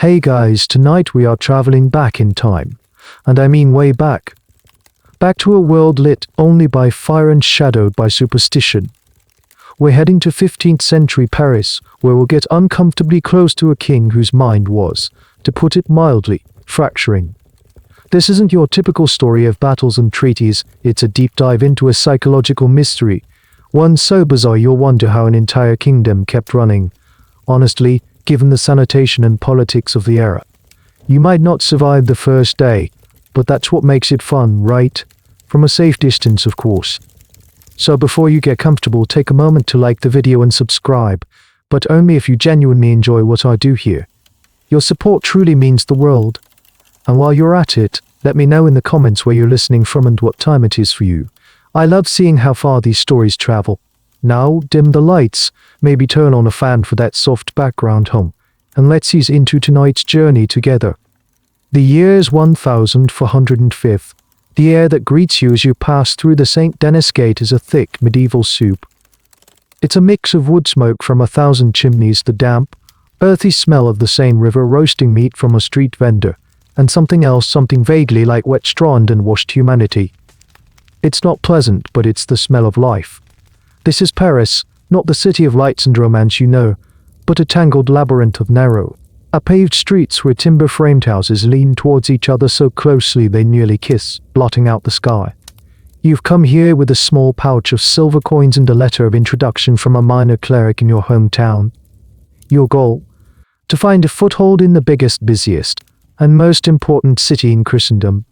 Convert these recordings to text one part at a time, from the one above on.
Hey guys, tonight we are traveling back in time. And I mean way back. Back to a world lit only by fire and shadowed by superstition. We're heading to 15th century Paris, where we'll get uncomfortably close to a king whose mind was, to put it mildly, fracturing. This isn't your typical story of battles and treaties, it's a deep dive into a psychological mystery, one so bizarre you'll wonder how an entire kingdom kept running. Honestly, given the sanitation and politics of the era, you might not survive the first day, but that's what makes it fun, right? From a safe distance, of course. So before you get comfortable, take a moment to like the video and subscribe, but only if you genuinely enjoy what I do here. Your support truly means the world. And while you're at it, let me know in the comments where you're listening from and what time it is for you. I love seeing how far these stories travel. Now, dim the lights, maybe turn on a fan for that soft background hum, and let's ease into tonight's journey together. The year is 1405. The air that greets you as you pass through the St. Denis Gate is a thick medieval soup. It's a mix of wood smoke from 1,000 chimneys, the damp, earthy smell of the same river roasting meat from a street vendor, and something else, something vaguely like wet straw and unwashed humanity. It's not pleasant, but it's the smell of life. This is Paris, not the city of lights and romance you know, but a tangled labyrinth of narrow, paved streets where timber-framed houses lean towards each other so closely they nearly kiss, blotting out the sky. You've come here with a small pouch of silver coins and a letter of introduction from a minor cleric in your hometown. Your goal? To find a foothold in the biggest, busiest, and most important city in Christendom.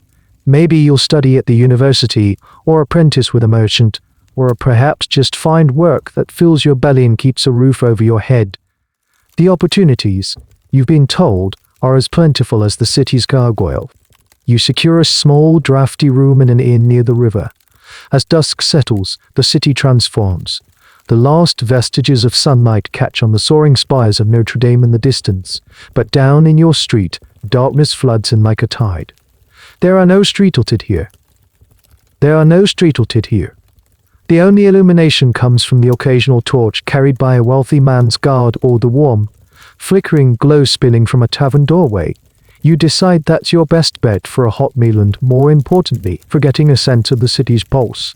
Maybe you'll study at the university, or apprentice with a merchant, or perhaps just find work that fills your belly and keeps a roof over your head. The opportunities, you've been told, are as plentiful as the city's gargoyle. You secure a small, drafty room in an inn near the river. As dusk settles, the city transforms. The last vestiges of sunlight catch on the soaring spires of Notre Dame in the distance, but down in your street, darkness floods in like a tide. There are no streetlighted here. The only illumination comes from the occasional torch carried by a wealthy man's guard or the warm, flickering glow spilling from a tavern doorway. You decide that's your best bet for a hot meal and, more importantly, for getting a sense of the city's pulse.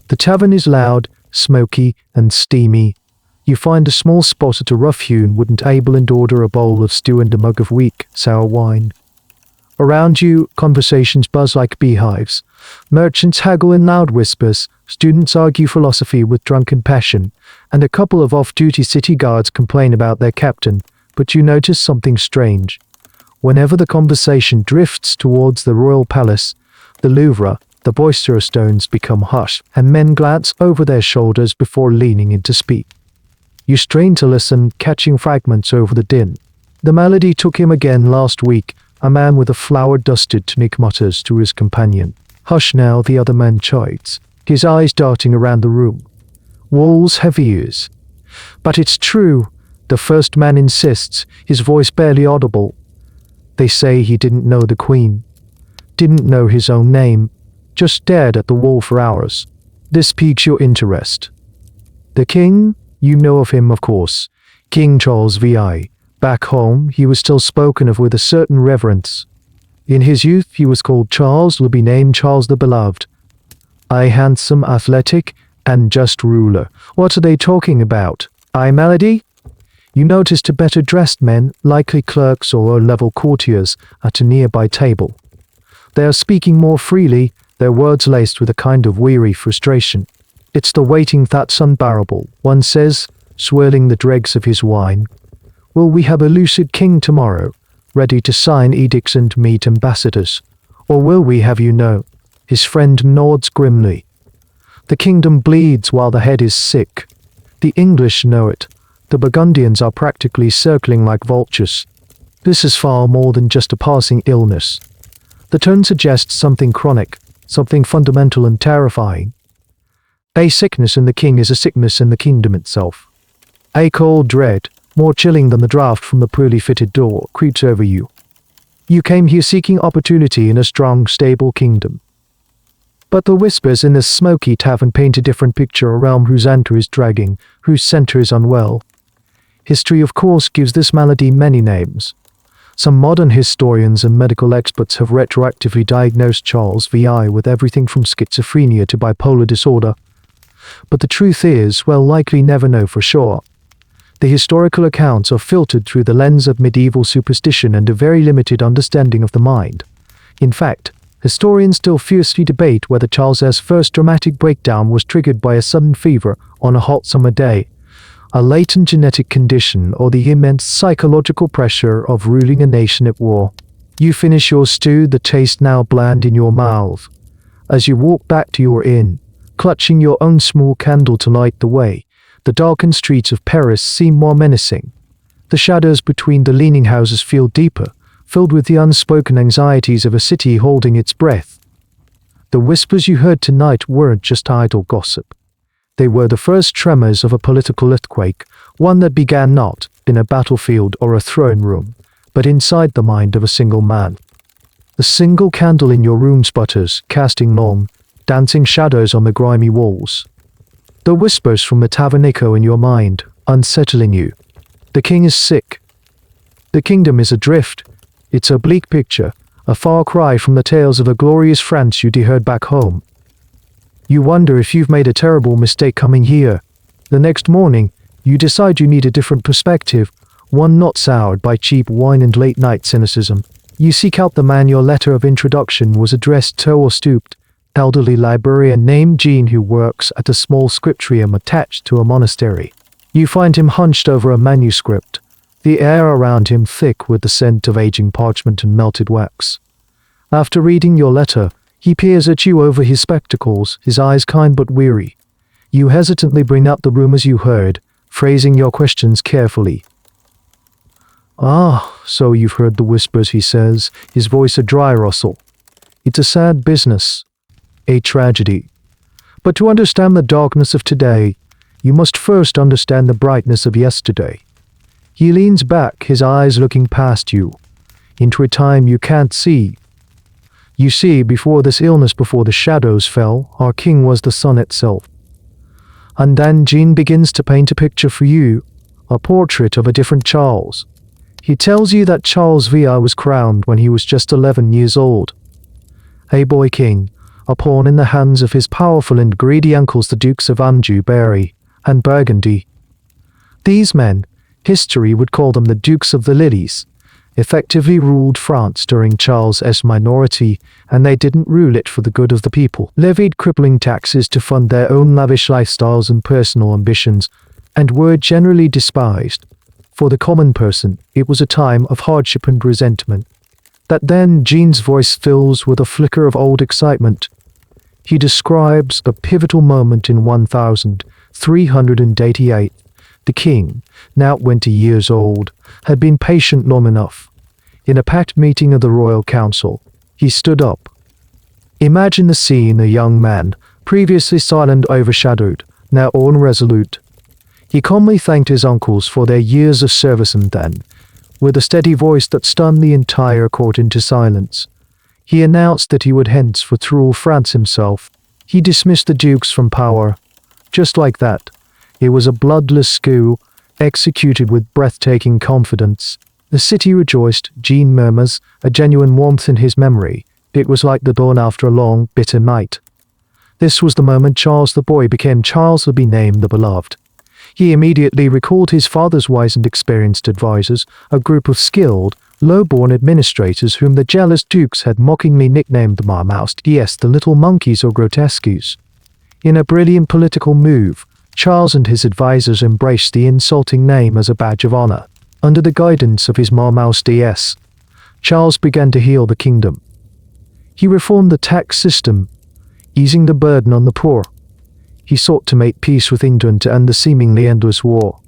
The tavern is loud, smoky, and steamy. You find a small spot at a rough-hewn wooden table and order a bowl of stew and a mug of weak, sour wine. Around you, conversations buzz like beehives. Merchants haggle in loud whispers, students argue philosophy with drunken passion, and a couple of off-duty city guards complain about their captain, but you notice something strange. Whenever the conversation drifts towards the royal palace, the Louvre, the boisterous tones become hushed, and men glance over their shoulders before leaning in to speak. You strain to listen, catching fragments over the din. The melody took him again last week. A man with a flower-dusted tunic mutters to his companion. Hush now, the other man chides, his eyes darting around the room. Walls have ears. But it's true, the first man insists, his voice barely audible. They say he didn't know the Queen, didn't know his own name, just stared at the wall for hours. This piques your interest. The King? You know of him, of course. King Charles VI. Back home, he was still spoken of with a certain reverence. In his youth, he was called Charles, will be named Charles the Beloved. I handsome, athletic, and just ruler. What are they talking about? I melody? You noticed a better-dressed men, likely clerks or low-level courtiers, at a nearby table. They are speaking more freely, their words laced with a kind of weary frustration. It's the waiting that's unbearable, one says, swirling the dregs of his wine. Will we have a lucid king tomorrow, ready to sign edicts and meet ambassadors? Or will we have you know? His friend nods grimly. The kingdom bleeds while the head is sick. The English know it. The Burgundians are practically circling like vultures. This is far more than just a passing illness. The tone suggests something chronic, something fundamental and terrifying. A sickness in the king is a sickness in the kingdom itself. A cold dread, more chilling than the draft from the poorly fitted door, creeps over you. You came here seeking opportunity in a strong, stable kingdom. But the whispers in this smoky tavern paint a different picture, a realm whose anchor is dragging, whose center is unwell. History, of course, gives this malady many names. Some modern historians and medical experts have retroactively diagnosed Charles VI with everything from schizophrenia to bipolar disorder. But the truth is, we'll likely never know for sure. The historical accounts are filtered through the lens of medieval superstition and a very limited understanding of the mind. In fact, historians still fiercely debate whether Charles's first dramatic breakdown was triggered by a sudden fever on a hot summer day, a latent genetic condition, or the immense psychological pressure of ruling a nation at war. You finish your stew, the taste now bland in your mouth. As you walk back to your inn, clutching your own small candle to light the way, the darkened streets of Paris seem more menacing. The shadows between the leaning houses feel deeper, filled with the unspoken anxieties of a city holding its breath. The whispers you heard tonight weren't just idle gossip. They were the first tremors of a political earthquake, one that began not in a battlefield or a throne room, but inside the mind of a single man. The single candle in your room sputters, casting long, dancing shadows on the grimy walls. The whispers from the tavern echo in your mind, unsettling you. The king is sick. The kingdom is adrift. It's a bleak picture, a far cry from the tales of a glorious France you'd heard back home. You wonder if you've made a terrible mistake coming here. The next morning, you decide you need a different perspective, one not soured by cheap wine and late-night cynicism. You seek out the man your letter of introduction was addressed to, or stooped, elderly librarian named Jean who works at a small scriptorium attached to a monastery. You find him hunched over a manuscript, the air around him thick with the scent of aging parchment and melted wax. After reading your letter, he peers at you over his spectacles, his eyes kind but weary. You hesitantly bring up the rumors you heard, phrasing your questions carefully. "Ah, so you've heard the whispers," he says, his voice a dry rustle. "It's a sad business, a tragedy. But to understand the darkness of today, you must first understand the brightness of yesterday." He leans back, his eyes looking past you, into a time you can't see. You see, before this illness, before the shadows fell, our king was the sun itself. And then Jean begins to paint a picture for you, a portrait of a different Charles. He tells you that Charles VI was crowned when he was just 11 years old. A boy king, a pawn in the hands of his powerful and greedy uncles the Dukes of Anjou, Berry, and Burgundy. These men, history would call them the Dukes of the Lilies, effectively ruled France during Charles's minority, and they didn't rule it for the good of the people. Levied crippling taxes to fund their own lavish lifestyles and personal ambitions, and were generally despised. For the common person, it was a time of hardship and resentment. That then Jean's voice fills with a flicker of old excitement. He describes a pivotal moment in 1388. The king, now 20 years old, had been patient long enough. In a packed meeting of the royal council, he stood up. Imagine the scene: a young man, previously silent, overshadowed, now all resolute. He calmly thanked his uncles for their years of service and then, with a steady voice that stunned the entire court into silence, he announced that he would henceforth rule France himself. He dismissed the dukes from power. Just like that. It was a bloodless coup, executed with breathtaking confidence. The city rejoiced, Jean murmurs, a genuine warmth in his memory. It was like the dawn after a long, bitter night. This was the moment Charles the boy became Charles the Be named the Beloved. He immediately recalled his father's wise and experienced advisors, a group of skilled, low-born administrators whom the jealous dukes had mockingly nicknamed the Marmouse, yes, the little monkeys or grotesques. In a brilliant political move, Charles and his advisors embraced the insulting name as a badge of honor. Under the guidance of his Marmouse DS, Charles began to heal the kingdom. He reformed the tax system, easing the burden on the poor. He sought to make peace with England and the seemingly endless war.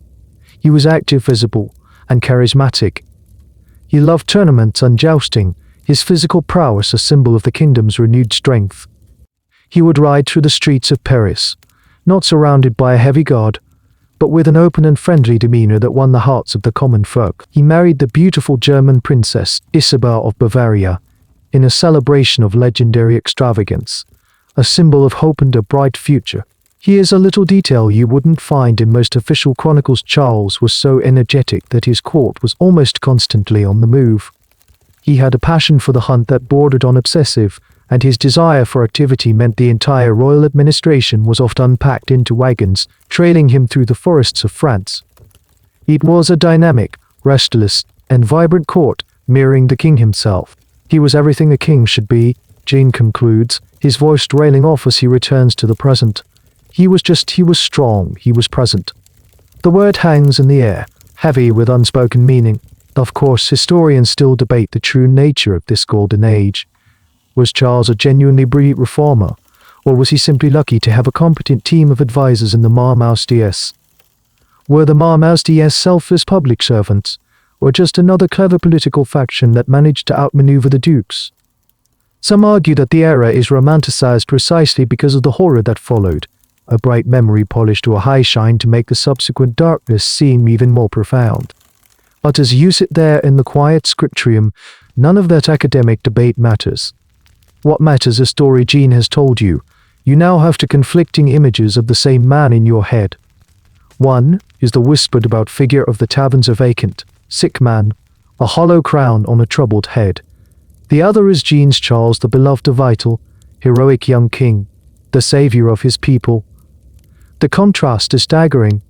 He was active, visible, and charismatic. He loved tournaments and jousting, his physical prowess a symbol of the kingdom's renewed strength. He would ride through the streets of Paris, not surrounded by a heavy guard, but with an open and friendly demeanor that won the hearts of the common folk. He married the beautiful German princess, Isabel of Bavaria, in a celebration of legendary extravagance, a symbol of hope and a bright future. Here's a little detail you wouldn't find in most official chronicles. Charles was so energetic that his court was almost constantly on the move. He had a passion for the hunt that bordered on obsessive, and his desire for activity meant the entire royal administration was often unpacked into wagons, trailing him through the forests of France. It was a dynamic, restless, and vibrant court, mirroring the king himself. He was everything a king should be, Jean concludes, his voice trailing off as he returns to the present. He was strong, he was present. The word hangs in the air, heavy with unspoken meaning. Of course, historians still debate the true nature of this golden age. Was Charles a genuinely brilliant reformer, or was he simply lucky to have a competent team of advisors in the Marmousdiers? Were the Marmousdiers selfless public servants, or just another clever political faction that managed to outmaneuver the dukes? Some argue that the era is romanticized precisely because of the horror that followed, a bright memory polished to a high shine to make the subsequent darkness seem even more profound. But as you sit there in the quiet scriptorium, none of that academic debate matters. What matters is a story Jean has told you. You now have two conflicting images of the same man in your head. One is the whispered about figure of the taverns a vacant, sick man, a hollow crown on a troubled head. The other is Jean's Charles, the beloved, the vital, heroic young king, the savior of his people. The contrast is staggering.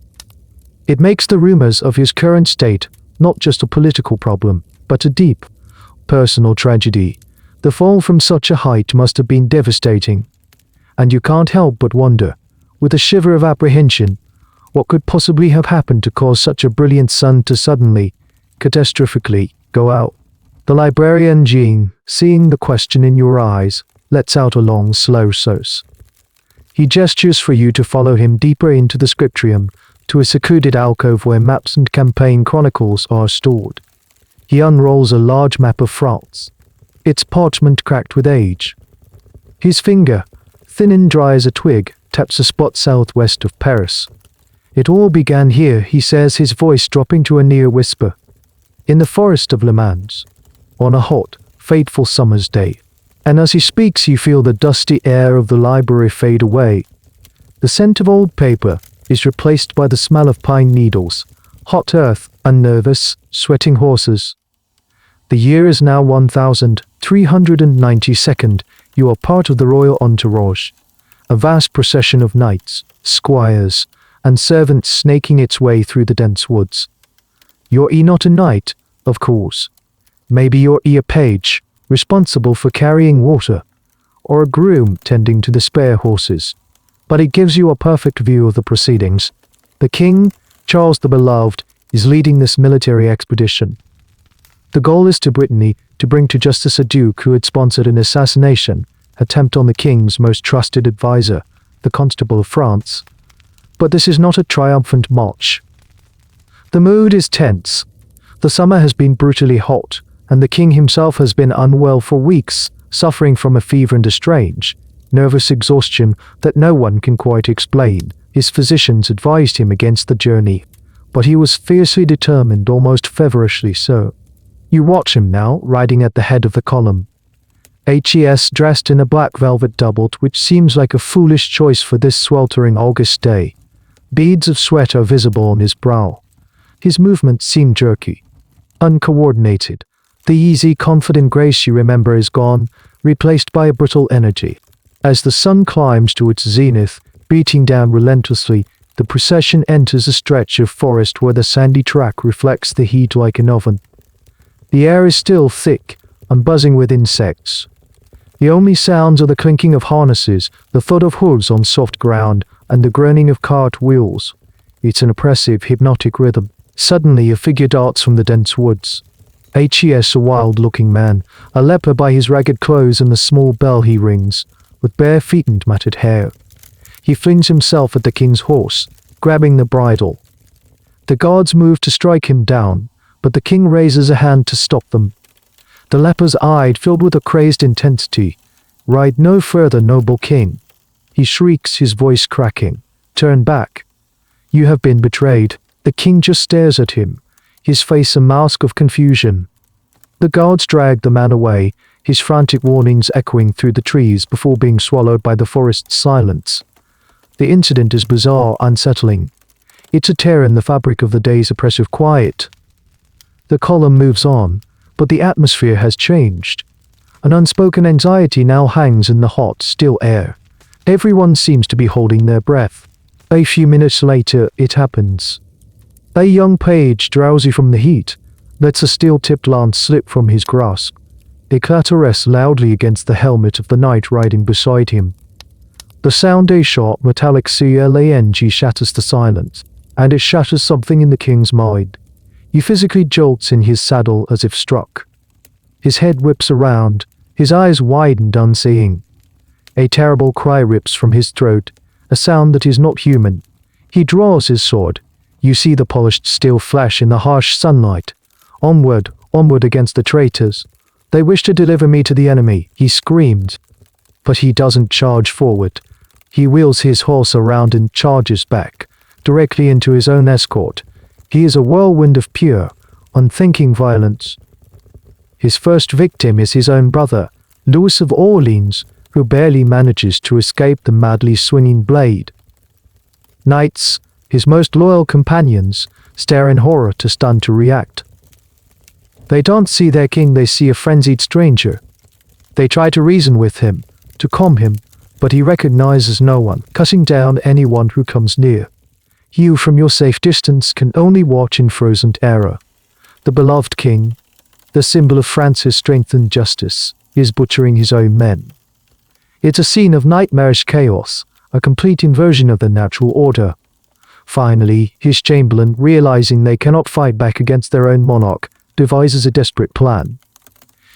It makes the rumors of his current state not just a political problem, but a deep, personal tragedy. The fall from such a height must have been devastating. And you can't help but wonder, with a shiver of apprehension, what could possibly have happened to cause such a brilliant sun to suddenly, catastrophically, go out. The librarian Jean, seeing the question in your eyes, lets out a long, slow souse. He gestures for you to follow him deeper into the scriptorium, to a secluded alcove where maps and campaign chronicles are stored. He unrolls a large map of France, its parchment cracked with age. His finger, thin and dry as a twig, taps a spot southwest of Paris. It all began here, he says, his voice dropping to a near whisper. In the forest of Le Mans, on a hot, fateful summer's day. And as he speaks, you feel the dusty air of the library fade away. The scent of old paper is replaced by the smell of pine needles, hot earth, and nervous, sweating horses. The year is now 1392. You are part of the royal entourage, a vast procession of knights, squires, and servants snaking its way through the dense woods. You're not a knight, of course. Maybe you're a page, responsible for carrying water, or a groom tending to the spare horses. But it gives you a perfect view of the proceedings. The king, Charles the Beloved, is leading this military expedition. The goal is to Brittany, to bring to justice a duke who had sponsored an assassination attempt on the king's most trusted advisor, the Constable of France. But this is not a triumphant march. The mood is tense. The summer has been brutally hot, and the king himself has been unwell for weeks, suffering from a fever and a strange, nervous exhaustion that no one can quite explain. His physicians advised him against the journey, but he was fiercely determined, almost feverishly so. You watch him now, riding at the head of the column. HES dressed in a black velvet doublet, which seems like a foolish choice for this sweltering August day. Beads of sweat are visible on his brow. His movements seem jerky, uncoordinated. The easy, confident grace you remember is gone, replaced by a brittle energy. As the sun climbs to its zenith, beating down relentlessly, the procession enters a stretch of forest where the sandy track reflects the heat like an oven. The air is still thick and buzzing with insects. The only sounds are the clinking of harnesses, the thud of hooves on soft ground, and the groaning of cart wheels. It's an oppressive, hypnotic rhythm. Suddenly a figure darts from the dense woods. HES, a wild-looking man, a leper by his ragged clothes and the small bell he rings, with bare feet and matted hair. He flings himself at the king's horse, grabbing the bridle. The guards move to strike him down, but the king raises a hand to stop them. The leper's eye filled with a crazed intensity. "Ride no further, noble king," he shrieks, his voice cracking. "Turn back. You have been betrayed." The king just stares at him, his face a mask of confusion. The guards drag the man away, his frantic warnings echoing through the trees before being swallowed by the forest's silence. The incident is bizarre, unsettling. It's a tear in the fabric of the day's oppressive quiet. The column moves on, but the atmosphere has changed. An unspoken anxiety now hangs in the hot, still air. Everyone seems to be holding their breath. A few minutes later, it happens. A young page, drowsy from the heat, lets a steel-tipped lance slip from his grasp. It clatters loudly against the helmet of the knight riding beside him. The sound a sharp metallic clang shatters the silence, and it shatters something in the king's mind. He physically jolts in his saddle as if struck. His head whips around, his eyes widened unseeing. A terrible cry rips from his throat, a sound that is not human. He draws his sword. You see the polished steel flash in the harsh sunlight. Onward, onward against the traitors. They wish to deliver me to the enemy, he screamed. But he doesn't charge forward. He wheels his horse around and charges back, directly into his own escort. He is a whirlwind of pure, unthinking violence. His first victim is his own brother, Louis of Orleans, who barely manages to escape the madly swinging blade. Knights, his most loyal companions, stare in horror, too stunned to react. They don't see their king, they see a frenzied stranger. They try to reason with him, to calm him, but he recognizes no one, cutting down anyone who comes near. You from your safe distance can only watch in frozen terror. The beloved king, the symbol of France's strength and justice, is butchering his own men. It's a scene of nightmarish chaos, a complete inversion of the natural order. Finally, his chamberlain, realizing they cannot fight back against their own monarch, devises a desperate plan.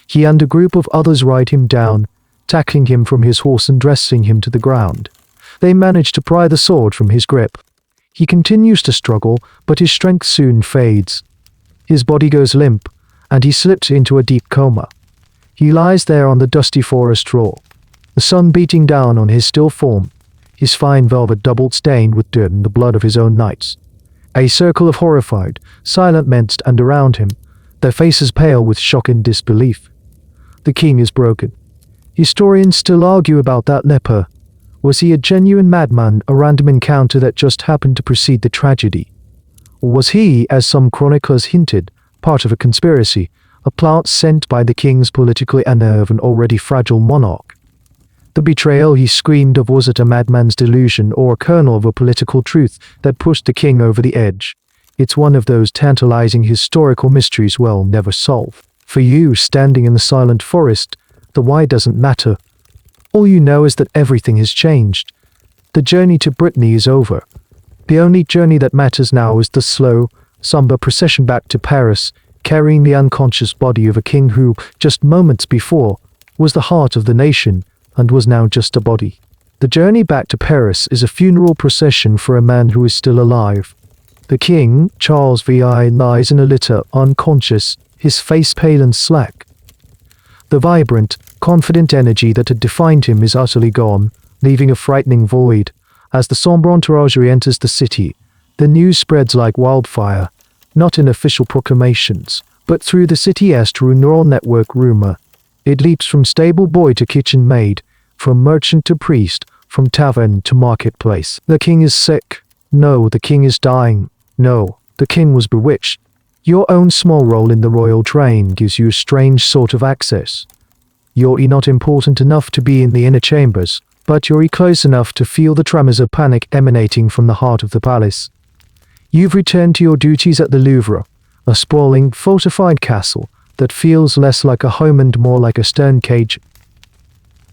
He and a group of others ride him down, tackling him from his horse and dressing him to the ground. They manage to pry the sword from his grip. He continues to struggle, but his strength soon fades. His body goes limp, and he slips into a deep coma. He lies there on the dusty forest floor, the sun beating down on his still form, his fine velvet doubled stained with dirt and the blood of his own knights. A circle of horrified, silent men stand around him, their faces pale with shock and disbelief. The king is broken. Historians still argue about that leper. Was he a genuine madman, a random encounter that just happened to precede the tragedy? Or was he, as some chroniclers hinted, part of a conspiracy, a plot sent by the king's politically unnerved and already fragile monarch? The betrayal he screamed of, was it a madman's delusion or a kernel of a political truth that pushed the king over the edge? It's one of those tantalizing historical mysteries we'll never solve. For you, standing in the silent forest, the why doesn't matter. All you know is that everything has changed. The journey to Brittany is over. The only journey that matters now is the slow, somber procession back to Paris, carrying the unconscious body of a king who, just moments before, was the heart of the nation and was now just a body. The journey back to Paris is a funeral procession for a man who is still alive. The king, Charles VI, lies in a litter, unconscious, his face pale and slack. The vibrant, confident energy that had defined him is utterly gone, leaving a frightening void. As the sombre entourage re-enters the city, the news spreads like wildfire, not in official proclamations, but through the city's true neural network rumor. It leaps from stable boy to kitchen maid, from merchant to priest, from tavern to marketplace. The king is sick. No, the king is dying. No, the king was bewitched. Your own small role in the royal train gives you a strange sort of access. You're not important enough to be in the inner chambers, but you're close enough to feel the tremors of panic emanating from the heart of the palace. You've returned to your duties at the Louvre, a sprawling, fortified castle that feels less like a home and more like a stern cage.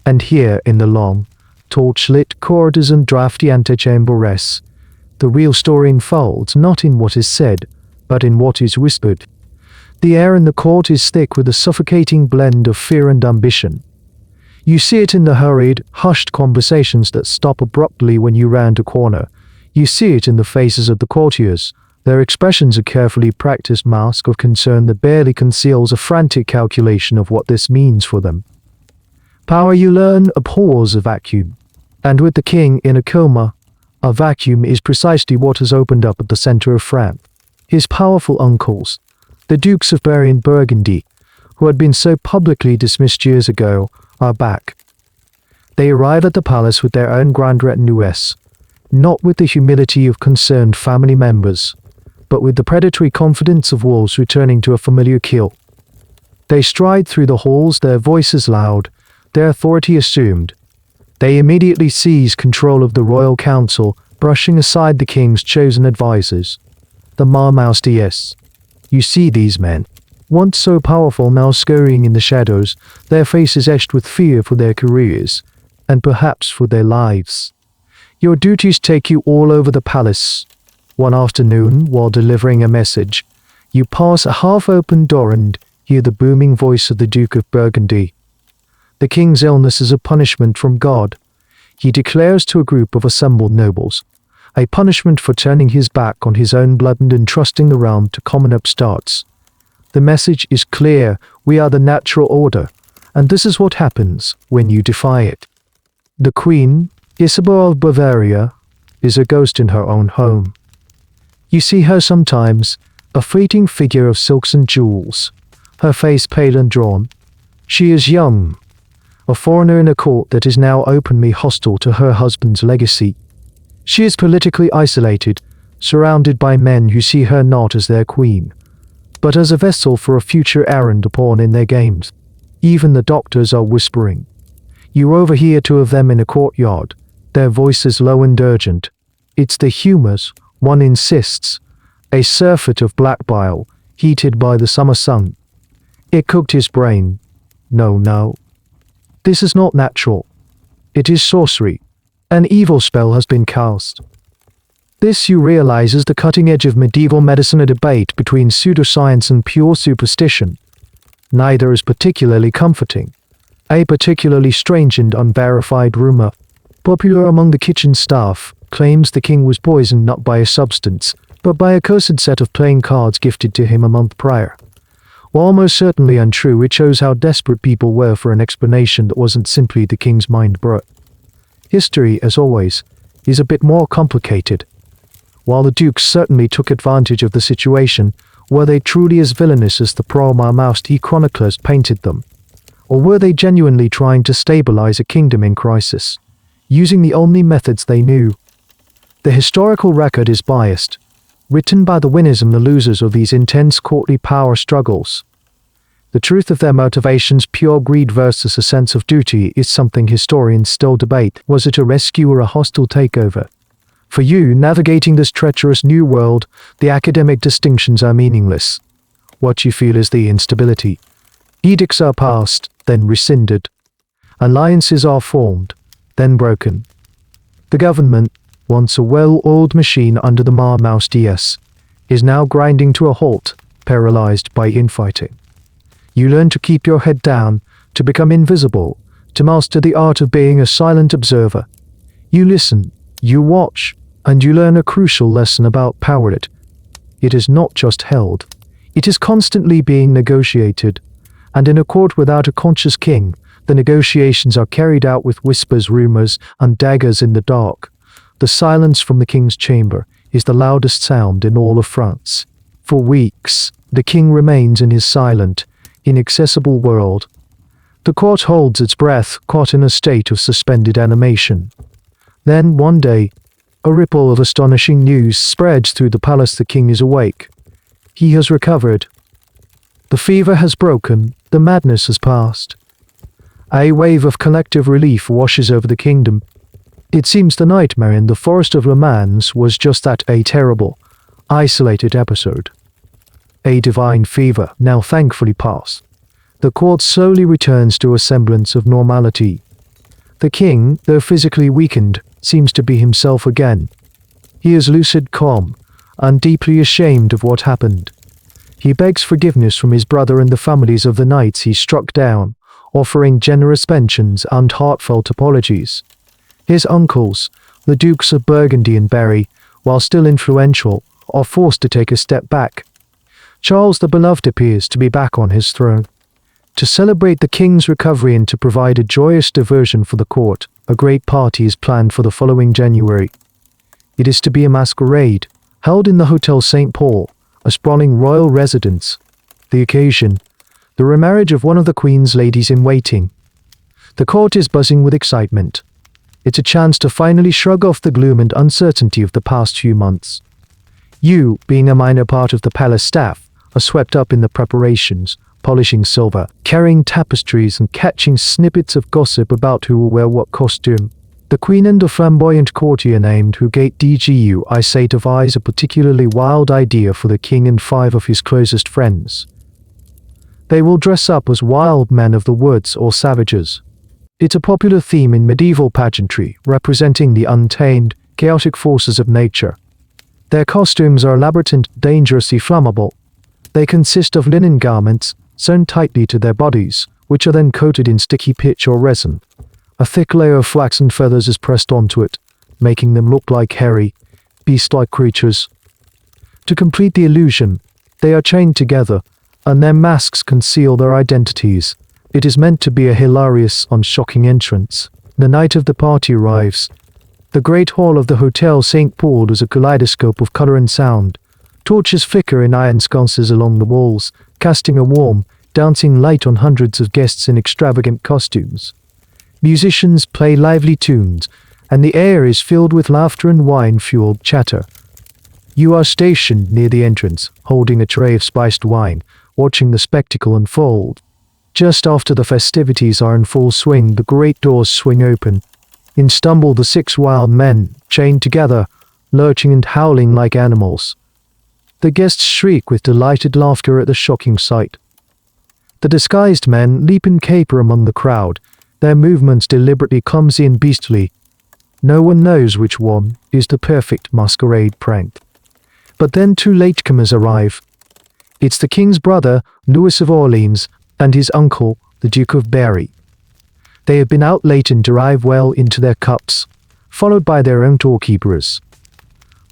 And here, in the long, torch-lit corridors and drafty antechambers, the real story unfolds not in what is said, but in what is whispered. The air in the court is thick with a suffocating blend of fear and ambition. You see it in the hurried, hushed conversations that stop abruptly when you round a corner. You see it in the faces of the courtiers, their expressions a carefully practiced mask of concern that barely conceals a frantic calculation of what this means for them. Power, you learn, abhors a vacuum. And with the king in a coma, a vacuum is precisely what has opened up at the center of France. His powerful uncles, the Dukes of Berry and Burgundy, who had been so publicly dismissed years ago, are back. They arrive at the palace with their own grand retinues, not with the humility of concerned family members, but with the predatory confidence of wolves returning to a familiar kill. They stride through the halls, their voices loud, their authority assumed. They immediately seize control of the royal council, brushing aside the king's chosen advisors. The Marmousties. You see these men, once so powerful, now scurrying in the shadows, their faces etched with fear for their careers, and perhaps for their lives. Your duties take you all over the palace. One afternoon, while delivering a message, you pass a half-open door and hear the booming voice of the Duke of Burgundy. The king's illness is a punishment from God, he declares to a group of assembled nobles, a punishment for turning his back on his own blood and entrusting the realm to common upstarts. The message is clear: we are the natural order, and this is what happens when you defy it. The Queen, Isabel of Bavaria, is a ghost in her own home. You see her sometimes, a fleeting figure of silks and jewels, her face pale and drawn. She is young, a foreigner in a court that is now openly hostile to her husband's legacy. She is politically isolated, surrounded by men who see her not as their queen, but as a vessel for a future errand upon in their games. Even the doctors are whispering. You overhear two of them in a courtyard, their voices low and urgent. It's the humors, one insists, a surfeit of black bile, heated by the summer sun. It cooked his brain. No. This is not natural. It is sorcery. An evil spell has been cast. This, you realize, is the cutting edge of medieval medicine, a debate between pseudoscience and pure superstition. Neither is particularly comforting. A particularly strange and unverified rumor, popular among the kitchen staff, claims the king was poisoned not by a substance, but by a cursed set of playing cards gifted to him a month prior. While almost certainly untrue, it shows how desperate people were for an explanation that wasn't simply the king's mind brought. History, as always, is a bit more complicated. While the dukes certainly took advantage of the situation, were they truly as villainous as the pro-Marmoustie chroniclers painted them? Or were they genuinely trying to stabilize a kingdom in crisis, using the only methods they knew? The historical record is biased, written by the winners and the losers of these intense courtly power struggles. The truth of their motivations, pure greed versus a sense of duty, is something historians still debate. Was it a rescue or a hostile takeover? For you, navigating this treacherous new world, the academic distinctions are meaningless. What you feel is the instability. Edicts are passed, then rescinded. Alliances are formed, then broken. The government, once a well-oiled machine under the Marmousties, is now grinding to a halt, paralyzed by infighting. You learn to keep your head down, to become invisible, to master the art of being a silent observer. You listen, you watch, and you learn a crucial lesson about power. It is not just held. It is constantly being negotiated, and in a court without a conscious king, the negotiations are carried out with whispers, rumors, and daggers in the dark. The silence from the king's chamber is the loudest sound in all of France. For weeks, the king remains in his silent, inaccessible world. The court holds its breath, caught in a state of suspended animation. Then, one day, a ripple of astonishing news spreads through the palace. The king is awake. He has recovered. The fever has broken, the madness has passed. A wave of collective relief washes over the kingdom. It seems the nightmare in the forest of Le Mans was just that, a terrible, isolated episode. A divine fever, now thankfully past. The court slowly returns to a semblance of normality. The king, though physically weakened, seems to be himself again. He is lucid, calm, and deeply ashamed of what happened. He begs forgiveness from his brother and the families of the knights he struck down, offering generous pensions and heartfelt apologies. His uncles, the Dukes of Burgundy and Berry, while still influential, are forced to take a step back. Charles the Beloved appears to be back on his throne. To celebrate the king's recovery and to provide a joyous diversion for the court, a great party is planned for the following January. It is to be a masquerade, held in the Hotel St. Paul, a sprawling royal residence. The occasion, the remarriage of one of the Queen's ladies-in-waiting. The court is buzzing with excitement. It's a chance to finally shrug off the gloom and uncertainty of the past few months. You, being a minor part of the palace staff, are swept up in the preparations, polishing silver, carrying tapestries and catching snippets of gossip about who will wear what costume. The queen and a flamboyant courtier named who gate DGU I say devise a particularly wild idea for the king and 5 of his closest friends. They will dress up as wild men of the woods or savages. It's a popular theme in medieval pageantry, representing the untamed, chaotic forces of nature. Their costumes are elaborate and dangerously flammable. They consist of linen garments, sewn tightly to their bodies, which are then coated in sticky pitch or resin. A thick layer of flaxen feathers is pressed onto it, making them look like hairy, beast-like creatures. To complete the illusion, they are chained together, and their masks conceal their identities. It is meant to be a hilarious and shocking entrance. The night of the party arrives. The great hall of the Hotel St. Paul is a kaleidoscope of color and sound. Torches flicker in iron sconces along the walls, casting a warm, dancing light on hundreds of guests in extravagant costumes. Musicians play lively tunes, and the air is filled with laughter and wine-fueled chatter. You are stationed near the entrance, holding a tray of spiced wine, watching the spectacle unfold. Just after the festivities are in full swing, the great doors swing open. In stumble the 6 wild men, chained together, lurching and howling like animals. The guests shriek with delighted laughter at the shocking sight. The disguised men leap and caper among the crowd, their movements deliberately clumsy and beastly. No one knows which one is the perfect masquerade prank. But then 2 latecomers arrive. It's the king's brother, Louis of Orleans, and his uncle, the Duke of Berry. They have been out late and arrive well into their cups, followed by their own doorkeepers.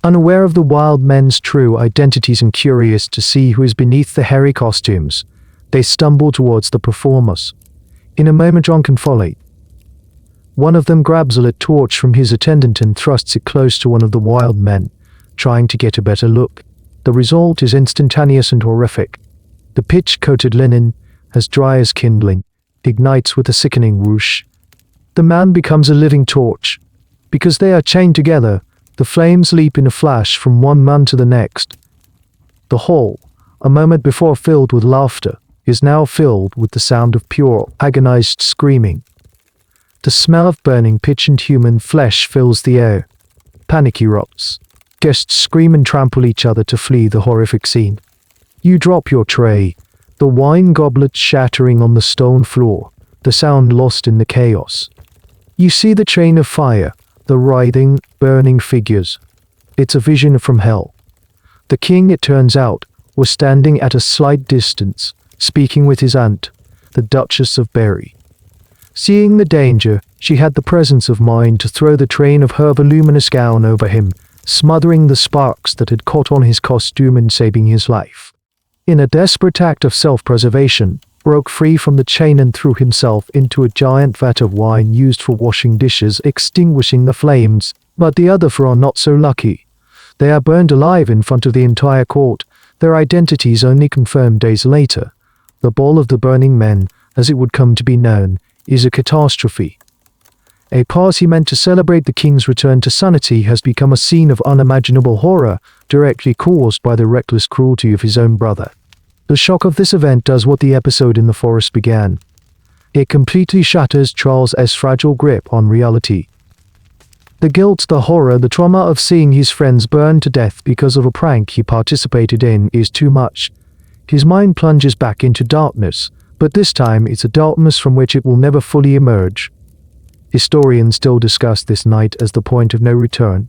Unaware of the wild men's true identities and curious to see who is beneath the hairy costumes, they stumble towards the performers. In a moment drunken folly, one of them grabs a lit torch from his attendant and thrusts it close to one of the wild men, trying to get a better look. The result is instantaneous and horrific. The pitch-coated linen, as dry as kindling, ignites with a sickening whoosh. The man becomes a living torch. Because they are chained together, the flames leap in a flash from one man to the next. The hall, a moment before filled with laughter, is now filled with the sound of pure, agonized screaming. The smell of burning pitch and human flesh fills the air. Panic erupts. Guests scream and trample each other to flee the horrific scene. You drop your tray, the wine goblet shattering on the stone floor, the sound lost in the chaos. You see the train of fire, the writhing, burning figures. It's a vision from hell. The king, it turns out, was standing at a slight distance, speaking with his aunt, the Duchess of Berry. Seeing the danger, she had the presence of mind to throw the train of her voluminous gown over him, smothering the sparks that had caught on his costume and saving his life. In a desperate act of self-preservation, broke free from the chain and threw himself into a giant vat of wine used for washing dishes, extinguishing the flames. But the other 4 are not so lucky. They are burned alive in front of the entire court, their identities only confirmed days later. The Ball of the Burning Men, as it would come to be known, is a catastrophe. A party meant to celebrate the king's return to sanity has become a scene of unimaginable horror, directly caused by the reckless cruelty of his own brother. The shock of this event does what the episode in the forest began. It completely shatters Charles' fragile grip on reality. The guilt, the horror, the trauma of seeing his friends burned to death because of a prank he participated in is too much. His mind plunges back into darkness, but this time it's a darkness from which it will never fully emerge. Historians still discuss this night as the point of no return.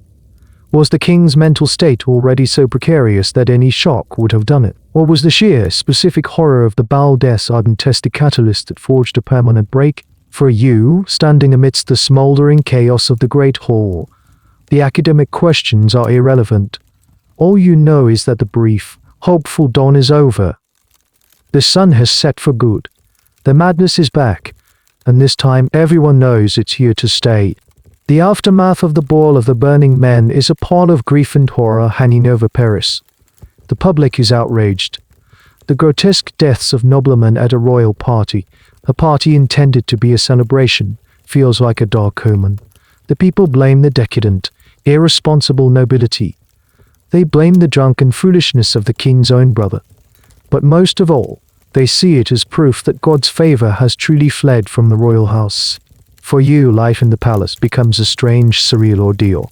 Was the king's mental state already so precarious that any shock would have done it? Or was the sheer, specific horror of the bowel death's ardent test the catalyst that forged a permanent break? For you, standing amidst the smoldering chaos of the Great Hall, the academic questions are irrelevant. All you know is that the brief, hopeful dawn is over. The sun has set for good. The madness is back, and this time everyone knows it's here to stay. The aftermath of the Ball of the Burning Men is a pall of grief and horror hanging over Paris. The public is outraged. The grotesque deaths of noblemen at a royal party, a party intended to be a celebration, feels like a dark omen. The people blame the decadent, irresponsible nobility. They blame the drunken foolishness of the king's own brother. But most of all, They see it as proof that God's favor has truly fled from the royal house. For you, life in the palace becomes a strange, surreal ordeal.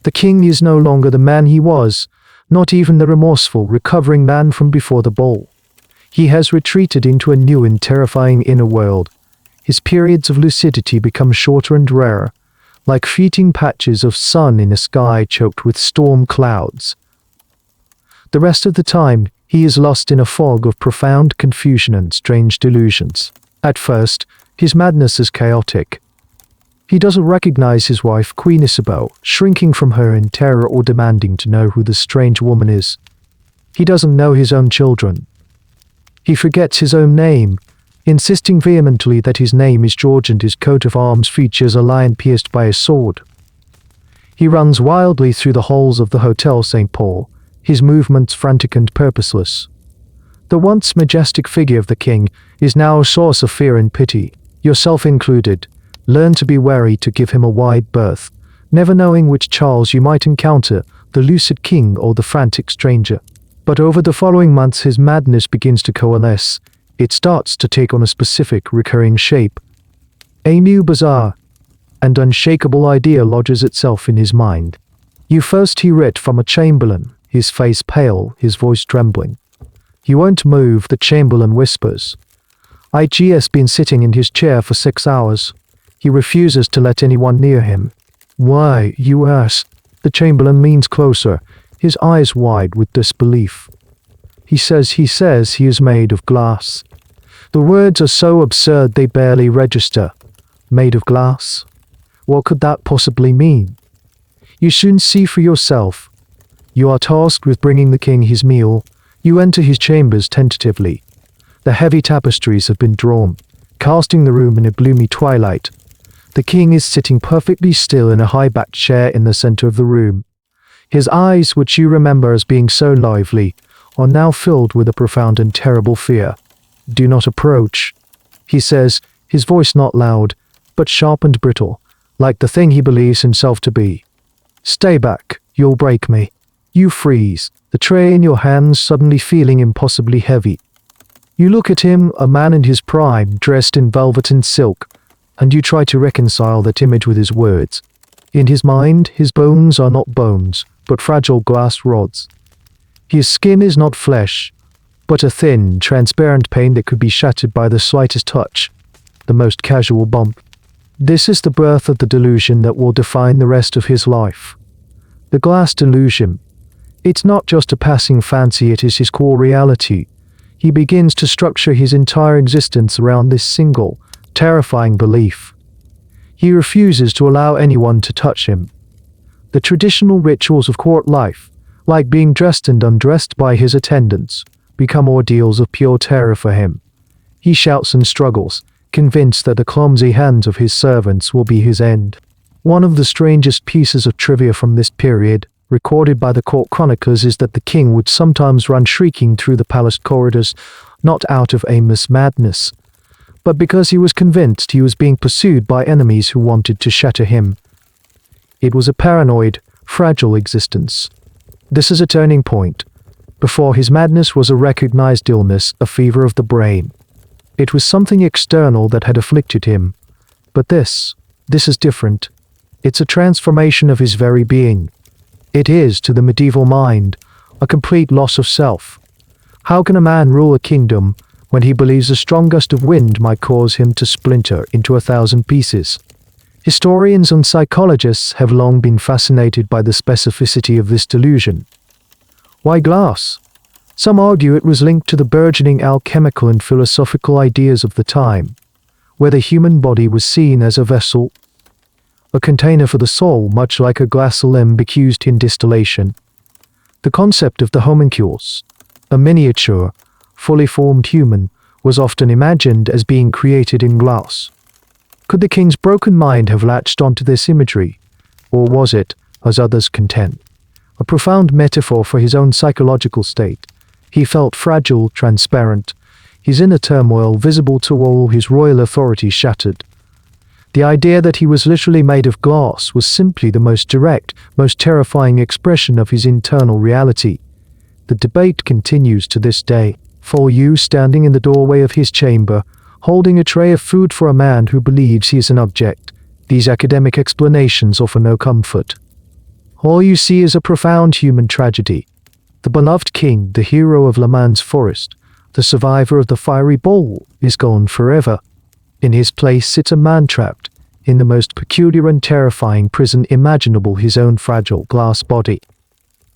The king is no longer the man he was, not even the remorseful, recovering man from before the ball. He has retreated into a new and terrifying inner world. His periods of lucidity become shorter and rarer, like fleeting patches of sun in a sky choked with storm clouds. The rest of the time, he is lost in a fog of profound confusion and strange delusions. At first, his madness is chaotic. He doesn't recognize his wife, Queen Isabel, shrinking from her in terror or demanding to know who the strange woman is. He doesn't know his own children. He forgets his own name, insisting vehemently that his name is George and his coat of arms features a lion pierced by a sword. He runs wildly through the halls of the Hotel St. Paul, his movements frantic and purposeless. The once majestic figure of the king is now a source of fear and pity, yourself included. Learn to be wary to give him a wide berth, never knowing which Charles you might encounter, the lucid king or the frantic stranger. But over the following months his madness begins to coalesce. It starts to take on a specific, recurring shape. A new bizarre and unshakable idea lodges itself in his mind. You first hear it from a chamberlain, his face pale, his voice trembling. "You won't move," the chamberlain whispers. "IG's been sitting in his chair for 6 hours. He refuses to let anyone near him." "Why, you ask?" The chamberlain leans closer, his eyes wide with disbelief. He says he is made of glass. The words are so absurd they barely register. Made of glass? What could that possibly mean? You soon see for yourself. You are tasked with bringing the king his meal. You enter his chambers tentatively. The heavy tapestries have been drawn, casting the room in a gloomy twilight. The king is sitting perfectly still in a high-backed chair in the center of the room. His eyes, which you remember as being so lively, are now filled with a profound and terrible fear. "Do not approach," he says, his voice not loud, but sharp and brittle, like the thing he believes himself to be. "Stay back, you'll break me." You freeze, the tray in your hands suddenly feeling impossibly heavy. You look at him, a man in his prime, dressed in velvet and silk, and you try to reconcile that image with his words. In his mind, his bones are not bones, but fragile glass rods. His skin is not flesh, but a thin, transparent pane that could be shattered by the slightest touch, the most casual bump. This is the birth of the delusion that will define the rest of his life. The glass delusion. It's not just a passing fancy, it is his core reality. He begins to structure his entire existence around this single, terrifying belief. He refuses to allow anyone to touch him. The traditional rituals of court life, like being dressed and undressed by his attendants, become ordeals of pure terror for him. He shouts and struggles, convinced that the clumsy hands of his servants will be his end. One of the strangest pieces of trivia from this period, recorded by the court chroniclers, is that the king would sometimes run shrieking through the palace corridors, not out of aimless madness, but because he was convinced he was being pursued by enemies who wanted to shatter him. It was a paranoid, fragile existence. This is a turning point. Before his madness was a recognized illness, a fever of the brain. It was something external that had afflicted him. But this is different. It's a transformation of his very being. It is, to the medieval mind, a complete loss of self. How can a man rule a kingdom when he believes a strong gust of wind might cause him to splinter into 1,000 pieces? Historians and psychologists have long been fascinated by the specificity of this delusion. Why glass? Some argue it was linked to the burgeoning alchemical and philosophical ideas of the time, where the human body was seen as a vessel, a container for the soul, much like a glass alembic used in distillation. The concept of the homunculus, a miniature, fully formed human, was often imagined as being created in glass. Could the king's broken mind have latched onto this imagery, or was it, as others contend, a profound metaphor for his own psychological state? He felt fragile, transparent, his inner turmoil visible to all, his royal authority shattered. The idea that he was literally made of glass was simply the most direct, most terrifying expression of his internal reality. The debate continues to this day. For you, standing in the doorway of his chamber, holding a tray of food for a man who believes he is an object, these academic explanations offer no comfort. All you see is a profound human tragedy. The beloved king, the hero of Le Mans forest, the survivor of the fiery ball, is gone forever. In his place sits a man trapped in the most peculiar and terrifying prison imaginable, his own fragile glass body.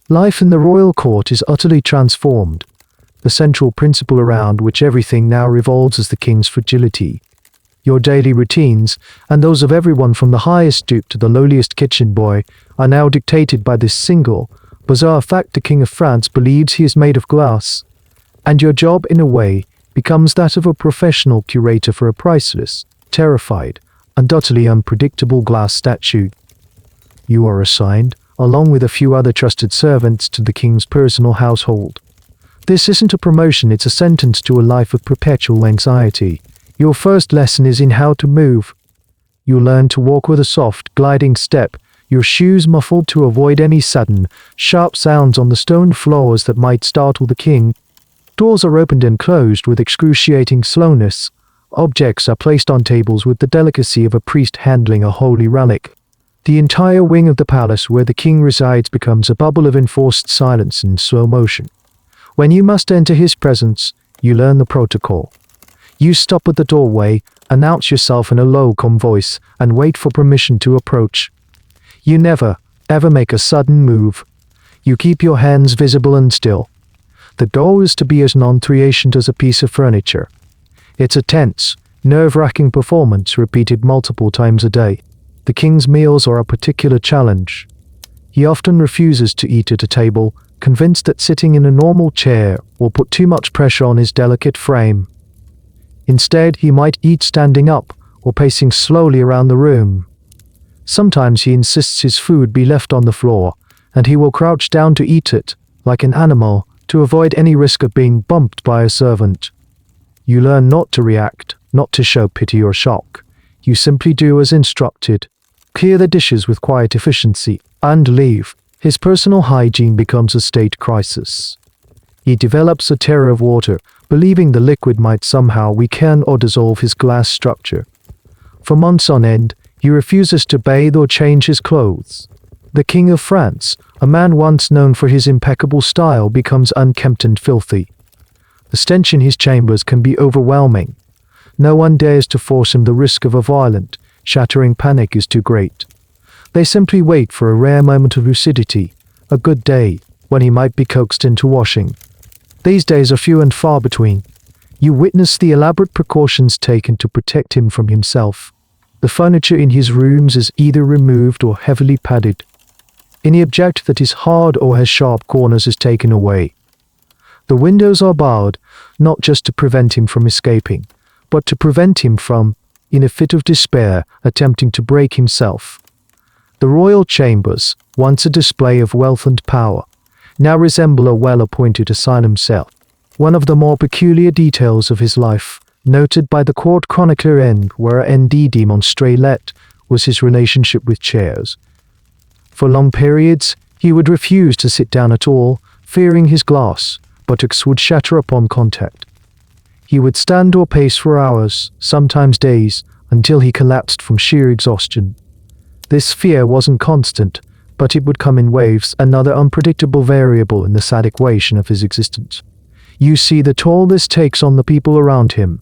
Life in the royal court is utterly transformed. The central principle around which everything now revolves is the king's fragility. Your daily routines, and those of everyone from the highest duke to the lowliest kitchen boy, are now dictated by this single, bizarre fact: the King of France believes he is made of glass. And your job, in a way, becomes that of a professional curator for a priceless, terrified, and utterly unpredictable glass statue. You are assigned, along with a few other trusted servants, to the king's personal household. This isn't a promotion, it's a sentence to a life of perpetual anxiety. Your first lesson is in how to move. You learn to walk with a soft, gliding step, your shoes muffled to avoid any sudden, sharp sounds on the stone floors that might startle the king. Doors are opened and closed with excruciating slowness. Objects are placed on tables with the delicacy of a priest handling a holy relic. The entire wing of the palace where the king resides becomes a bubble of enforced silence in slow motion. When you must enter his presence, you learn the protocol. You stop at the doorway, announce yourself in a low, calm voice, and wait for permission to approach. You never, ever make a sudden move. You keep your hands visible and still. The goal is to be as non-threatened as a piece of furniture. It's a tense, nerve-wracking performance repeated multiple times a day. The king's meals are a particular challenge. He often refuses to eat at a table, convinced that sitting in a normal chair will put too much pressure on his delicate frame. Instead, he might eat standing up or pacing slowly around the room. Sometimes he insists his food be left on the floor, and he will crouch down to eat it, like an animal, to avoid any risk of being bumped by a servant. You learn not to react, not to show pity or shock. You simply do as instructed. Clear the dishes with quiet efficiency, and leave. His personal hygiene becomes a state crisis. He develops a terror of water, believing the liquid might somehow weaken or dissolve his glass structure. For months on end, he refuses to bathe or change his clothes. The King of France, a man once known for his impeccable style, becomes unkempt and filthy. The stench in his chambers can be overwhelming. No one dares to force him. The risk of a violent, shattering panic is too great. They simply wait for a rare moment of lucidity, a good day, when he might be coaxed into washing. These days are few and far between. You witness the elaborate precautions taken to protect him from himself. The furniture in his rooms is either removed or heavily padded. Any object that is hard or has sharp corners is taken away. The windows are barred, not just to prevent him from escaping, but to prevent him from, in a fit of despair, attempting to break himself. The royal chambers, once a display of wealth and power, now resemble a well-appointed asylum cell. One of the more peculiar details of his life, noted by the court chronicler N. Demonstrelet, was his relationship with chairs. For long periods, he would refuse to sit down at all, fearing his glass buttocks would shatter upon contact. He would stand or pace for hours, sometimes days, until he collapsed from sheer exhaustion. This fear wasn't constant, but it would come in waves, another unpredictable variable in the sad equation of his existence. You see the toll this takes on the people around him.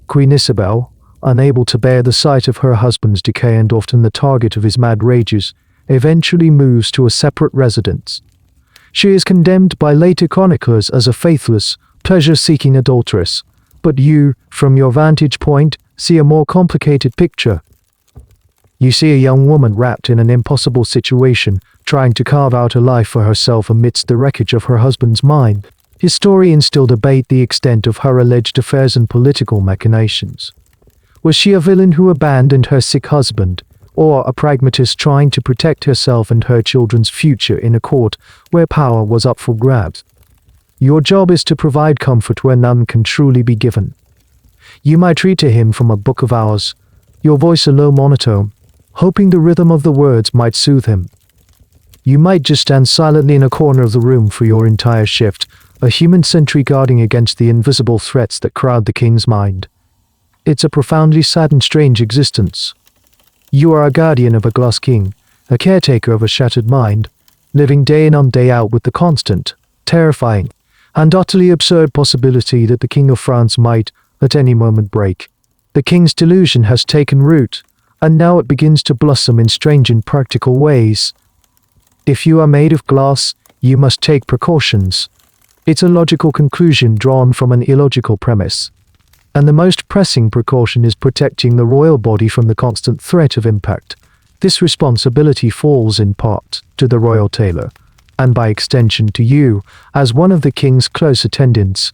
Queen Isabel, unable to bear the sight of her husband's decay and often the target of his mad rages, eventually moves to a separate residence. She is condemned by later chroniclers as a faithless, pleasure-seeking adulteress, but you, from your vantage point, see a more complicated picture. You see a young woman wrapped in an impossible situation, trying to carve out a life for herself amidst the wreckage of her husband's mind. Historians still debate the extent of her alleged affairs and political machinations. Was she a villain who abandoned her sick husband, or a pragmatist trying to protect herself and her children's future in a court where power was up for grabs? Your job is to provide comfort where none can truly be given. You might read to him from a book of hours, your voice a low monotone, hoping the rhythm of the words might soothe him. You might just stand silently in a corner of the room for your entire shift, a human sentry guarding against the invisible threats that crowd the king's mind. It's a profoundly sad and strange existence. You are a guardian of a glass king, a caretaker of a shattered mind, living day in and day out with the constant, terrifying, and utterly absurd possibility that the King of France might, at any moment, break. The king's delusion has taken root, and now it begins to blossom in strange and practical ways. If you are made of glass, you must take precautions. It's a logical conclusion drawn from an illogical premise. And the most pressing precaution is protecting the royal body from the constant threat of impact. This responsibility falls in part to the royal tailor, and by extension to you, as one of the king's close attendants.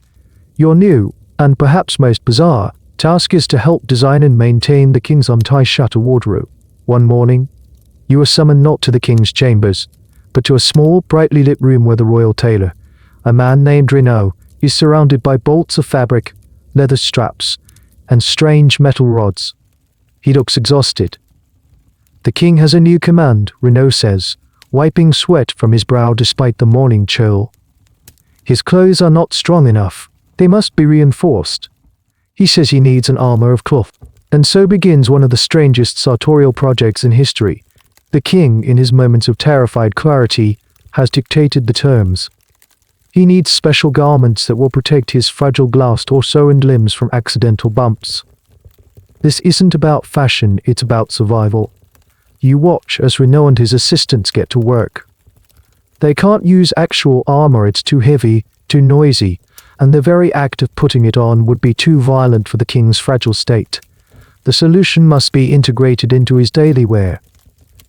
Your new, and perhaps most bizarre, task is to help design and maintain the king's anti-shatter wardrobe. One morning, you are summoned not to the king's chambers, but to a small, brightly lit room where the royal tailor, a man named Renaud, is surrounded by bolts of fabric, leather straps, and strange metal rods. He looks exhausted. The king has a new command, Renaud says, wiping sweat from his brow despite the morning chill. His clothes are not strong enough. They must be reinforced. He says he needs an armor of cloth. And so begins one of the strangest sartorial projects in history. The king, in his moments of terrified clarity, has dictated the terms. He needs special garments that will protect his fragile glass torso and limbs from accidental bumps. This isn't about fashion, it's about survival. You watch as Renaud and his assistants get to work. They can't use actual armor, it's too heavy, too noisy, and the very act of putting it on would be too violent for the king's fragile state. The solution must be integrated into his daily wear.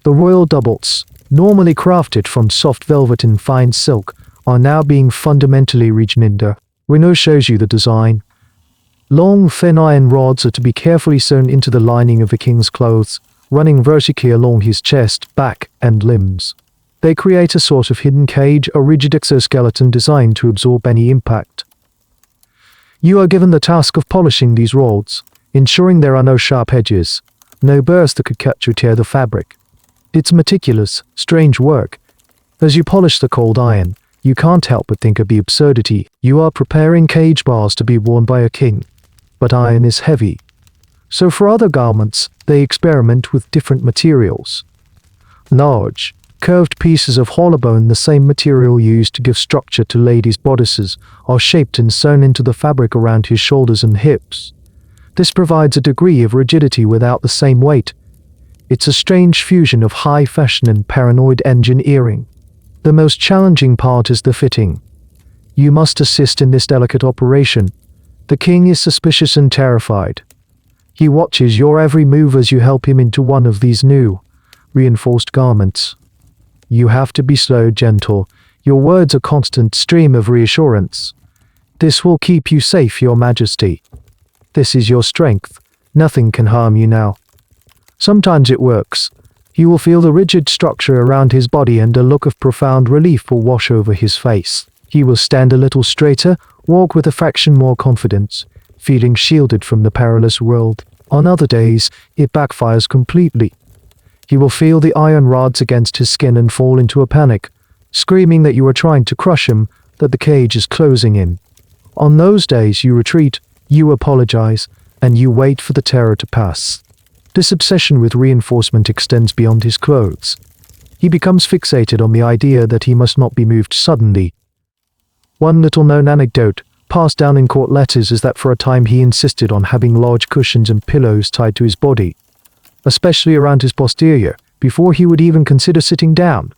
The royal doublets, normally crafted from soft velvet and fine silk, are now being fundamentally regimented. Renaud shows you the design. Long, thin iron rods are to be carefully sewn into the lining of the king's clothes, running vertically along his chest, back, and limbs. They create a sort of hidden cage, a rigid exoskeleton designed to absorb any impact. You are given the task of polishing these rods, ensuring there are no sharp edges, no burrs that could cut or tear the fabric. It's meticulous, strange work. As you polish the cold iron, you can't help but think of the absurdity. You are preparing cage bars to be worn by a king, but iron is heavy. So for other garments, they experiment with different materials. Large, curved pieces of hollow bone, the same material used to give structure to ladies' bodices, are shaped and sewn into the fabric around his shoulders and hips. This provides a degree of rigidity without the same weight. It's a strange fusion of high fashion and paranoid engineering. The most challenging part is the fitting. You must assist in this delicate operation. The king is suspicious and terrified. He watches your every move as you help him into one of these new, reinforced garments. You have to be slow, gentle. Your words a constant stream of reassurance. This will keep you safe, Your Majesty. This is your strength. Nothing can harm you now. Sometimes it works. You will feel the rigid structure around his body and a look of profound relief will wash over his face. He will stand a little straighter, walk with a fraction more confidence, feeling shielded from the perilous world. On other days, it backfires completely. He will feel the iron rods against his skin and fall into a panic, screaming that you are trying to crush him, that the cage is closing in. On those days you retreat, you apologize, and you wait for the terror to pass. This obsession with reinforcement extends beyond his clothes. He becomes fixated on the idea that he must not be moved suddenly. One little-known anecdote, passed down in court letters, is that for a time he insisted on having large cushions and pillows tied to his body, especially around his posterior, before he would even consider sitting down.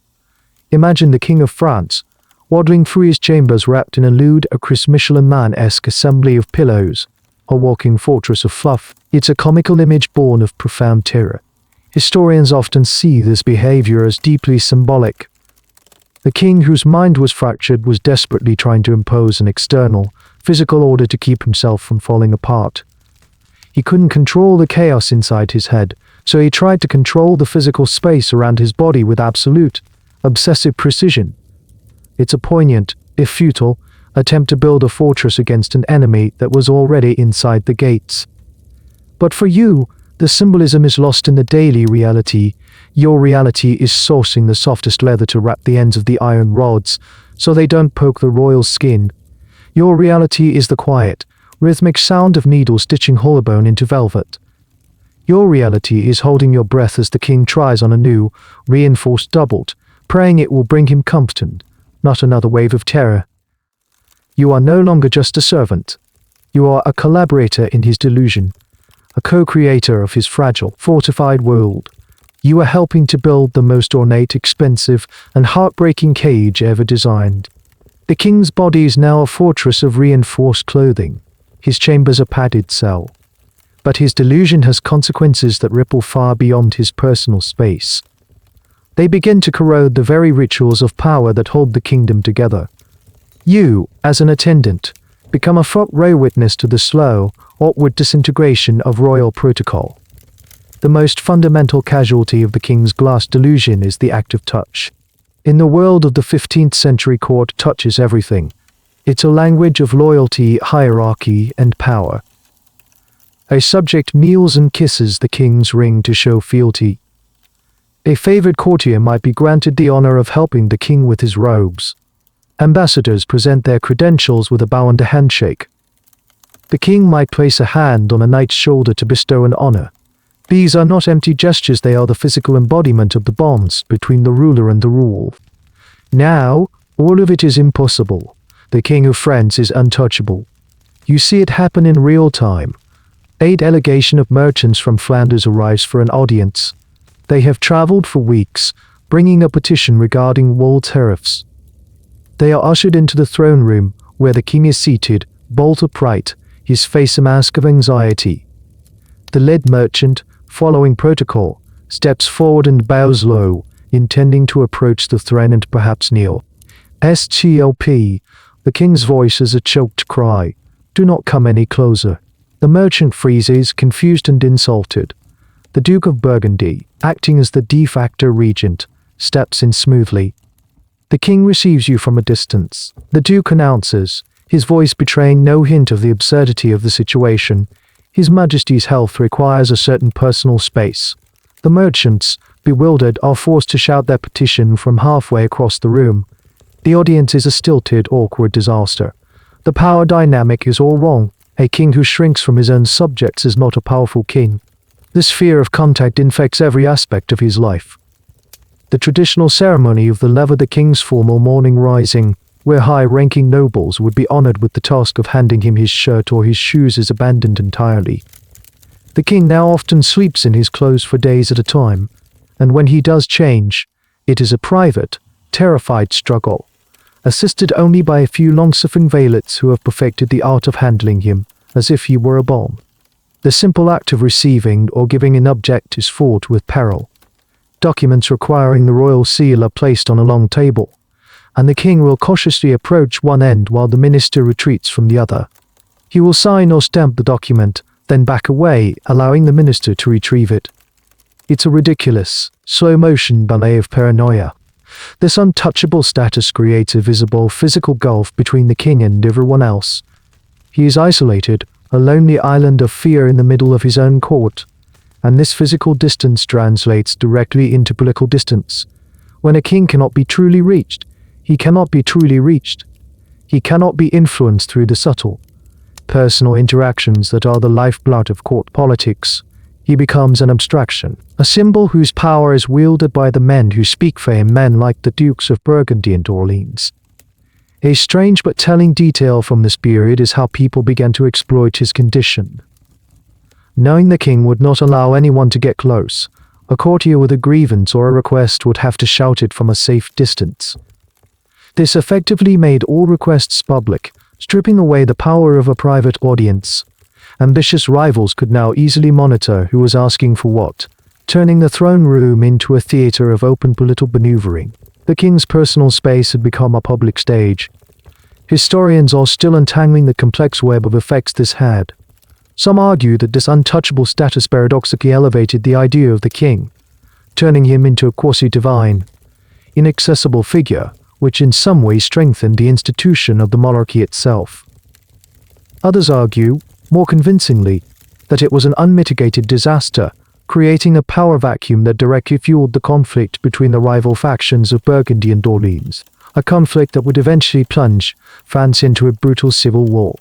Imagine the King of France, waddling through his chambers wrapped in a lewd, a Chris Michelin Man-esque assembly of pillows, a walking fortress of fluff. It's a comical image born of profound terror. Historians often see this behavior as deeply symbolic. The king, whose mind was fractured, was desperately trying to impose an external, physical order to keep himself from falling apart. He couldn't control the chaos inside his head, so he tried to control the physical space around his body with absolute, obsessive precision. It's a poignant, if futile, attempt to build a fortress against an enemy that was already inside the gates. But for you, the symbolism is lost in the daily reality. Your reality is sourcing the softest leather to wrap the ends of the iron rods, so they don't poke the royal skin. Your reality is the quiet, rhythmic sound of needles stitching hollow bone into velvet. Your reality is holding your breath as the king tries on a new, reinforced doubled, praying it will bring him comfort, not another wave of terror. You are no longer just a servant. You are a collaborator in his delusion, a co-creator of his fragile, fortified world. You are helping to build the most ornate, expensive, and heartbreaking cage ever designed. The king's body is now a fortress of reinforced clothing, his chambers a padded cell. But his delusion has consequences that ripple far beyond his personal space. They begin to corrode the very rituals of power that hold the kingdom together. You, as an attendant, become a front-row witness to the slow, awkward disintegration of royal protocol. The most fundamental casualty of the king's glass delusion is the act of touch. In the world of the 15th century, court touches everything. It's a language of loyalty, hierarchy, and power. A subject kneels and kisses the king's ring to show fealty. A favored courtier might be granted the honor of helping the king with his robes. Ambassadors present their credentials with a bow and a handshake. The king might place a hand on a knight's shoulder to bestow an honor. These are not empty gestures, they are the physical embodiment of the bonds between the ruler and the ruled. Now, all of it is impossible. The king of France is untouchable. You see it happen in real time. A delegation of merchants from Flanders arrives for an audience. They have traveled for weeks, bringing a petition regarding wool tariffs. They are ushered into the throne room, where the king is seated, bolt upright, his face a mask of anxiety. The lead merchant, following protocol, steps forward and bows low, intending to approach the throne and perhaps kneel. Stop. The king's voice is a choked cry. Do not come any closer. The merchant freezes, confused and insulted. The Duke of Burgundy, acting as the de facto regent, steps in smoothly. The king receives you from a distance. The Duke announces, his voice betraying no hint of the absurdity of the situation. His Majesty's health requires a certain personal space. The merchants, bewildered, are forced to shout their petition from halfway across the room. The audience is a stilted, awkward disaster. The power dynamic is all wrong. A king who shrinks from his own subjects is not a powerful king. This fear of contact infects every aspect of his life. The traditional ceremony of the lever, the king's formal morning rising, where high-ranking nobles would be honored with the task of handing him his shirt or his shoes, is abandoned entirely. The king now often sleeps in his clothes for days at a time, and when he does change, it is a private, terrified struggle, assisted only by a few long-suffering valets who have perfected the art of handling him as if he were a bomb. The simple act of receiving or giving an object is fraught with peril. Documents requiring the royal seal are placed on a long table, and the king will cautiously approach one end while the minister retreats from the other. He will sign or stamp the document, then back away, allowing the minister to retrieve it. It's a ridiculous, slow-motion ballet of paranoia. This untouchable status creates a visible physical gulf between the king and everyone else. He is isolated, a lonely island of fear in the middle of his own court, and this physical distance translates directly into political distance. When a king cannot be truly reached, he cannot be truly reached. He cannot be influenced through the subtle, personal interactions that are the lifeblood of court politics. He becomes an abstraction, a symbol whose power is wielded by the men who speak for him, men like the Dukes of Burgundy and Orleans. A strange but telling detail from this period is how people began to exploit his condition. Knowing the king would not allow anyone to get close, a courtier with a grievance or a request would have to shout it from a safe distance. This effectively made all requests public, stripping away the power of a private audience. Ambitious rivals could now easily monitor who was asking for what, turning the throne room into a theater of open political maneuvering. The king's personal space had become a public stage. Historians are still untangling the complex web of effects this had. Some argue that this untouchable status paradoxically elevated the idea of the king, turning him into a quasi-divine, inaccessible figure, which in some way strengthened the institution of the monarchy itself. Others argue, more convincingly, that it was an unmitigated disaster, creating a power vacuum that directly fueled the conflict between the rival factions of Burgundy and Orleans. a conflict that would eventually plunge France into a brutal civil war.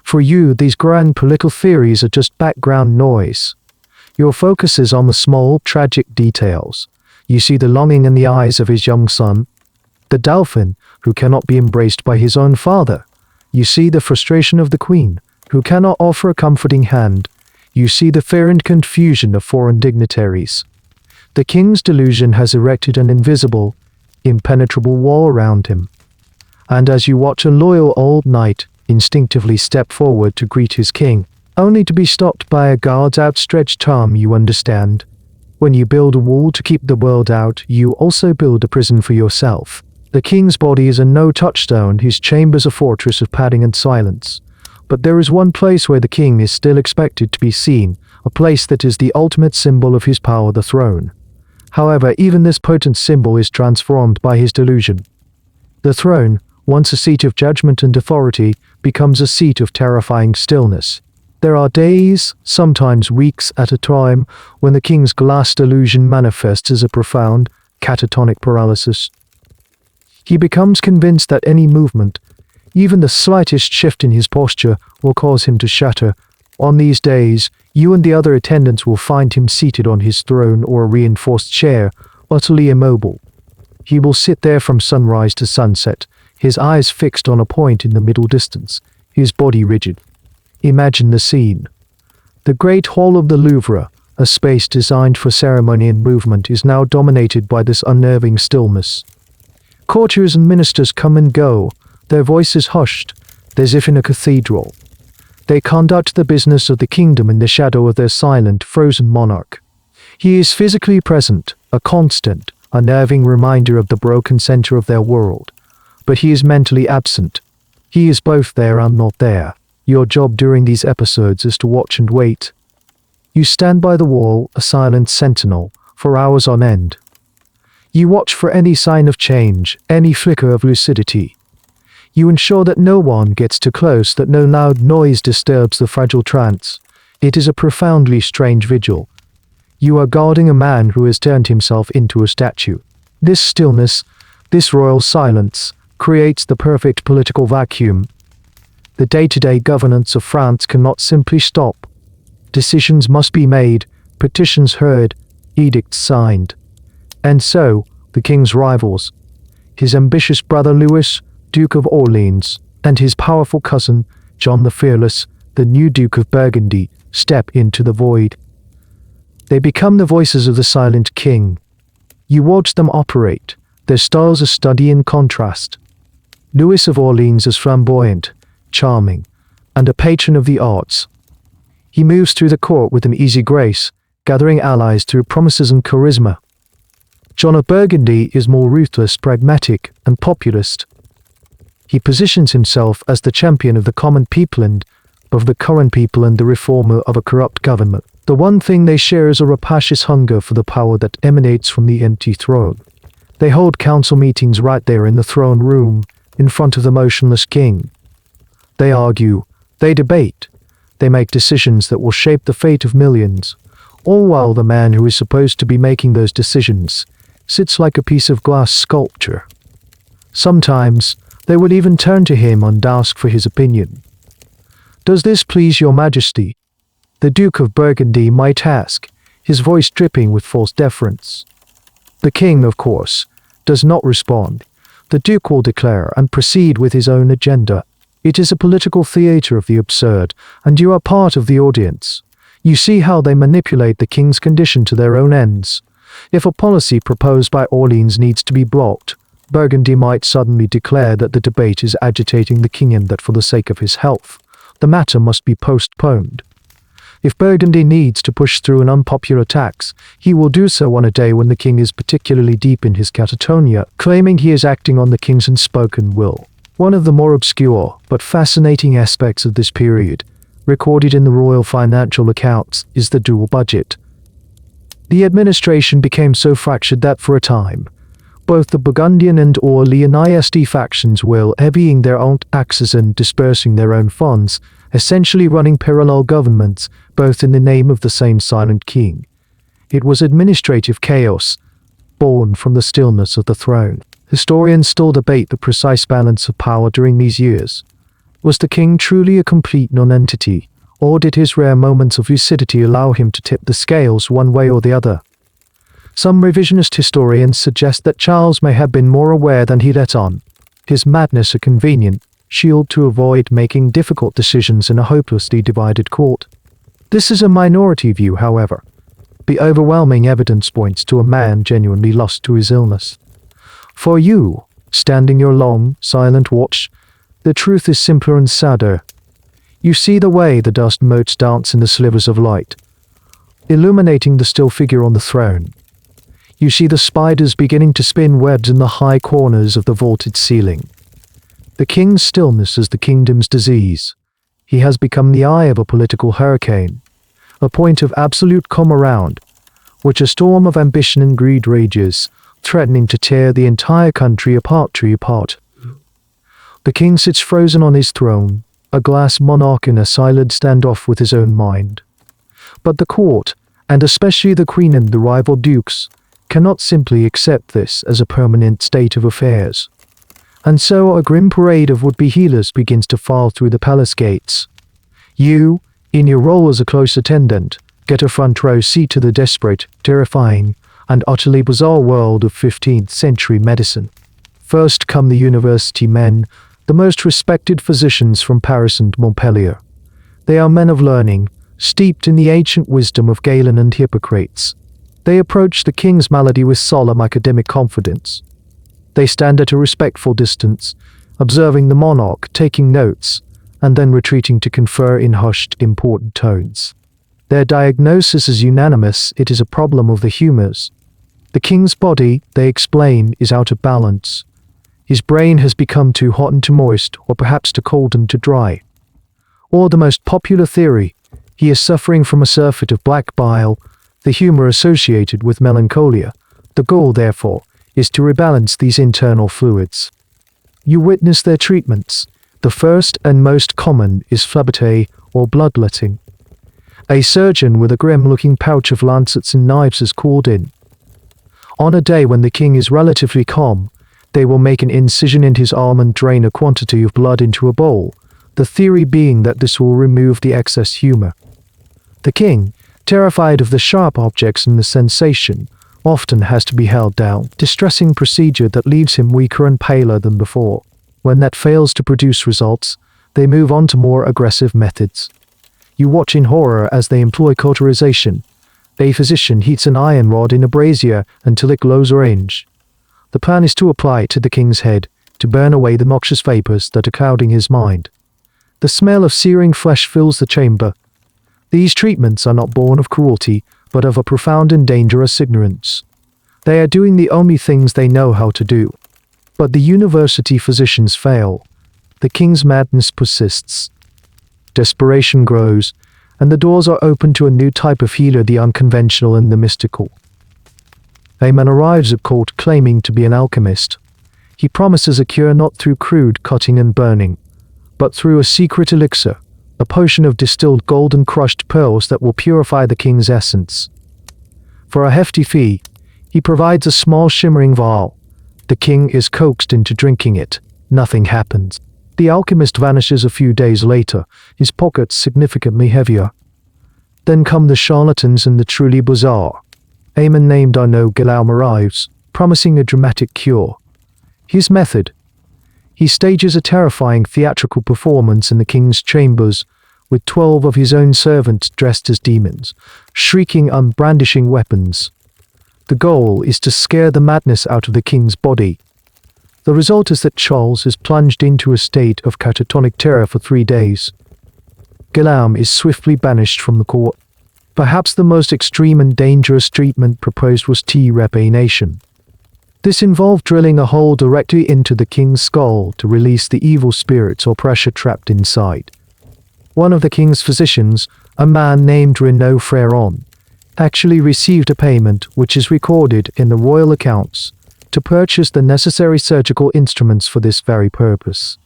For you, these grand political theories are just background noise. Your focus is on the small, tragic details. You see the longing in the eyes of his young son, the Dauphin, who cannot be embraced by his own father. You see the frustration of the Queen, who cannot offer a comforting hand. You see the fear and confusion of foreign dignitaries. The king's delusion has erected an invisible, impenetrable wall around him. And as you watch a loyal old knight instinctively step forward to greet his king, only to be stopped by a guard's outstretched arm, you understand. When you build a wall to keep the world out, you also build a prison for yourself. The king's body is a no-touchstone, his chambers a fortress of padding and silence. But there is one place where the king is still expected to be seen, a place that is the ultimate symbol of his power, the throne. However, even this potent symbol is transformed by his delusion. The throne, once a seat of judgment and authority, becomes a seat of terrifying stillness. There are days, sometimes weeks at a time, when the king's glass delusion manifests as a profound, catatonic paralysis. He becomes convinced that any movement, even the slightest shift in his posture, will cause him to shatter. On these days, you and the other attendants will find him seated on his throne or a reinforced chair, utterly immobile. He will sit there from sunrise to sunset, his eyes fixed on a point in the middle distance, his body rigid. Imagine the scene. The great hall of the Louvre, a space designed for ceremony and movement, is now dominated by this unnerving stillness. Courtiers and ministers come and go, their voices hushed, as if in a cathedral. They conduct the business of the kingdom in the shadow of their silent, frozen monarch. He is physically present, a constant, unnerving reminder of the broken center of their world. But he is mentally absent. He is both there and not there. Your job during these episodes is to watch and wait. You stand by the wall, a silent sentinel, for hours on end. You watch for any sign of change, any flicker of lucidity. You ensure that no one gets too close, that no loud noise disturbs the fragile trance. It is a profoundly strange vigil. You are guarding a man who has turned himself into a statue. This stillness, this royal silence, creates the perfect political vacuum. The day-to-day governance of France cannot simply stop. Decisions must be made, petitions heard, edicts signed. And so, the king's rivals, his ambitious brother Louis, Duke of Orleans, and his powerful cousin, John the Fearless, the new Duke of Burgundy, step into the void. They become the voices of the silent king. You watch them operate, their styles a study in contrast. Louis of Orleans is flamboyant, charming, and a patron of the arts. He moves through the court with an easy grace, gathering allies through promises and charisma. John of Burgundy is more ruthless, pragmatic, and populist. He positions himself as the champion of the common people and of the current people and the reformer of a corrupt government. The one thing they share is a rapacious hunger for the power that emanates from the empty throne. They hold council meetings right there in the throne room, in front of the motionless king. They argue, they debate, they make decisions that will shape the fate of millions, all while the man who is supposed to be making those decisions sits like a piece of glass sculpture. Sometimes, they would even turn to him and ask for his opinion. "Does this please your majesty?" the Duke of Burgundy might ask, his voice dripping with false deference. The king, of course, does not respond. The Duke will declare and proceed with his own agenda. It is a political theater of the absurd, and you are part of the audience. You see how they manipulate the king's condition to their own ends. If a policy proposed by Orleans needs to be blocked, Burgundy might suddenly declare that the debate is agitating the king and that for the sake of his health, the matter must be postponed. If Burgundy needs to push through an unpopular tax, he will do so on a day when the king is particularly deep in his catatonia, claiming he is acting on the king's unspoken will. One of the more obscure but fascinating aspects of this period, recorded in the royal financial accounts, is the dual budget. The administration became so fractured that for a time, both the Burgundian and Orleanist factions were levying their own taxes and dispersing their own funds, essentially running parallel governments, both in the name of the same silent king. It was administrative chaos, born from the stillness of the throne. Historians still debate the precise balance of power during these years. Was the king truly a complete non-entity, or did his rare moments of lucidity allow him to tip the scales one way or the other? Some revisionist historians suggest that Charles may have been more aware than he let on, his madness a convenient shield to avoid making difficult decisions in a hopelessly divided court. This is a minority view, however. The overwhelming evidence points to a man genuinely lost to his illness. For you, standing your long, silent watch, the truth is simpler and sadder. You see the way the dust motes dance in the slivers of light, illuminating the still figure on the throne. You see the spiders beginning to spin webs in the high corners of the vaulted ceiling. The king's stillness is the kingdom's disease. He has become the eye of a political hurricane, a point of absolute calm around which a storm of ambition and greed rages, threatening to tear the entire country apart. The king sits frozen on his throne, a glass monarch in a silent standoff with his own mind. But the court, and especially the queen and the rival dukes, cannot simply accept this as a permanent state of affairs. And so a grim parade of would-be healers begins to file through the palace gates. You, in your role as a close attendant, get a front row seat to the desperate, terrifying, and utterly bizarre world of 15th century medicine. First come the university men, the most respected physicians from Paris and Montpellier. They are men of learning, steeped in the ancient wisdom of Galen and Hippocrates. They approach the king's malady with solemn academic confidence. They stand at a respectful distance, observing the monarch, taking notes, and then retreating to confer in hushed, important tones. Their diagnosis is unanimous: it is a problem of the humors. The king's body, they explain, is out of balance. His brain has become too hot and too moist, or perhaps too cold and too dry. Or the most popular theory, he is suffering from a surfeit of black bile, the humor associated with melancholia. The goal, therefore, is to rebalance these internal fluids. You witness their treatments. The first and most common is phlebotomy, or bloodletting. A surgeon with a grim-looking pouch of lancets and knives is called in. On a day when the king is relatively calm, they will make an incision in his arm and drain a quantity of blood into a bowl, the theory being that this will remove the excess humor. The king, terrified of the sharp objects and the sensation, often has to be held down, distressing procedure that leaves him weaker and paler than before. When that fails to produce results, they move on to more aggressive methods. You watch in horror as they employ cauterization. A physician heats an iron rod in a brazier until it glows orange. The plan is to apply it to the king's head, to burn away the noxious vapors that are clouding his mind. The smell of searing flesh fills the chamber. These treatments are not born of cruelty, but of a profound and dangerous ignorance. They are doing the only things they know how to do. But the university physicians fail. The king's madness persists. Desperation grows, and the doors are open to a new type of healer, the unconventional and the mystical. A man arrives at court claiming to be an alchemist. He promises a cure not through crude cutting and burning, but through a secret elixir, a potion of distilled gold and crushed pearls that will purify the king's essence. For a hefty fee, he provides a small shimmering vial. The king is coaxed into drinking it. Nothing happens. The alchemist vanishes a few days later, his pockets significantly heavier. Then come the charlatans and the truly bizarre. A man named Arnaud Guillaume arrives, promising a dramatic cure. His method: he stages a terrifying theatrical performance in the king's chambers, with 12 of his own servants dressed as demons, shrieking and brandishing weapons. The goal is to scare the madness out of the king's body. The result is that Charles is plunged into a state of catatonic terror for 3 days. Guillaume is swiftly banished from the court. Perhaps the most extreme and dangerous treatment proposed was T-repanation. This involved drilling a hole directly into the king's skull to release the evil spirits or pressure trapped inside. One of the king's physicians, a man named Renaud Fréron, actually received a payment, which is recorded in the royal accounts, to purchase the necessary surgical instruments for this very purpose.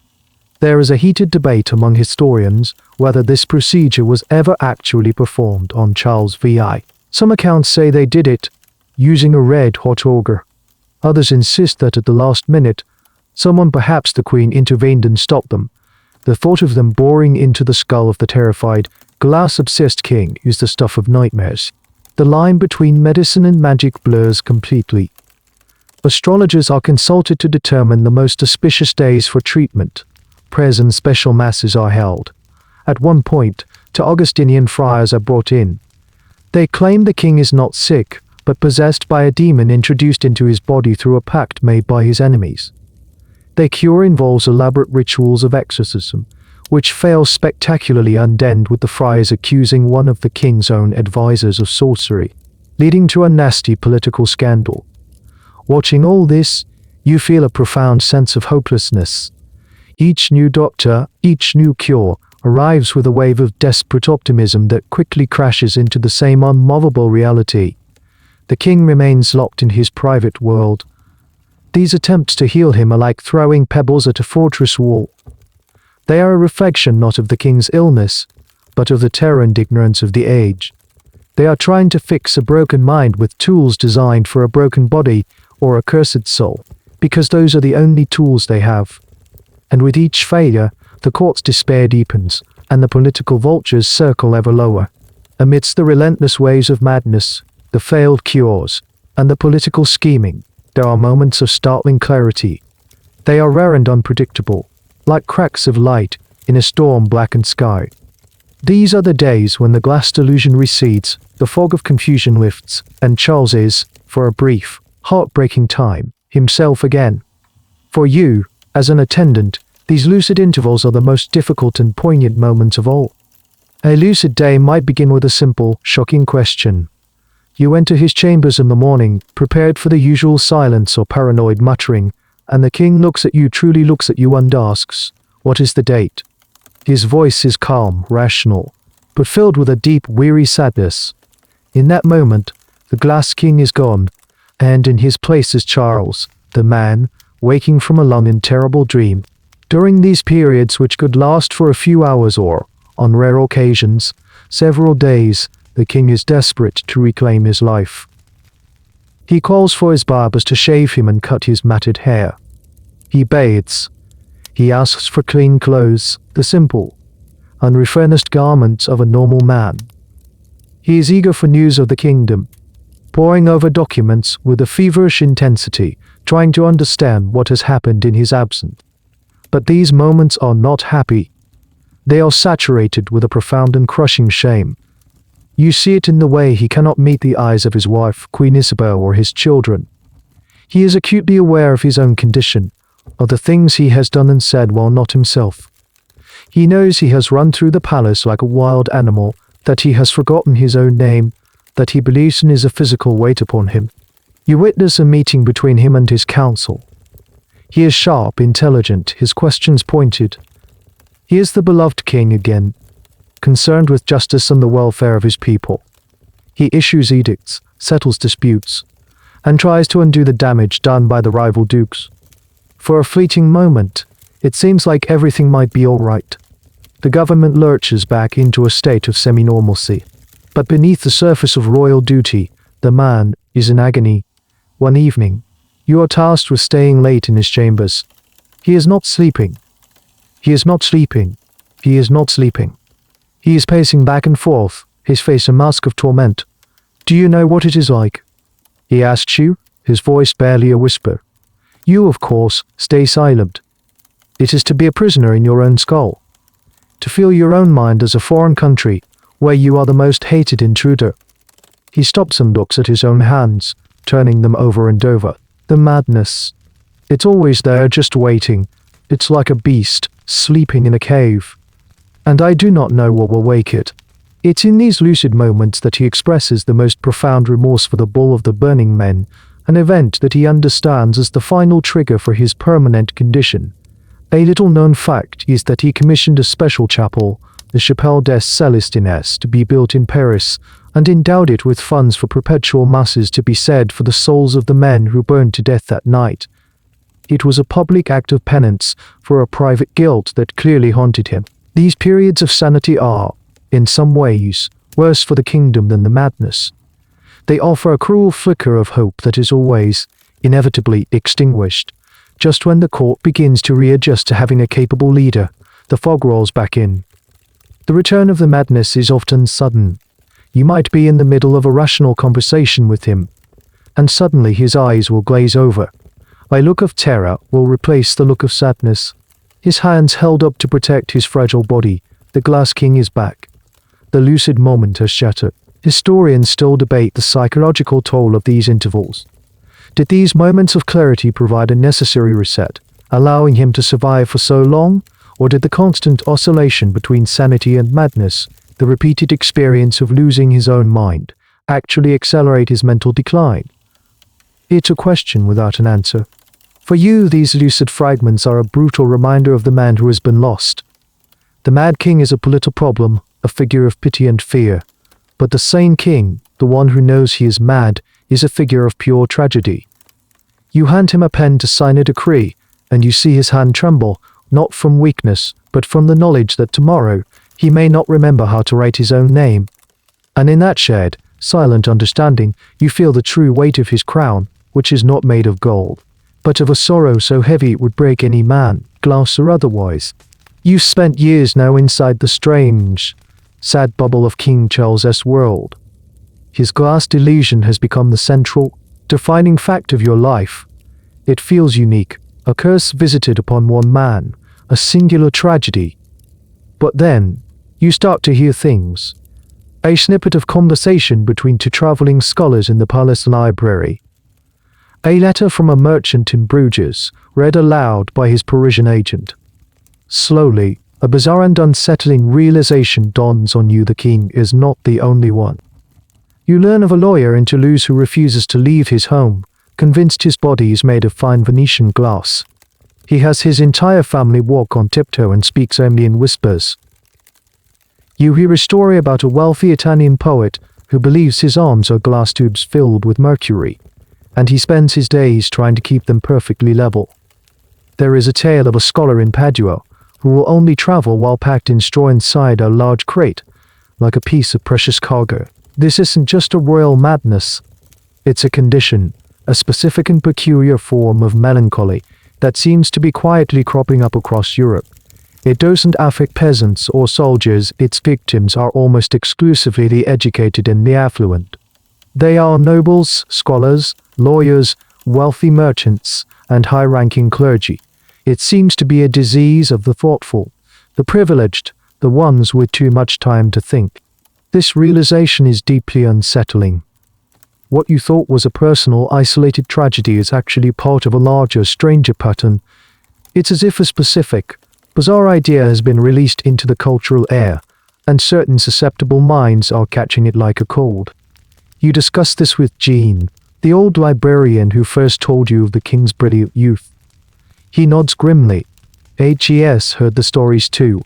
There is a heated debate among historians whether this procedure was ever actually performed on Charles VI. Some accounts say they did it using a red-hot auger. Others insist that at the last minute, someone, perhaps the queen, intervened and stopped them. The thought of them boring into the skull of the terrified, glass-obsessed king is the stuff of nightmares. The line between medicine and magic blurs completely. Astrologers are consulted to determine the most auspicious days for treatment. Prayers and special masses are held. At one point, two Augustinian friars are brought in. They claim the king is not sick, but possessed by a demon introduced into his body through a pact made by his enemies. Their cure involves elaborate rituals of exorcism, which fail spectacularly undone, with the friars accusing one of the king's own advisors of sorcery, leading to a nasty political scandal. Watching all this, you feel a profound sense of hopelessness. Each new doctor, each new cure, arrives with a wave of desperate optimism that quickly crashes into the same unmovable reality. The king remains locked in his private world. These attempts to heal him are like throwing pebbles at a fortress wall. They are a reflection not of the king's illness, but of the terror and ignorance of the age. They are trying to fix a broken mind with tools designed for a broken body or a cursed soul, because those are the only tools they have. And with each failure, the court's despair deepens, and the political vultures circle ever lower. Amidst the relentless waves of madness, the failed cures, and the political scheming, there are moments of startling clarity. They are rare and unpredictable, like cracks of light in a storm-blackened sky. These are the days when the glass delusion recedes, the fog of confusion lifts, and Charles is, for a brief, heartbreaking time, himself again. For you, as an attendant, these lucid intervals are the most difficult and poignant moments of all. A lucid day might begin with a simple, shocking question. You enter his chambers in the morning, prepared for the usual silence or paranoid muttering, and the king looks at you, truly looks at you, and asks, "What is the date?" His voice is calm, rational, but filled with a deep, weary sadness. In that moment, the glass king is gone, and in his place is Charles, the man, waking from a long and terrible dream. During these periods, which could last for a few hours or, on rare occasions, several days, the king is desperate to reclaim his life. He calls for his barbers to shave him and cut his matted hair. He bathes. He asks for clean clothes, the simple, unrefurnished garments of a normal man. He is eager for news of the kingdom, poring over documents with a feverish intensity, trying to understand what has happened in his absence. But these moments are not happy. They are saturated with a profound and crushing shame. You see it in the way he cannot meet the eyes of his wife, Queen Isabel, or his children. He is acutely aware of his own condition, of the things he has done and said while not himself. He knows he has run through the palace like a wild animal, that he has forgotten his own name, that he believes sin is a physical weight upon him. You witness a meeting between him and his council. He is sharp, intelligent, his questions pointed. He is the beloved king again, concerned with justice and the welfare of his people. He issues edicts, settles disputes, and tries to undo the damage done by the rival dukes. For a fleeting moment, it seems like everything might be all right. The government lurches back into a state of semi-normalcy. But beneath the surface of royal duty, the man is in agony. One evening, you are tasked with staying late in his chambers. He is not sleeping. He is not sleeping. He is not sleeping. He is pacing back and forth, his face a mask of torment. "Do you know what it is like?" he asks you, his voice barely a whisper. You, of course, stay silent. It is to be a prisoner in your own skull. To feel your own mind as a foreign country, where you are the most hated intruder. He stops and looks at his own hands, turning them over and over. The madness. It's always there, just waiting. It's like a beast, sleeping in a cave. And I do not know what will wake it. It's in these lucid moments that he expresses the most profound remorse for the Bull of the Burning Men, an event that he understands as the final trigger for his permanent condition. A little-known fact is that he commissioned a special chapel, the Chapelle des Célestines, to be built in Paris, and endowed it with funds for perpetual masses to be said for the souls of the men who burned to death that night. It was a public act of penance for a private guilt that clearly haunted him. These periods of sanity are, in some ways, worse for the kingdom than the madness. They offer a cruel flicker of hope that is always, inevitably extinguished. Just when the court begins to readjust to having a capable leader, the fog rolls back in. The return of the madness is often sudden. You might be in the middle of a rational conversation with him, and suddenly his eyes will glaze over. A look of terror will replace the look of sadness. His hands held up to protect his fragile body. The Glass King is back. The lucid moment has shattered. Historians still debate the psychological toll of these intervals. Did these moments of clarity provide a necessary reset, allowing him to survive for so long, or did the constant oscillation between sanity and madness, the repeated experience of losing his own mind, actually accelerate his mental decline? It's a question without an answer. For you, these lucid fragments are a brutal reminder of the man who has been lost. The Mad King is a political problem, a figure of pity and fear. But the sane king, the one who knows he is mad, is a figure of pure tragedy. You hand him a pen to sign a decree, and you see his hand tremble, not from weakness, but from the knowledge that tomorrow he may not remember how to write his own name. And in that shared, silent understanding, you feel the true weight of his crown, which is not made of gold, but of a sorrow so heavy it would break any man, glass or otherwise. You've spent years now inside the strange, sad bubble of King Charles's world. His glass delusion has become the central, defining fact of your life. It feels unique, a curse visited upon one man, a singular tragedy. But then, you start to hear things. A snippet of conversation between two traveling scholars in the palace library. A letter from a merchant in Bruges, read aloud by his Parisian agent. Slowly, a bizarre and unsettling realization dawns on you: the king is not the only one. You learn of a lawyer in Toulouse who refuses to leave his home, convinced his body is made of fine Venetian glass. He has his entire family walk on tiptoe and speaks only in whispers. You hear a story about a wealthy Italian poet who believes his arms are glass tubes filled with mercury, and he spends his days trying to keep them perfectly level. There is a tale of a scholar in Padua who will only travel while packed in straw inside a large crate, like a piece of precious cargo. This isn't just a royal madness. It's a condition, a specific and peculiar form of melancholy that seems to be quietly cropping up across Europe. It doesn't affect peasants or soldiers. Its victims are almost exclusively the educated and the affluent. They are nobles, scholars, lawyers, wealthy merchants, and high-ranking clergy. It seems to be a disease of the thoughtful, the privileged, the ones with too much time to think. This realization is deeply unsettling. What you thought was a personal, isolated tragedy is actually part of a larger, stranger pattern. It's as if a specific, bizarre idea has been released into the cultural air, and certain susceptible minds are catching it like a cold. You discuss this with Jean, the old librarian who first told you of the king's brilliant youth. He nods grimly. HES heard the stories too.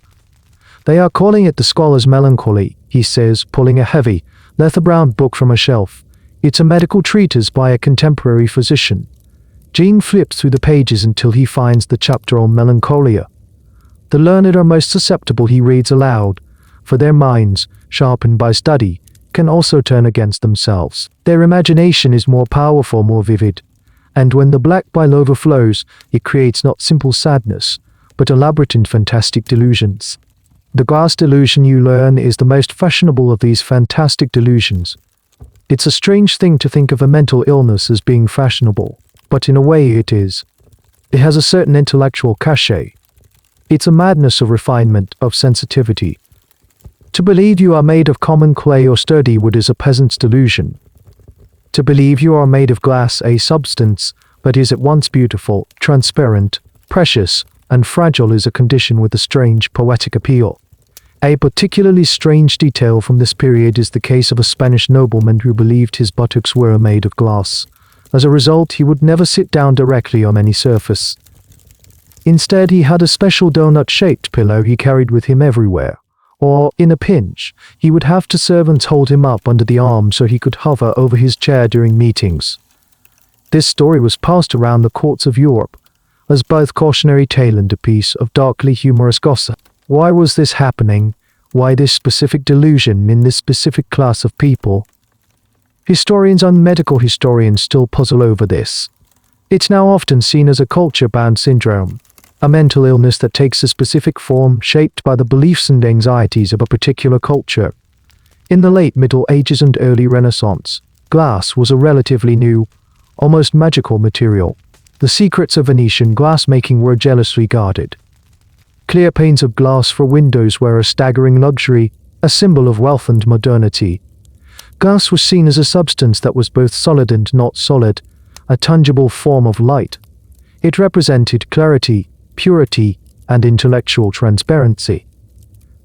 They are calling it the scholar's melancholy, he says, pulling a heavy, leather-bound book from a shelf. It's a medical treatise by a contemporary physician. Jean flips through the pages until he finds the chapter on melancholia. The learned are most susceptible, he reads aloud, for their minds, sharpened by study, can also turn against themselves. Their imagination is more powerful, more vivid. And when the black bile overflows, it creates not simple sadness, but elaborate and fantastic delusions. The glass delusion, you learn, is the most fashionable of these fantastic delusions. It's a strange thing to think of a mental illness as being fashionable, but in a way it is. It has a certain intellectual cachet. It's a madness of refinement, of sensitivity. To believe you are made of common clay or sturdy wood is a peasant's delusion. To believe you are made of glass, a substance that is at once beautiful, transparent, precious, and fragile, is a condition with a strange poetic appeal. A particularly strange detail from this period is the case of a Spanish nobleman who believed his buttocks were made of glass. As a result, he would never sit down directly on any surface. Instead, he had a special donut-shaped pillow he carried with him everywhere. Or, in a pinch, he would have the servants hold him up under the arm so he could hover over his chair during meetings. This story was passed around the courts of Europe as both cautionary tale and a piece of darkly humorous gossip. Why was this happening? Why this specific delusion in this specific class of people? Historians and medical historians still puzzle over this. It's now often seen as a culture-bound syndrome, a mental illness that takes a specific form shaped by the beliefs and anxieties of a particular culture. In the late Middle Ages and early Renaissance, glass was a relatively new, almost magical material. The secrets of Venetian glassmaking were jealously guarded. Clear panes of glass for windows were a staggering luxury, a symbol of wealth and modernity. Glass was seen as a substance that was both solid and not solid, a tangible form of light. It represented clarity, purity, and intellectual transparency.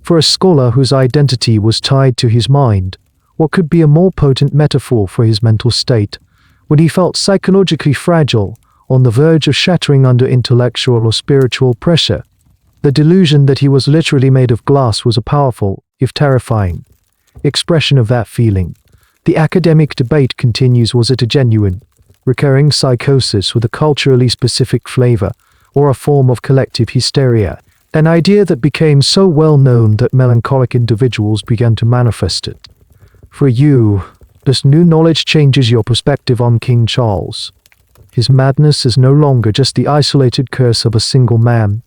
For a scholar whose identity was tied to his mind, what could be a more potent metaphor for his mental state, when he felt psychologically fragile, on the verge of shattering under intellectual or spiritual pressure? The delusion that he was literally made of glass was a powerful, if terrifying, expression of that feeling. The academic debate continues: was it a genuine, recurring psychosis with a culturally specific flavor, or a form of collective hysteria, an idea that became so well known that melancholic individuals began to manifest it? For you, this new knowledge changes your perspective on King Charles. His madness is no longer just the isolated curse of a single man.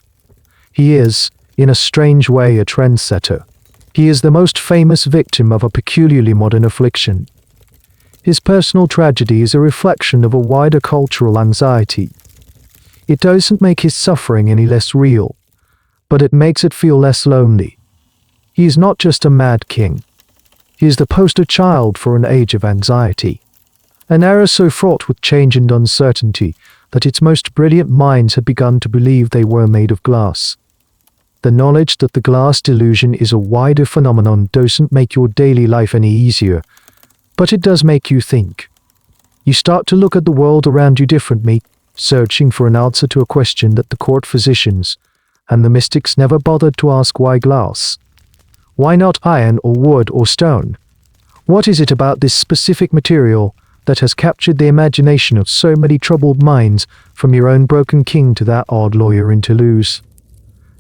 He is, in a strange way, a trendsetter. He is the most famous victim of a peculiarly modern affliction. His personal tragedy is a reflection of a wider cultural anxiety. It doesn't make his suffering any less real, but it makes it feel less lonely. He is not just a mad king. He is the poster child for an age of anxiety. An era so fraught with change and uncertainty that its most brilliant minds had begun to believe they were made of glass. The knowledge that the glass delusion is a wider phenomenon doesn't make your daily life any easier, but it does make you think. You start to look at the world around you differently, searching for an answer to a question that the court physicians and the mystics never bothered to ask: why glass? Why not iron or wood or stone? What is it about this specific material that has captured the imagination of so many troubled minds, from your own broken king to that odd lawyer in Toulouse?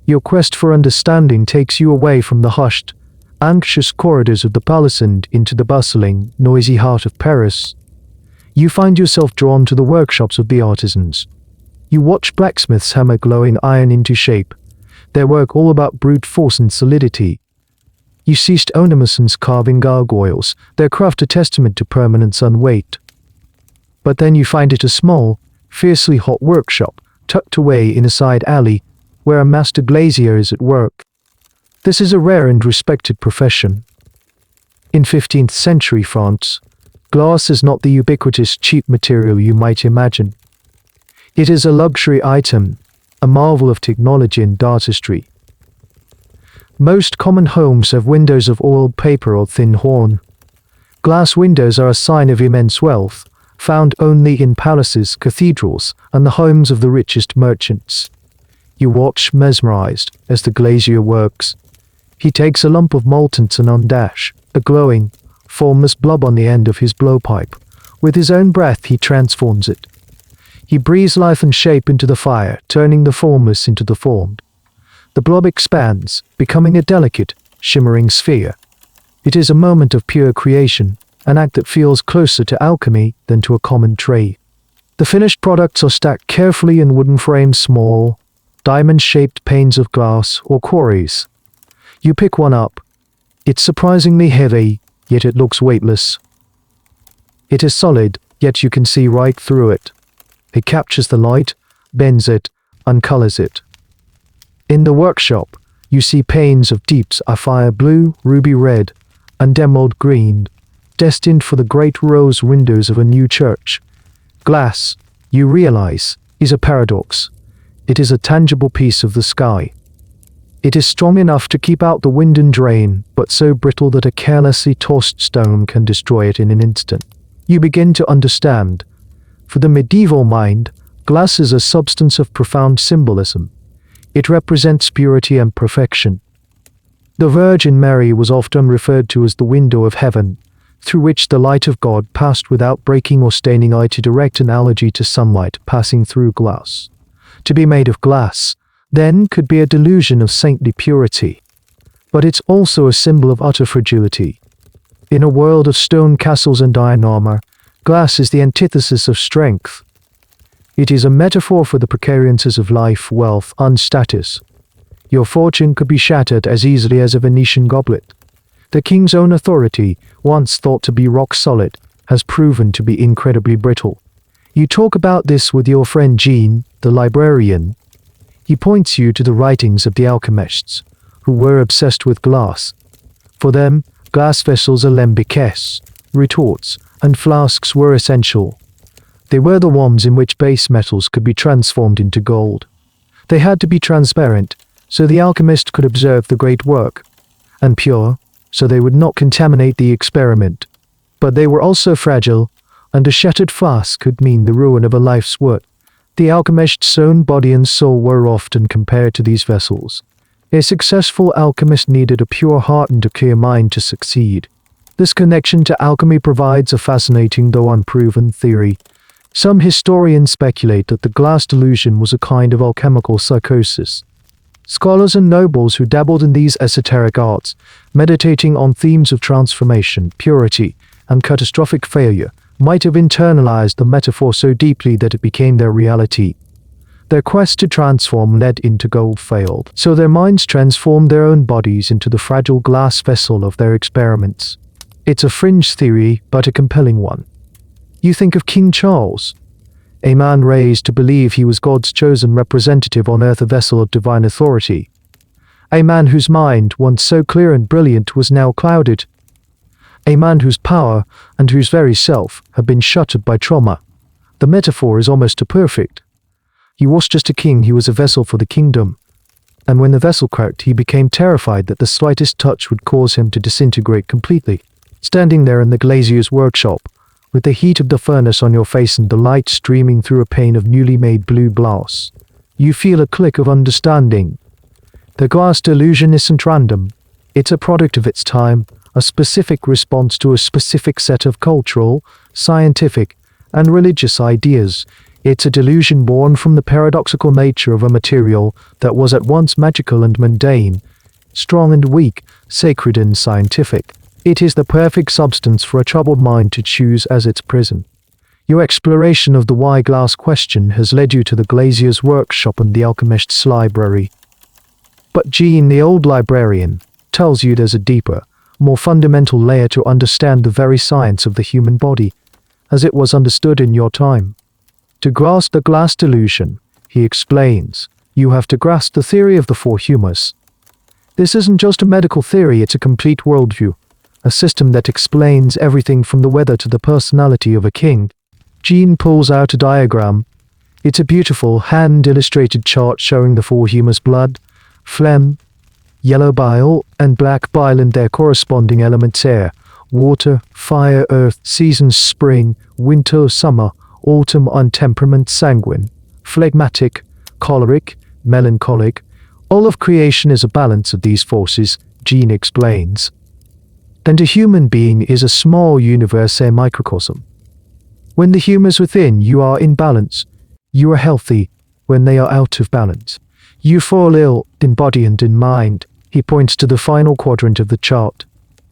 Your quest for understanding takes you away from the hushed, anxious corridors of the palace and into the bustling, noisy heart of Paris. You find yourself drawn to the workshops of the artisans. You watch blacksmiths hammer glowing iron into shape, their work all about brute force and solidity. You see stonemasons carving gargoyles, their craft a testament to permanence and weight. But then you find it a small, fiercely hot workshop, tucked away in a side alley, where a master glazier is at work. This is a rare and respected profession. In 15th century France, glass is not the ubiquitous cheap material you might imagine. It is a luxury item, a marvel of technology and artistry. Most common homes have windows of oiled paper or thin horn. Glass windows are a sign of immense wealth, found only in palaces, cathedrals, and the homes of the richest merchants. You watch mesmerized as the glazier works. He takes a lump of molten soda, a glowing, formless blob on the end of his blowpipe. With his own breath he transforms it. He breathes life and shape into the fire, turning the formless into the formed. The blob expands, becoming a delicate, shimmering sphere. It is a moment of pure creation, an act that feels closer to alchemy than to a common trade. The finished products are stacked carefully in wooden frames, small, diamond-shaped panes of glass or quarries. You pick one up. It's surprisingly heavy, yet it looks weightless. It is solid, yet you can see right through it. It captures the light, bends it, and colors it. In the workshop, you see panes of deep sapphire blue, ruby red, and emerald green, destined for the great rose windows of a new church. Glass, you realize, is a paradox. It is a tangible piece of the sky. It is strong enough to keep out the wind and rain, but so brittle that a carelessly tossed stone can destroy it in an instant. You begin to understand. For the medieval mind, glass is a substance of profound symbolism. It represents purity and perfection. The Virgin Mary was often referred to as the window of heaven, through which the light of God passed without breaking or staining, a direct analogy to sunlight passing through glass. To be made of glass, then, could be a delusion of saintly purity. But it's also a symbol of utter fragility. In a world of stone castles and iron armor, glass is the antithesis of strength. It is a metaphor for the precariances of life, wealth, and status. Your fortune could be shattered as easily as a Venetian goblet. The king's own authority, once thought to be rock solid, has proven to be incredibly brittle. You talk about this with your friend Jean, the librarian. He points you to the writings of the alchemists, who were obsessed with glass. For them, glass vessels, alembics, retorts, and flasks were essential. They were the worms in which base metals could be transformed into gold. They had to be transparent, so the alchemist could observe the great work, and pure, so they would not contaminate the experiment. But they were also fragile, and a shattered flask could mean the ruin of a life's work. The alchemist's own body and soul were often compared to these vessels. A successful alchemist needed a pure heart and a clear mind to succeed. This connection to alchemy provides a fascinating though unproven theory. Some historians speculate that the glass delusion was a kind of alchemical psychosis. Scholars and nobles who dabbled in these esoteric arts, meditating on themes of transformation, purity, and catastrophic failure, might have internalized the metaphor so deeply that it became their reality. Their quest to transform lead into gold failed, so their minds transformed their own bodies into the fragile glass vessel of their experiments. It's a fringe theory, but a compelling one. You think of King Charles, a man raised to believe he was God's chosen representative on earth, a vessel of divine authority. A man whose mind, once so clear and brilliant, was now clouded. A man whose power and whose very self had been shattered by trauma. The metaphor is almost too perfect. He was just a king, he was a vessel for the kingdom. And when the vessel cracked, he became terrified that the slightest touch would cause him to disintegrate completely. Standing there in the glazier's workshop, with the heat of the furnace on your face and the light streaming through a pane of newly made blue glass, you feel a click of understanding. The glass delusion isn't random. It's a product of its time, a specific response to a specific set of cultural, scientific, and religious ideas. It's a delusion born from the paradoxical nature of a material that was at once magical and mundane, strong and weak, sacred and scientific. It is the perfect substance for a troubled mind to choose as its prison. Your exploration of the why glass question has led you to the glazier's workshop and the alchemist's library. But Jean, the old librarian, tells you there's a deeper, more fundamental layer to understand the very science of the human body, as it was understood in your time. To grasp the glass delusion, he explains, you have to grasp the theory of the four humors. This isn't just a medical theory, it's a complete worldview. A system that explains everything from the weather to the personality of a king. Jean pulls out a diagram. It's a beautiful, hand-illustrated chart showing the four humors: blood, phlegm, yellow bile, and black bile, and their corresponding elements: air, water, fire, earth, seasons: spring, winter, summer, autumn, and temperament: sanguine, phlegmatic, choleric, melancholic. All of creation is a balance of these forces, Jean explains. And a human being is a small universe, a microcosm. When the humors within you are in balance, you are healthy. When they are out of balance, you fall ill in body and in mind. He points to the final quadrant of the chart,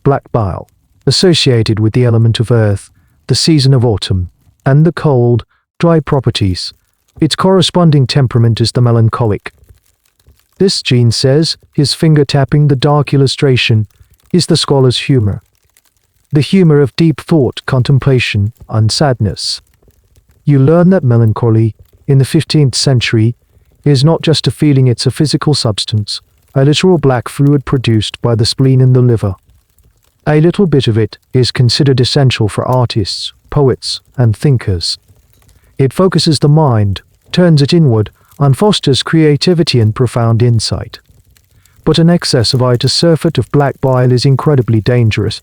black bile, associated with the element of earth, the season of autumn, and the cold, dry properties. Its corresponding temperament is the melancholic. This, Jean says, his finger tapping the dark illustration, is the scholar's humor. The humor of deep thought, contemplation, and sadness. You learn that melancholy, in the 15th century, is not just a feeling, it's a physical substance, a literal black fluid produced by the spleen and the liver. A little bit of it is considered essential for artists, poets, and thinkers. It focuses the mind, turns it inward, and fosters creativity and profound insight. But an excess of it, a surfeit of black bile, is incredibly dangerous.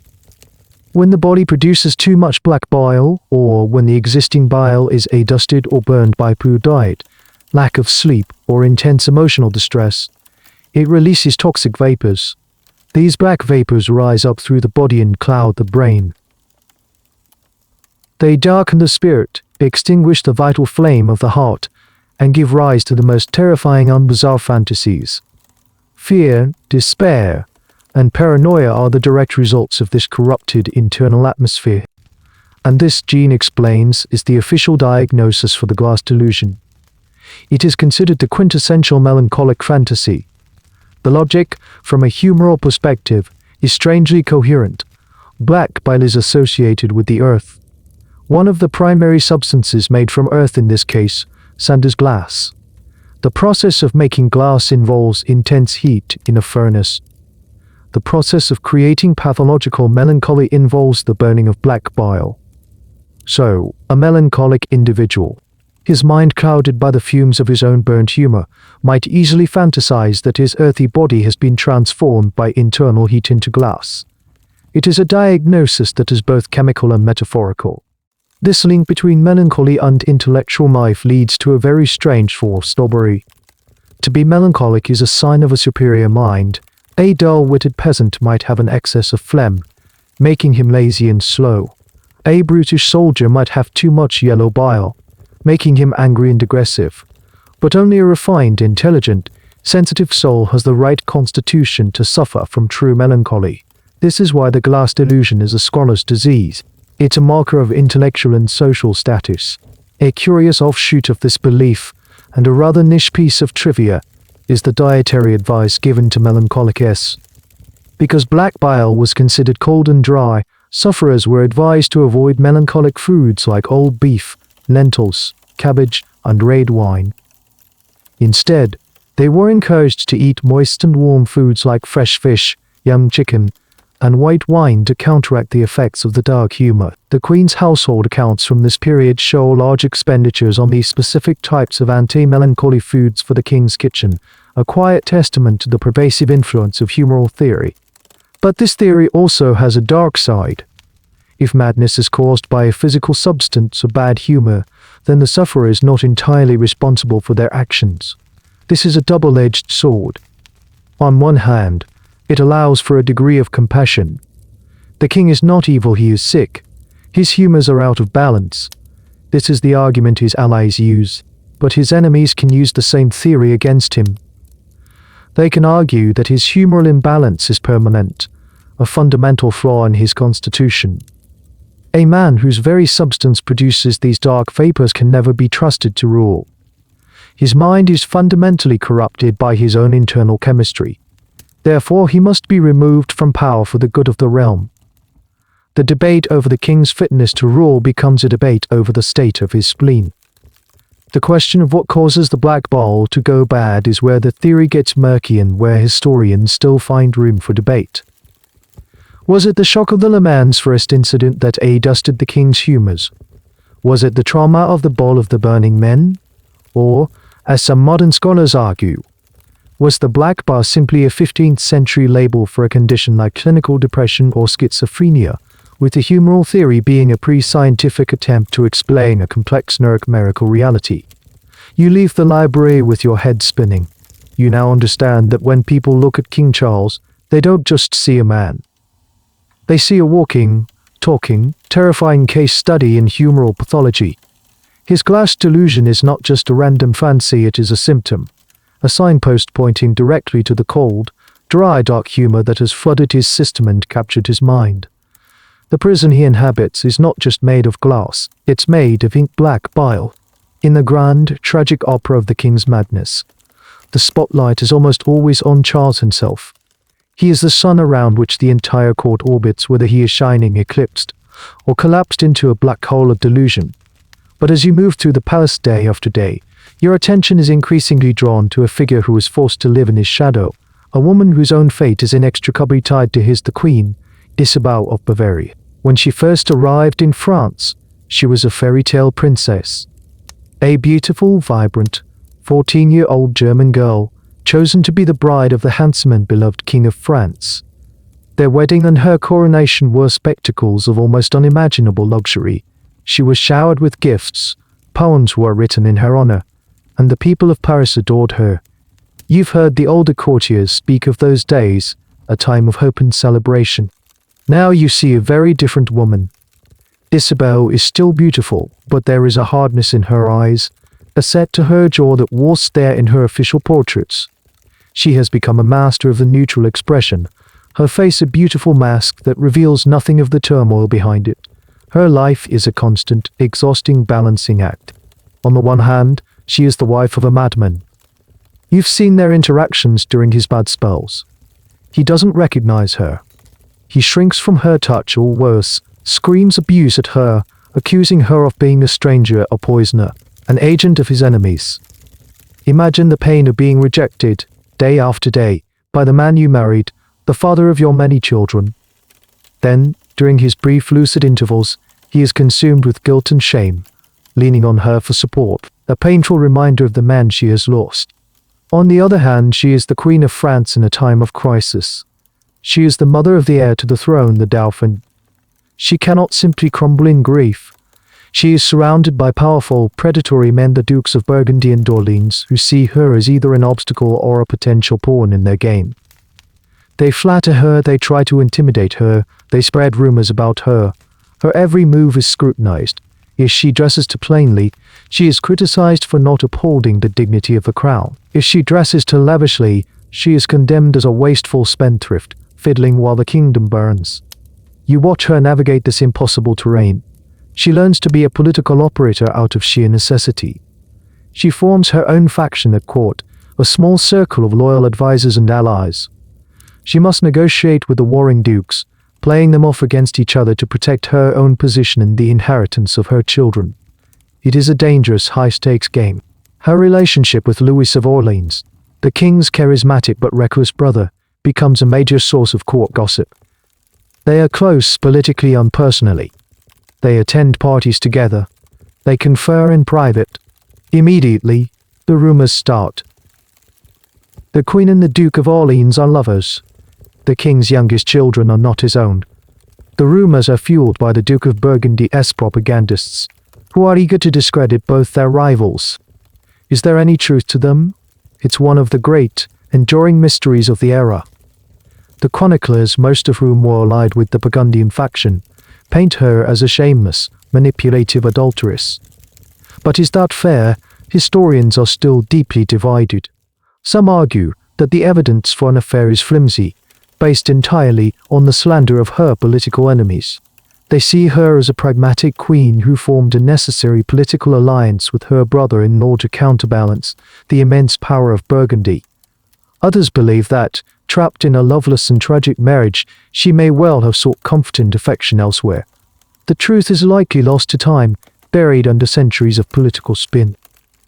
When the body produces too much black bile, or when the existing bile is adusted or burned by poor diet, lack of sleep, or intense emotional distress, it releases toxic vapors. These black vapors rise up through the body and cloud the brain. They darken the spirit, extinguish the vital flame of the heart, and give rise to the most terrifying and bizarre fantasies. Fear, despair, and paranoia are the direct results of this corrupted internal atmosphere. And this, Jean explains, is the official diagnosis for the glass delusion. It is considered the quintessential melancholic fantasy. The logic, from a humoral perspective, is strangely coherent. Black bile is associated with the earth. One of the primary substances made from earth in this case, sand is glass. The process of making glass involves intense heat in a furnace. The process of creating pathological melancholy involves the burning of black bile. So, a melancholic individual, his mind clouded by the fumes of his own burnt humor, might easily fantasize that his earthy body has been transformed by internal heat into glass. It is a diagnosis that is both chemical and metaphorical. This link between melancholy and intellectual life leads to a very strange story. To be melancholic is a sign of a superior mind. A dull-witted peasant might have an excess of phlegm, making him lazy and slow. A brutish soldier might have too much yellow bile, making him angry and aggressive. But only a refined, intelligent, sensitive soul has the right constitution to suffer from true melancholy. This is why the glass delusion is a scholar's disease. It's a marker of intellectual and social status. A curious offshoot of this belief, and a rather niche piece of trivia, is the dietary advice given to melancholics. Because black bile was considered cold and dry, sufferers were advised to avoid melancholic foods like old beef, lentils, cabbage, and red wine. Instead, they were encouraged to eat moist and warm foods like fresh fish, young chicken, and white wine to counteract the effects of the dark humor. The Queen's household accounts from this period show large expenditures on these specific types of anti-melancholy foods for the king's kitchen, a quiet testament to the pervasive influence of humoral theory. But this theory also has a dark side. If madness is caused by a physical substance or bad humor, then the sufferer is not entirely responsible for their actions. This is a double-edged sword. On one hand, it allows for a degree of compassion. The king is not evil, he is sick. His humors are out of balance. This is the argument his allies use, but his enemies can use the same theory against him. They can argue that his humoral imbalance is permanent, a fundamental flaw in his constitution. A man whose very substance produces these dark vapors can never be trusted to rule. His mind is fundamentally corrupted by his own internal chemistry. Therefore, he must be removed from power for the good of the realm. The debate over the king's fitness to rule becomes a debate over the state of his spleen. The question of what causes the black bile to go bad is where the theory gets murky and where historians still find room for debate. Was it the shock of the Le Mans first incident that dusted the king's humors? Was it the trauma of the ball of the burning men? Or, as some modern scholars argue, was the black bile simply a 15th century label for a condition like clinical depression or schizophrenia, with the humoral theory being a pre-scientific attempt to explain a complex numerical reality? You leave the library with your head spinning. You now understand that when people look at King Charles, they don't just see a man. They see a walking, talking, terrifying case study in humoral pathology. His glass delusion is not just a random fancy, it is a symptom. A signpost pointing directly to the cold, dry, dark humor that has flooded his system and captured his mind. The prison he inhabits is not just made of glass, it's made of ink-black bile. In the grand, tragic opera of the King's Madness, the spotlight is almost always on Charles himself. He is the sun around which the entire court orbits, whether he is shining, eclipsed, or collapsed into a black hole of delusion. But as you move through the palace day after day, your attention is increasingly drawn to a figure who is forced to live in his shadow, a woman whose own fate is inextricably tied to his, the Queen, Isabel of Bavaria. When she first arrived in France, she was a fairy tale princess. A beautiful, vibrant, 14-year-old German girl, chosen to be the bride of the handsome and beloved King of France. Their wedding and her coronation were spectacles of almost unimaginable luxury. She was showered with gifts, poems were written in her honor, and the people of Paris adored her. You've heard the older courtiers speak of those days, a time of hope and celebration. Now you see a very different woman. Isabel is still beautiful, but there is a hardness in her eyes, a set to her jaw that was there in her official portraits. She has become a master of the neutral expression, her face a beautiful mask that reveals nothing of the turmoil behind it. Her life is a constant, exhausting balancing act. On the one hand, she is the wife of a madman. You've seen their interactions during his bad spells. He doesn't recognize her. He shrinks from her touch, or worse, screams abuse at her, accusing her of being a stranger, a poisoner, an agent of his enemies. Imagine the pain of being rejected, day after day, by the man you married, the father of your many children. Then, during his brief lucid intervals, he is consumed with guilt and shame, leaning on her for support, a painful reminder of the man she has lost. On the other hand, she is the Queen of France in a time of crisis. She is the mother of the heir to the throne, the Dauphin. She cannot simply crumble in grief. She is surrounded by powerful, predatory men, the Dukes of Burgundy and Orleans, who see her as either an obstacle or a potential pawn in their game. They flatter her, they try to intimidate her, they spread rumors about her. Her every move is scrutinized. If she dresses too plainly, she is criticized for not upholding the dignity of the crown. If she dresses too lavishly, she is condemned as a wasteful spendthrift, fiddling while the kingdom burns. You watch her navigate this impossible terrain. She learns to be a political operator out of sheer necessity. She forms her own faction at court, a small circle of loyal advisors and allies. She must negotiate with the warring dukes, playing them off against each other to protect her own position and the inheritance of her children. It is a dangerous, high-stakes game. Her relationship with Louis of Orleans, the king's charismatic but reckless brother, becomes a major source of court gossip. They are close politically and personally. They attend parties together. They confer in private. Immediately, the rumors start. The Queen and the Duke of Orleans are lovers. The king's youngest children are not his own. The rumors are fueled by the Duke of Burgundy's propagandists, who are eager to discredit both their rivals. Is there any truth to them? It's one of the great, enduring mysteries of the era. The chroniclers, most of whom were allied with the Burgundian faction, paint her as a shameless, manipulative adulteress. But is that fair? Historians are still deeply divided. Some argue that the evidence for an affair is flimsy, based entirely on the slander of her political enemies. They see her as a pragmatic queen who formed a necessary political alliance with her brother in order to counterbalance the immense power of Burgundy. Others believe that, trapped in a loveless and tragic marriage, she may well have sought comfort and affection elsewhere. The truth is likely lost to time, buried under centuries of political spin.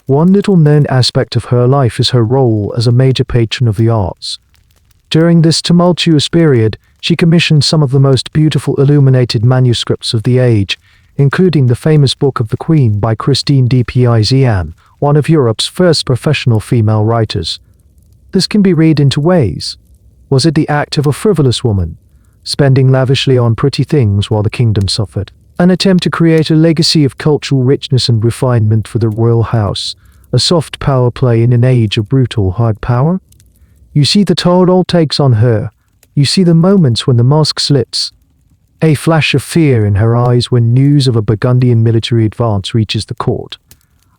One little-known aspect of her life is her role as a major patron of the arts. During this tumultuous period, she commissioned some of the most beautiful illuminated manuscripts of the age, including the famous Book of the Queen by Christine de Pizan, one of Europe's first professional female writers. This can be read in two ways. Was it the act of a frivolous woman, spending lavishly on pretty things while the kingdom suffered? An attempt to create a legacy of cultural richness and refinement for the royal house, a soft power play in an age of brutal hard power? You see the toll it all takes on her. You see the moments when the mask slips. A flash of fear in her eyes when news of a Burgundian military advance reaches the court.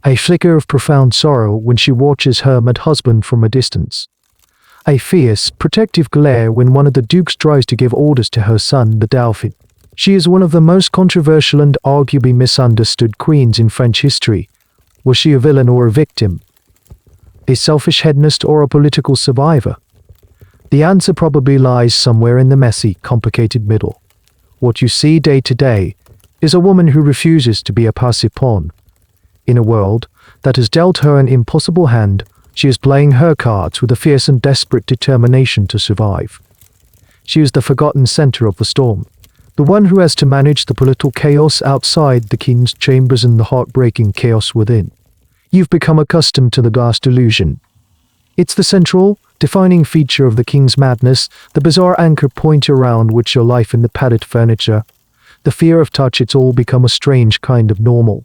A flicker of profound sorrow when she watches her mad husband from a distance. A fierce, protective glare when one of the dukes tries to give orders to her son, the Dauphin. She is one of the most controversial and arguably misunderstood queens in French history. Was she a villain or a victim? A selfish hedonist or a political survivor? The answer probably lies somewhere in the messy, complicated middle. What you see day to day is a woman who refuses to be a passive pawn. In a world that has dealt her an impossible hand, she is playing her cards with a fierce and desperate determination to survive. She is the forgotten center of the storm, the one who has to manage the political chaos outside the king's chambers and the heartbreaking chaos within. You've become accustomed to the glass delusion. It's the central, defining feature of the king's madness, the bizarre anchor point around which your life in the padded furniture, the fear of touch, it's all become a strange kind of normal.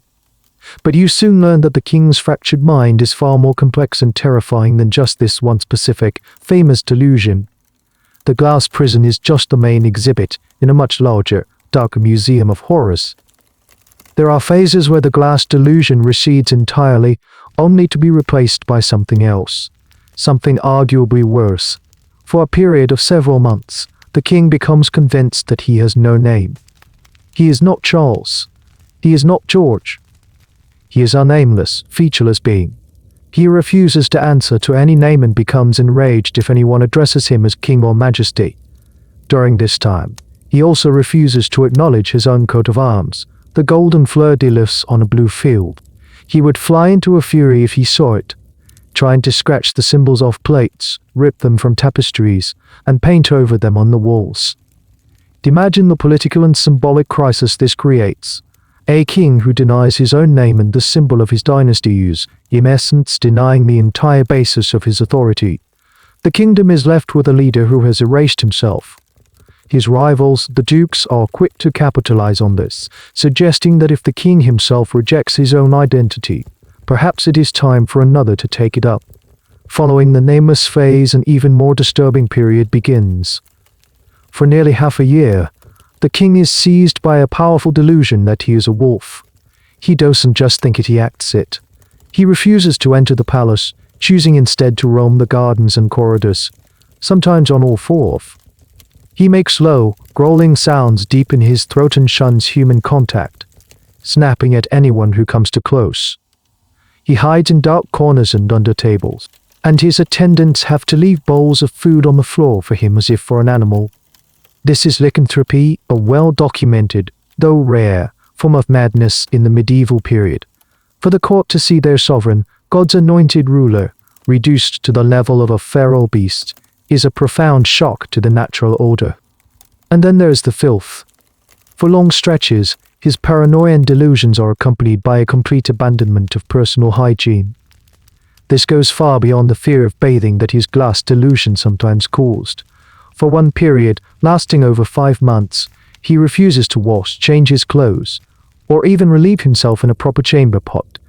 But you soon learn that the king's fractured mind is far more complex and terrifying than just this one specific, famous delusion. The glass prison is just the main exhibit in a much larger, darker museum of horrors. There are phases where the glass delusion recedes entirely, only to be replaced by something else, something arguably worse. For a period of several months, the king becomes convinced that he has no name. He is not Charles. He is not George. He is a nameless, featureless being. He refuses to answer to any name and becomes enraged if anyone addresses him as king or majesty. During this time, he also refuses to acknowledge his own coat of arms, the golden fleur-de-lis on a blue field. He would fly into a fury if he saw it, trying to scratch the symbols off plates, rip them from tapestries, and paint over them on the walls. Imagine the political and symbolic crisis this creates. A king who denies his own name and the symbol of his dynasty is, in essence, denying the entire basis of his authority. The kingdom is left with a leader who has erased himself. His rivals, the dukes, are quick to capitalize on this, suggesting that if the king himself rejects his own identity, perhaps it is time for another to take it up. Following the nameless phase, an even more disturbing period begins. For nearly half a year, the king is seized by a powerful delusion that he is a wolf. He doesn't just think it, he acts it. He refuses to enter the palace, choosing instead to roam the gardens and corridors, sometimes on all fours. He makes low, growling sounds deep in his throat and shuns human contact, snapping at anyone who comes too close. He hides in dark corners and under tables, and his attendants have to leave bowls of food on the floor for him as if for an animal. This is lycanthropy, a well-documented, though rare, form of madness in the medieval period. For the court to see their sovereign, God's anointed ruler, reduced to the level of a feral beast, is a profound shock to the natural order. And then there's the filth. For long stretches, his paranoia and delusions are accompanied by a complete abandonment of personal hygiene. This goes far beyond the fear of bathing that his glass delusion sometimes caused. For one period, lasting over 5 months, he refuses to wash, change his clothes, or even relieve himself in a proper chamber pot.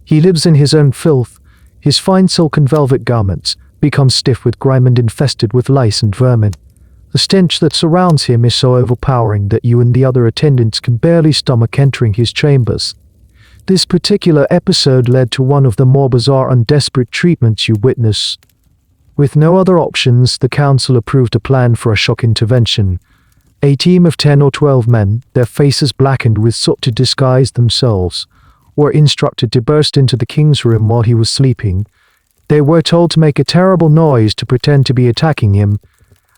He lives in his own filth. His fine silk and velvet garments become stiff with grime and infested with lice and vermin. The stench that surrounds him is so overpowering that you and the other attendants can barely stomach entering his chambers. This particular episode led to one of the more bizarre and desperate treatments you witness. With no other options, the council approved a plan for a shock intervention. A team of 10 or 12 men, their faces blackened with soot to disguise themselves, were instructed to burst into the king's room while he was sleeping. They were told to make a terrible noise to pretend to be attacking him,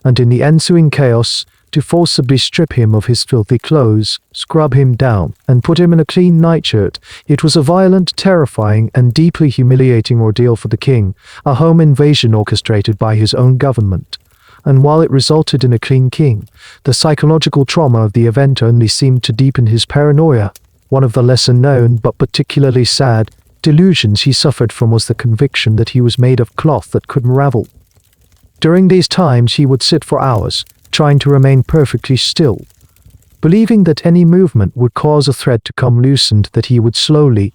and in the ensuing chaos, to forcibly strip him of his filthy clothes, scrub him down, and put him in a clean nightshirt. It was a violent, terrifying, and deeply humiliating ordeal for the king, a home invasion orchestrated by his own government. And while it resulted in a clean king, the psychological trauma of the event only seemed to deepen his paranoia. One of the lesser-known, but particularly sad, delusions he suffered from was the conviction that he was made of cloth that couldn't ravel. During these times he would sit for hours, trying to remain perfectly still, believing that any movement would cause a thread to come loose and that he would slowly,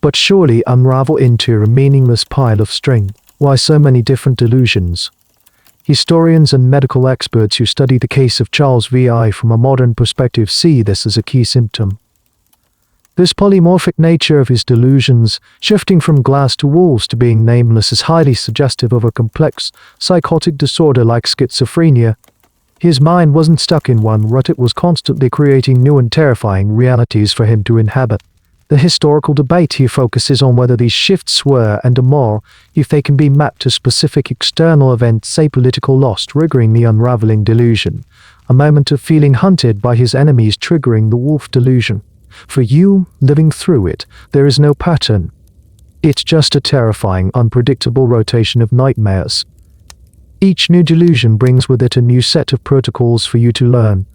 but surely unravel into a meaningless pile of string. Why so many different delusions? Historians and medical experts who study the case of Charles VI from a modern perspective see this as a key symptom. This polymorphic nature of his delusions, shifting from glass to walls to being nameless, is highly suggestive of a complex, psychotic disorder like schizophrenia. His mind wasn't stuck in one rut, it was constantly creating new and terrifying realities for him to inhabit. The historical debate here focuses on whether these shifts were, and are more, if they can be mapped to specific external events, say political loss triggering the unraveling delusion, a moment of feeling hunted by his enemies triggering the wolf delusion. For you, living through it, there is no pattern. It's just a terrifying, unpredictable rotation of nightmares. Each new delusion brings with it a new set of protocols for you to learn.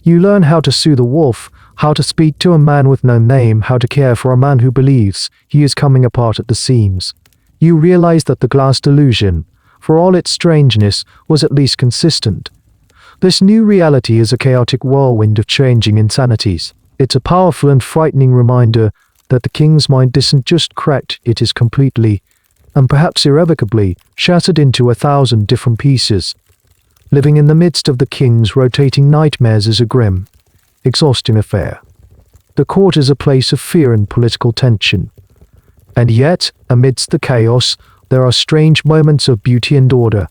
You learn how to soothe a wolf, how to speak to a man with no name, how to care for a man who believes he is coming apart at the seams. You realize that the glass delusion, for all its strangeness, was at least consistent. This new reality is a chaotic whirlwind of changing insanities. It's a powerful and frightening reminder that the king's mind isn't just cracked, it is completely, and perhaps irrevocably, shattered into 1,000 different pieces. Living in the midst of the king's rotating nightmares is a grim, exhausting affair. The court is a place of fear and political tension. And yet, amidst the chaos, there are strange moments of beauty and order.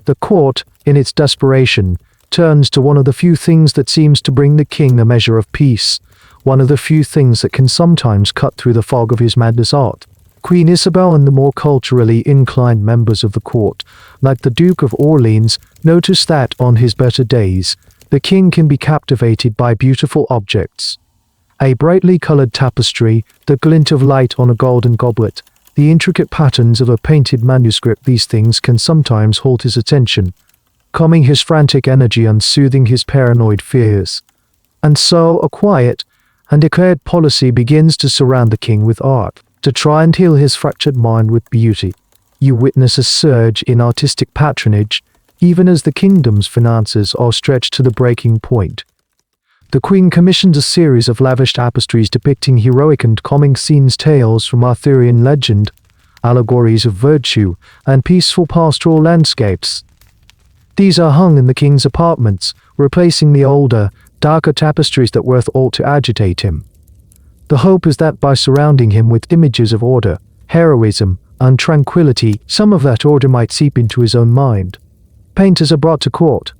The court, in its desperation, turns to one of the few things that seems to bring the king a measure of peace, one of the few things that can sometimes cut through the fog of his madness art. Queen Isabel and the more culturally inclined members of the court, like the Duke of Orleans, notice that, on his better days, the king can be captivated by beautiful objects. A brightly colored tapestry, the glint of light on a golden goblet, the intricate patterns of a painted manuscript, these things can sometimes hold his attention, calming his frantic energy and soothing his paranoid fears. And so a quiet and declared policy begins to surround the king with art, to try and heal his fractured mind with beauty. You witness a surge in artistic patronage, even as the kingdom's finances are stretched to the breaking point. The Queen commissions a series of lavish tapestries depicting heroic and calming scenes, tales from Arthurian legend, allegories of virtue, and peaceful pastoral landscapes. These are hung in the king's apartments, replacing the older, darker tapestries that were thought to agitate him. The hope is that by surrounding him with images of order, heroism, and tranquility, some of that order might seep into his own mind. Painters are brought to court.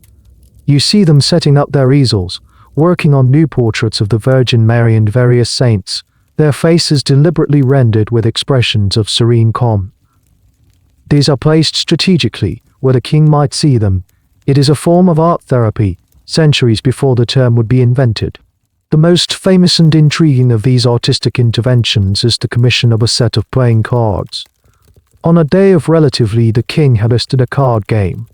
You see them setting up their easels, working on new portraits of the Virgin Mary and various saints, their faces deliberately rendered with expressions of serene calm. These are placed strategically, where the king might see them. It is a form of art therapy, centuries before the term would be invented. The most famous and intriguing of these artistic interventions is the commission of a set of playing cards. On a day of relatively, the king had hosted a card game.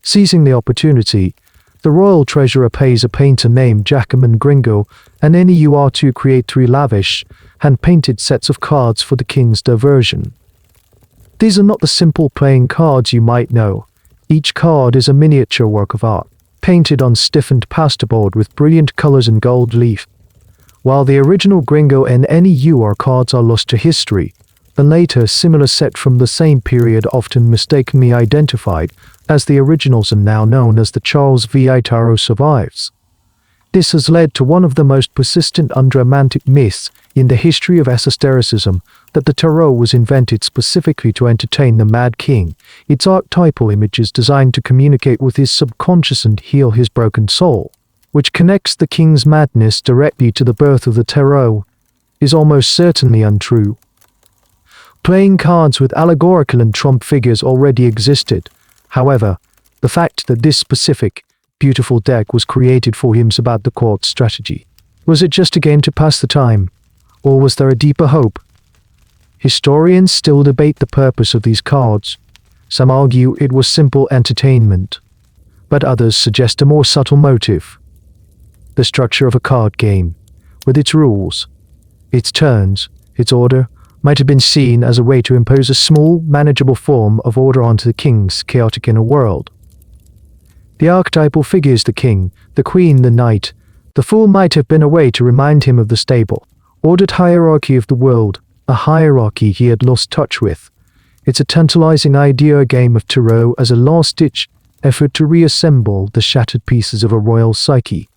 Seizing the opportunity, the royal treasurer pays a painter named Giacomo Gringo an NEUR to create 3 lavish, hand-painted sets of cards for the king's diversion. These are not the simple playing cards you might know. Each card is a miniature work of art, painted on stiffened plasterboard with brilliant colors and gold leaf. While the original Gringo and NEUR cards are lost to history, the later similar set from the same period, often mistakenly identified as the originals and now known as the Charles V. Tarot, survives. This has led to one of the most persistent unromantic myths in the history of esotericism, that the tarot was invented specifically to entertain the Mad King, its archetypal images designed to communicate with his subconscious and heal his broken soul, which connects the king's madness directly to the birth of the tarot, is almost certainly untrue. Playing cards with allegorical and trump figures already existed. However, the fact that this specific, beautiful deck was created for him is about the court's strategy. Was it just a game to pass the time? Or was there a deeper hope? Historians still debate the purpose of these cards. Some argue it was simple entertainment, but others suggest a more subtle motive. The structure of a card game, with its rules, its turns, its order, might have been seen as a way to impose a small, manageable form of order onto the king's chaotic inner world. The archetypal figures, the king, the queen, the knight, the fool, might have been a way to remind him of the stable, ordered hierarchy of the world, a hierarchy he had lost touch with. It's a tantalizing idea, a game of tarot as a last-ditch effort to reassemble the shattered pieces of a royal psyche.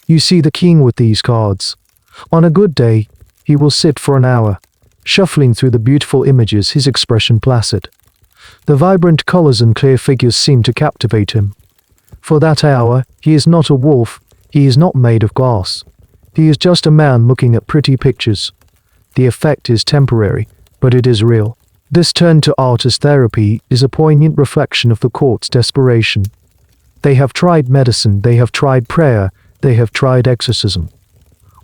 You see the king with these cards. On a good day, he will sit for an hour, shuffling through the beautiful images, his expression placid. The vibrant colors and clear figures seem to captivate him. For that hour, he is not a wolf, he is not made of glass. He is just a man looking at pretty pictures. The effect is temporary, but it is real. This turn to art as therapy is a poignant reflection of the court's desperation. They have tried medicine, they have tried prayer, they have tried exorcism.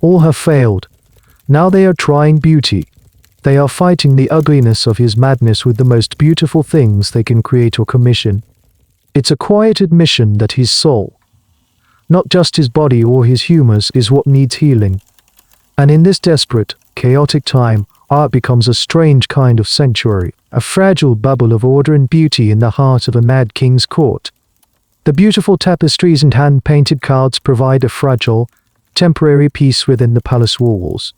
All have failed. Now they are trying beauty. They are fighting the ugliness of his madness with the most beautiful things they can create or commission. It's a quiet admission that his soul, not just his body or his humors, is what needs healing. And in this desperate, chaotic time, art becomes a strange kind of sanctuary, a fragile bubble of order and beauty in the heart of a mad king's court. The beautiful tapestries and hand-painted cards provide a fragile, temporary peace within the palace walls.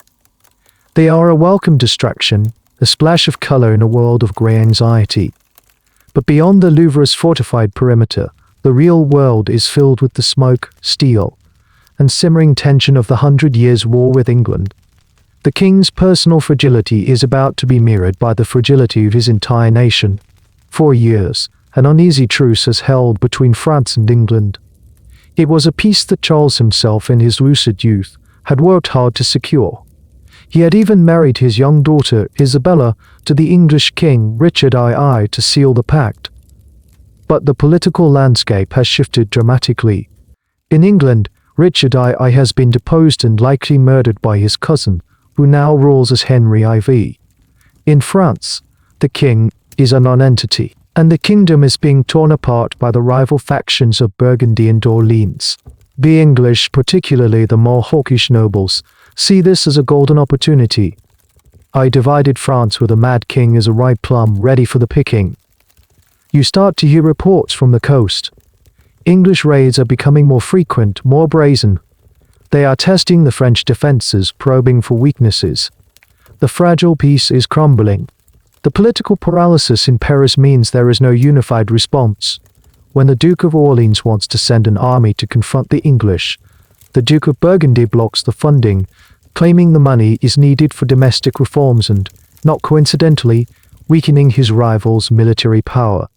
They are a welcome distraction, a splash of color in a world of grey anxiety. But beyond the Louvre's fortified perimeter, the real world is filled with the smoke, steel, and simmering tension of the 100 Years' War with England. The king's personal fragility is about to be mirrored by the fragility of his entire nation. For years, an uneasy truce has held between France and England. It was a peace that Charles himself in his lucid youth had worked hard to secure. He had even married his young daughter, Isabella, to the English king Richard II to seal the pact. But the political landscape has shifted dramatically. In England, Richard II has been deposed and likely murdered by his cousin, who now rules as Henry IV. In France, the king is a non-entity, and the kingdom is being torn apart by the rival factions of Burgundy and Orleans. The English, particularly the more hawkish nobles, see this as a golden opportunity. I divided France with a mad king as a ripe plum ready for the picking. You start to hear reports from the coast. English raids are becoming more frequent, more brazen. They are testing the French defenses, probing for weaknesses. The fragile peace is crumbling. The political paralysis in Paris means there is no unified response. When the Duke of Orleans wants to send an army to confront the English, the Duke of Burgundy blocks the funding, claiming the money is needed for domestic reforms and, not coincidentally, weakening his rival's military power.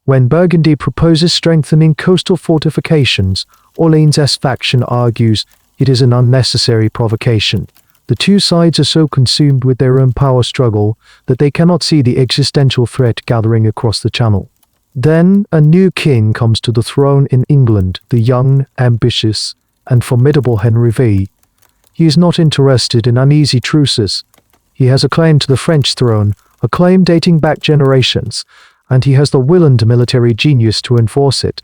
When Burgundy proposes strengthening coastal fortifications, Orleans' faction argues it is an unnecessary provocation. The two sides are so consumed with their own power struggle that they cannot see the existential threat gathering across the Channel. Then a new king comes to the throne in England, the young, ambitious, and formidable Henry V. He is not interested in uneasy truces. He has a claim to the French throne, a claim dating back generations, and he has the will and military genius to enforce it.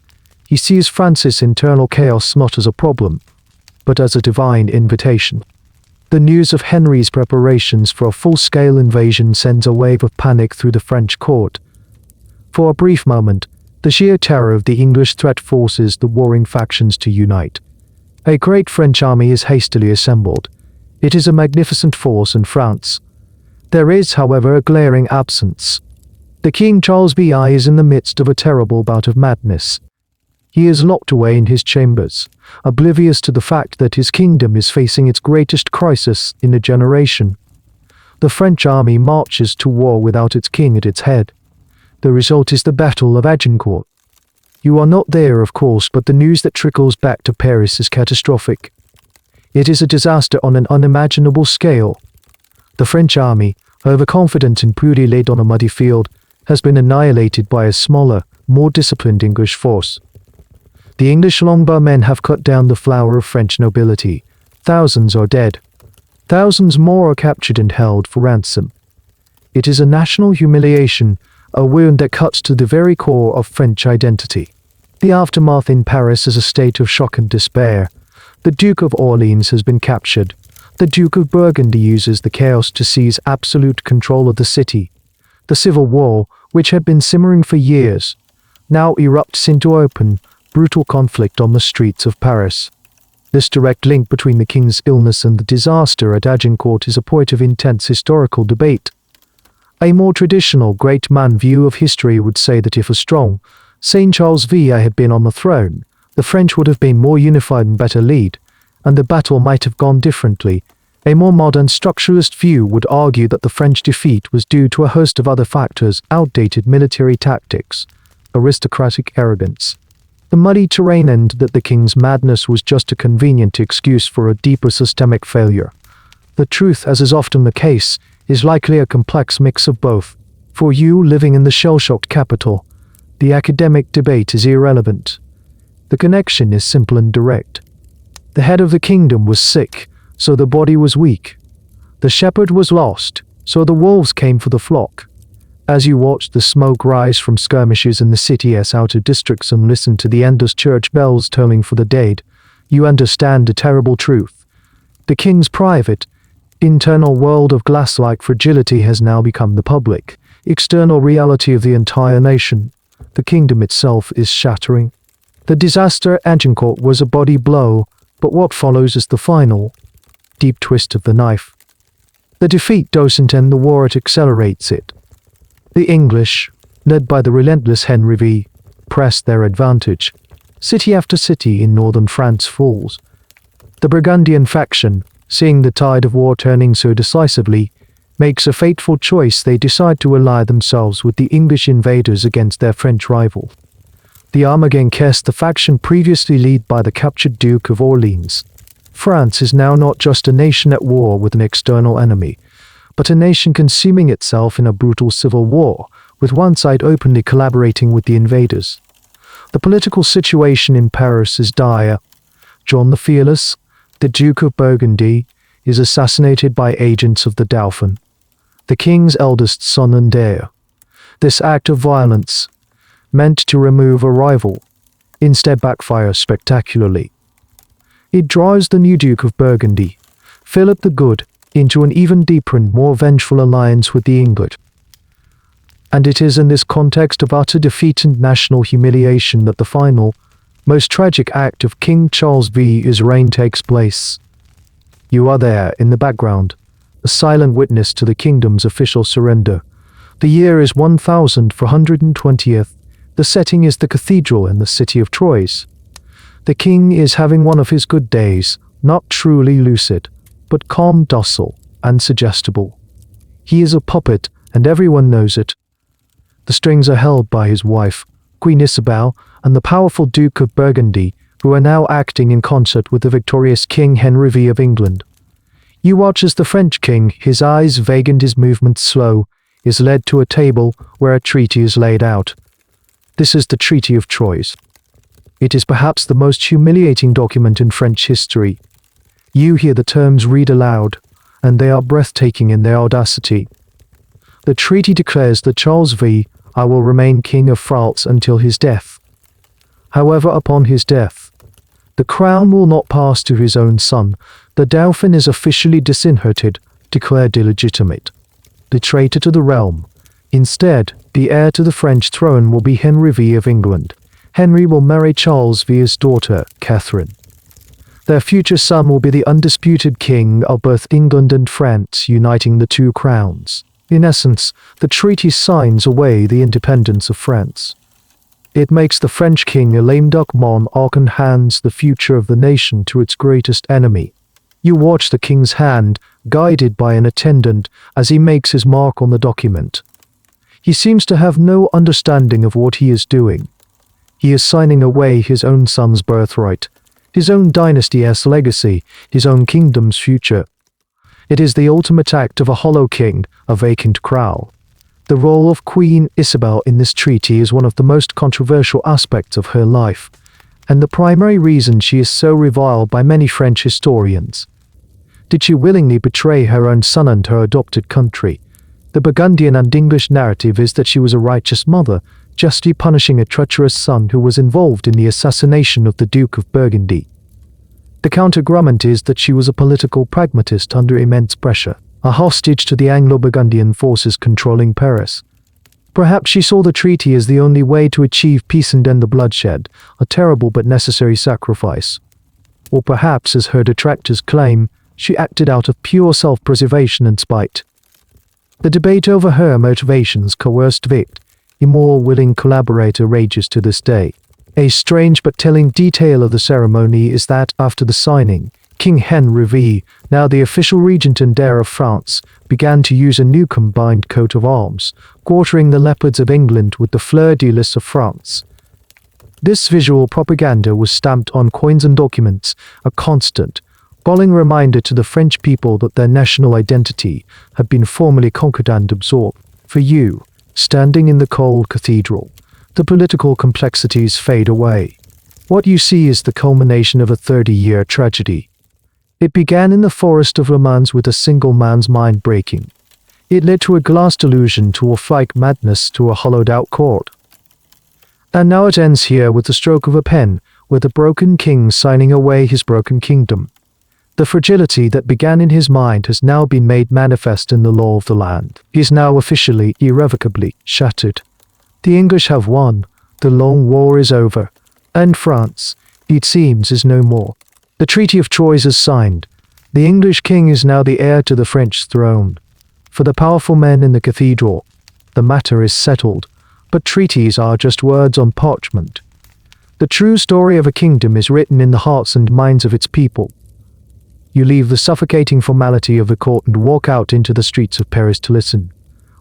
He sees France's internal chaos not as a problem, but as a divine invitation. The news of Henry's preparations for a full-scale invasion sends a wave of panic through the French court. For a brief moment, the sheer terror of the English threat forces the warring factions to unite. A great French army is hastily assembled. It is a magnificent force in France. There is, however, a glaring absence. The King Charles VI is in the midst of a terrible bout of madness. He is locked away in his chambers, oblivious to the fact that his kingdom is facing its greatest crisis in a generation. The French army marches to war without its king at its head. The result is the Battle of Agincourt. You are not there, of course, but the news that trickles back to Paris is catastrophic. It is a disaster on an unimaginable scale. The French army, overconfident and poorly laid on a muddy field, has been annihilated by a smaller, more disciplined English force. The English longbowmen have cut down the flower of French nobility. Thousands are dead. Thousands more are captured and held for ransom. It is a national humiliation, a wound that cuts to the very core of French identity. The aftermath in Paris is a state of shock and despair. The Duke of Orleans has been captured. The Duke of Burgundy uses the chaos to seize absolute control of the city. The civil war, which had been simmering for years, now erupts into open, brutal conflict on the streets of Paris. This direct link between the king's illness and the disaster at Agincourt is a point of intense historical debate. A more traditional great man view of history would say that if a strong St. Charles VI had been on the throne, the French would have been more unified and better led, and the battle might have gone differently. A more modern structuralist view would argue that the French defeat was due to a host of other factors: outdated military tactics, aristocratic arrogance, the muddy terrain, and that the king's madness was just a convenient excuse for a deeper systemic failure. The truth, as is often the case, is likely a complex mix of both. For you living in the shell-shocked capital, the academic debate is irrelevant. The connection is simple and direct. The head of the kingdom was sick, so the body was weak. The shepherd was lost, so the wolves came for the flock. As you watch the smoke rise from skirmishes in the city's outer districts and listen to the endless church bells tolling for the dead, you understand a terrible truth. The king's private, internal world of glass-like fragility has now become the public, external reality of the entire nation. The kingdom itself is shattering. The disaster at Agincourt was a body blow, but what follows is the final, deep twist of the knife. The defeat doesn't end the war, it accelerates it. The English, led by the relentless Henry V, press their advantage. City after city in northern France falls. The Burgundian faction, seeing the tide of war turning so decisively, makes a fateful choice. They decide to ally themselves with the English invaders against their French rival. The Armageddon, the faction previously led by the captured Duke of Orleans. France is now not just a nation at war with an external enemy, but a nation consuming itself in a brutal civil war, with one side openly collaborating with the invaders. The political situation in Paris is dire. John the Fearless, the Duke of Burgundy, is assassinated by agents of the Dauphin, the king's eldest son and heir. This act of violence, meant to remove a rival, instead backfires spectacularly. It drives the new Duke of Burgundy, Philip the Good, into an even deeper and more vengeful alliance with the English. And it is in this context of utter defeat and national humiliation that the final, most tragic act of King Charles V's reign takes place. You are there, in the background, a silent witness to the kingdom's official surrender. The year is 1420th. The setting is the cathedral in the city of Troyes. The king is having one of his good days, not truly lucid, but calm, docile, and suggestible. He is a puppet, and everyone knows it. The strings are held by his wife, Queen Isabel, and the powerful Duke of Burgundy, who are now acting in concert with the victorious King Henry V of England. You watch as the French king, his eyes vague and his movements slow, is led to a table where a treaty is laid out. This is the Treaty of Troyes. It is perhaps the most humiliating document in French history. You hear the terms read aloud, and they are breathtaking in their audacity. The treaty declares that Charles V will remain King of France until his death. However, upon his death, the crown will not pass to his own son. The Dauphin is officially disinherited, declared illegitimate, the traitor to the realm. Instead, the heir to the French throne will be Henry V of England. Henry will marry Charles V's daughter, Catherine. Their future son will be the undisputed king of both England and France, uniting the two crowns. In essence, the treaty signs away the independence of France. It makes the French king a lame duck monarch and hands the future of the nation to its greatest enemy. You watch the king's hand, guided by an attendant, as he makes his mark on the document. He seems to have no understanding of what he is doing. He is signing away his own son's birthright, his own dynasty's legacy, his own kingdom's future. It is the ultimate act of a hollow king, a vacant crown. The role of Queen Isabel in this treaty is one of the most controversial aspects of her life, and the primary reason she is so reviled by many French historians. Did she willingly betray her own son and her adopted country? The Burgundian and English narrative is that she was a righteous mother, justly punishing a treacherous son who was involved in the assassination of the Duke of Burgundy. The counter-argument is that she was a political pragmatist under immense pressure, a hostage to the Anglo-Burgundian forces controlling Paris. Perhaps she saw the treaty as the only way to achieve peace and end the bloodshed, a terrible but necessary sacrifice. Or perhaps, as her detractors claim, she acted out of pure self-preservation and spite. The debate over her motivations, coerced vict, immoral willing collaborator rages to this day. A strange but telling detail of the ceremony is that, after the signing, King Henry V, now the official regent and heir of France, began to use a new combined coat of arms, quartering the leopards of England with the fleur-de-lis of France. This visual propaganda was stamped on coins and documents, a constant, galling reminder to the French people that their national identity had been formally conquered and absorbed. For you, standing in the cold cathedral, the political complexities fade away. What you see is the culmination of a 30-year tragedy. It began in the forest of Le Mans with a single man's mind breaking. It led to a glass delusion, to a fake madness, to a hollowed-out court. And now it ends here with the stroke of a pen, with a broken king signing away his broken kingdom. The fragility that began in his mind has now been made manifest in the law of the land. He is now officially, irrevocably shattered. The English have won. The long war is over. And France, it seems, is no more. The Treaty of Troyes is signed. The English king is now the heir to the French throne. For the powerful men in the cathedral, the matter is settled. But treaties are just words on parchment. The true story of a kingdom is written in the hearts and minds of its people. You leave the suffocating formality of the court and walk out into the streets of Paris to listen.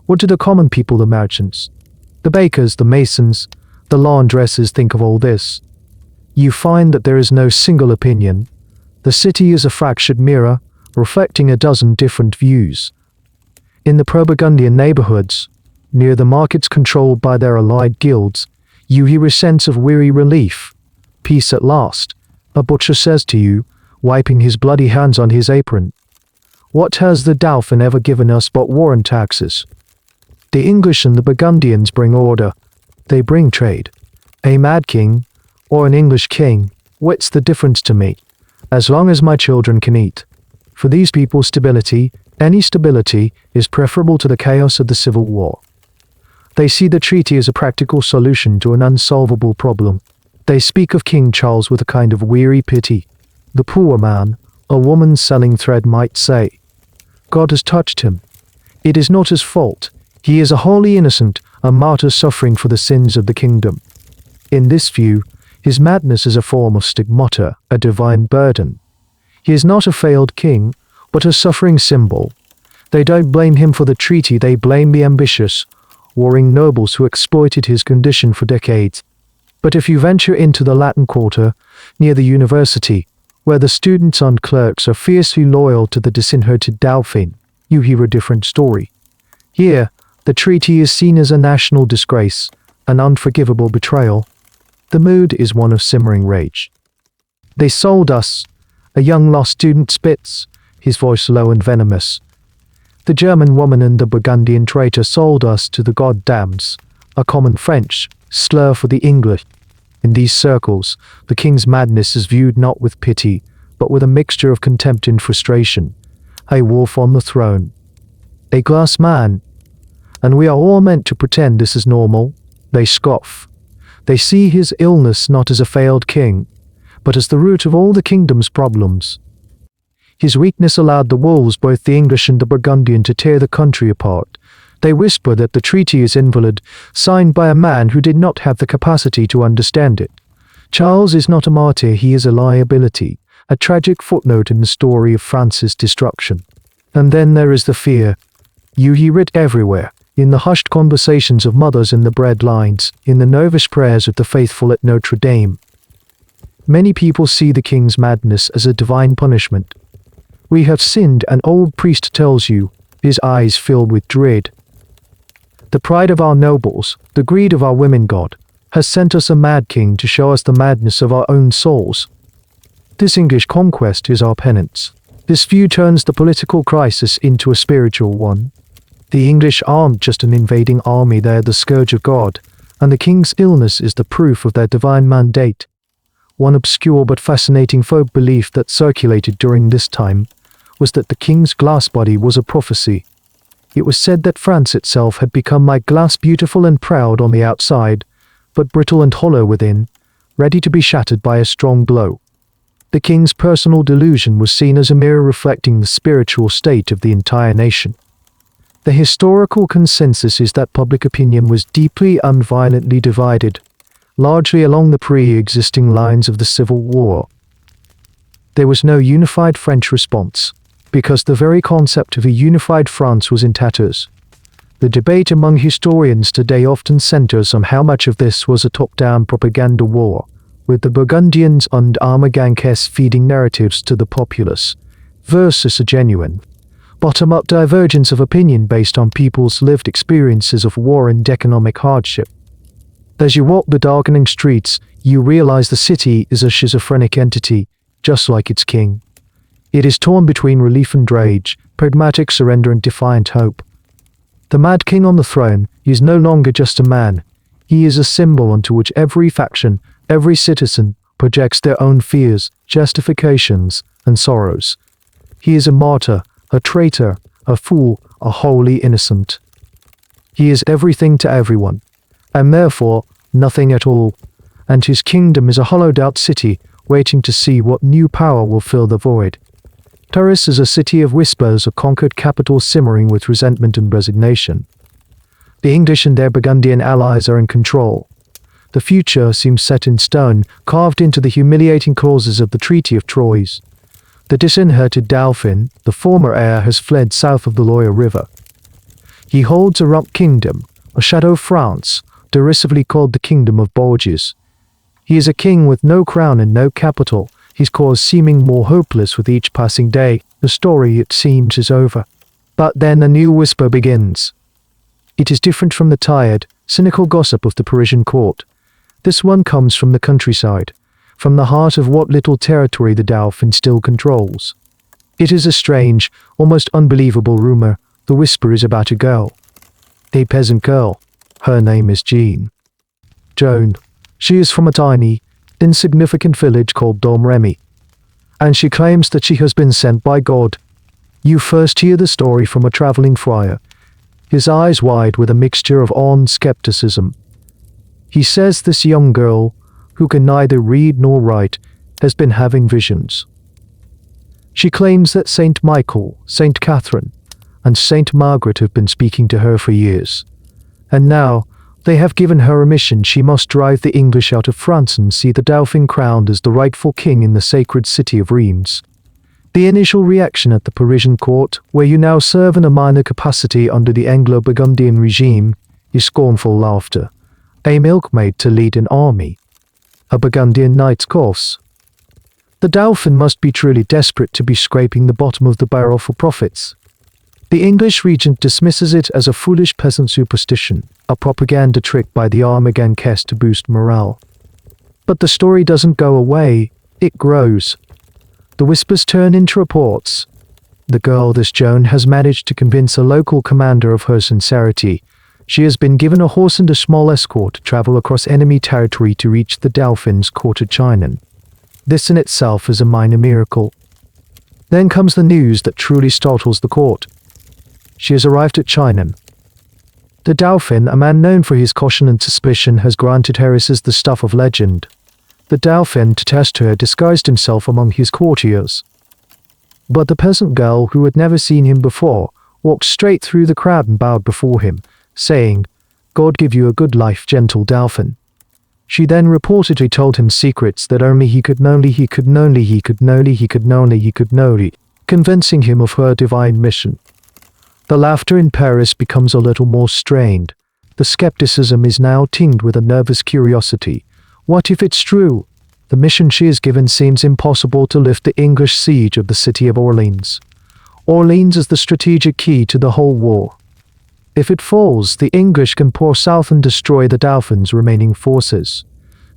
What do the common people, the merchants, the bakers, the masons, The laundresses think of all this. You find that there is no single opinion. The city is a fractured mirror, reflecting a dozen different views. In the pro-Burgundian neighborhoods, near the markets controlled by their allied guilds, you hear a sense of weary relief. Peace at last, a butcher says to you, wiping his bloody hands on his apron. What has the Dauphin ever given us but war and taxes? The English and the Burgundians bring order. They bring trade. A mad king, or an English king, what's the difference to me, as long as my children can eat? For these people, stability, any stability, is preferable to the chaos of the civil war. They see the treaty as a practical solution to an unsolvable problem. They speak of King Charles with a kind of weary pity. The poor man, a woman selling thread might say, God has touched him. It is not his fault. He is a wholly innocent, a martyr suffering for the sins of the kingdom. In this view, his madness is a form of stigmata, a divine burden. He is not a failed king, but a suffering symbol. They don't blame him for the treaty, they blame the ambitious, warring nobles who exploited his condition for decades. But if you venture into the Latin Quarter, near the university, where the students and clerks are fiercely loyal to the disinherited Dauphin, you hear a different story. Here, the treaty is seen as a national disgrace, an unforgivable betrayal. The mood is one of simmering rage. They sold us, a young law student spits, his voice low and venomous. The German woman and the Burgundian traitor sold us to the goddams, a common French slur for the English. In these circles, the king's madness is viewed not with pity, but with a mixture of contempt and frustration. A wolf on the throne. A glass man. And we are all meant to pretend this is normal. They scoff. They see his illness not as a failed king, but as the root of all the kingdom's problems. His weakness allowed the wolves, both the English and the Burgundian, to tear the country apart. They whisper that the treaty is invalid, signed by a man who did not have the capacity to understand it. Charles is not a martyr, he is a liability, a tragic footnote in the story of France's destruction. And then there is the fear. You hear it everywhere, in the hushed conversations of mothers in the bread lines, in the nervous prayers of the faithful at Notre Dame. Many people see the king's madness as a divine punishment. We have sinned, an old priest tells you, his eyes filled with dread. The pride of our nobles, the greed of our women god, has sent us a mad king to show us the madness of our own souls. This English conquest is our penance. This view turns the political crisis into a spiritual one. The English aren't just an invading army, they're the scourge of God, and the king's illness is the proof of their divine mandate. One obscure but fascinating folk belief that circulated during this time was that the king's glass body was a prophecy. It was said that France itself had become like glass, beautiful and proud on the outside, but brittle and hollow within, ready to be shattered by a strong blow. The king's personal delusion was seen as a mirror reflecting the spiritual state of the entire nation. The historical consensus is that public opinion was deeply and violently divided, largely along the pre-existing lines of the Civil War. There was no unified French response, because the very concept of a unified France was in tatters. The debate among historians today often centers on how much of this was a top-down propaganda war, with the Burgundians and Armagnacs feeding narratives to the populace, versus a genuine, bottom-up divergence of opinion based on people's lived experiences of war and economic hardship. As you walk the darkening streets, you realize the city is a schizophrenic entity, just like its king. It is torn between relief and rage, pragmatic surrender and defiant hope. The mad king on the throne is no longer just a man. He is a symbol onto which every faction, every citizen, projects their own fears, justifications, and sorrows. He is a martyr, a traitor, a fool, a wholly innocent. He is everything to everyone, and therefore nothing at all, and his kingdom is a hollowed-out city waiting to see what new power will fill the void. Paris is a city of whispers, a conquered capital simmering with resentment and resignation. The English and their Burgundian allies are in control. The future seems set in stone, carved into the humiliating clauses of the Treaty of Troyes. The disinherited Dauphin, the former heir, has fled south of the Loire River. He holds a rump kingdom, a shadow France, derisively called the Kingdom of Borgias. He is a king with no crown and no capital, his cause seeming more hopeless with each passing day. The story, it seems, is over. But then a new whisper begins. It is different from the tired, cynical gossip of the Parisian court. This one comes from the countryside, from the heart of what little territory the Dauphin still controls. It is a strange, almost unbelievable rumor. The whisper is about a girl. A peasant girl. Her name is Joan. She is from a tiny, insignificant village called Domremy, and she claims that she has been sent by God. You first hear the story from a traveling friar, his eyes wide with a mixture of awe and skepticism. He says this young girl, who can neither read nor write, has been having visions. She claims that Saint Michael, Saint Catherine, and Saint Margaret have been speaking to her for years. And now, they have given her a mission. She must drive the English out of France and see the Dauphin crowned as the rightful king in the sacred city of Reims. The initial reaction at the Parisian court, where you now serve in a minor capacity under the Anglo-Burgundian regime, is scornful laughter. A milkmaid to lead an army. A Burgundian knight's course. The Dauphin must be truly desperate to be scraping the bottom of the barrel for profits. The English regent dismisses it as a foolish peasant superstition, a propaganda trick by the Armagances to boost morale. But the story doesn't go away, it grows. The whispers turn into reports. The girl, this Joan, has managed to convince a local commander of her sincerity. She has been given a horse and a small escort to travel across enemy territory to reach the Dauphin's court at Chinon. This in itself is a minor miracle. Then comes the news that truly startles the court. She has arrived at Chinon. The Dauphin, a man known for his caution and suspicion, has granted her as the stuff of legend. The Dauphin, to test her, disguised himself among his courtiers. But the peasant girl, who had never seen him before, walked straight through the crowd and bowed before him, saying, "God give you a good life, gentle Dauphin." She then reportedly told him secrets that only he could know, convincing him of her divine mission. The laughter in Paris becomes a little more strained. The skepticism is now tinged with a nervous curiosity. What if it's true? The mission she is given seems impossible to lift the English siege of the city of Orleans. Orleans is the strategic key to the whole war. If it falls, the English can pour south and destroy the Dauphin's remaining forces.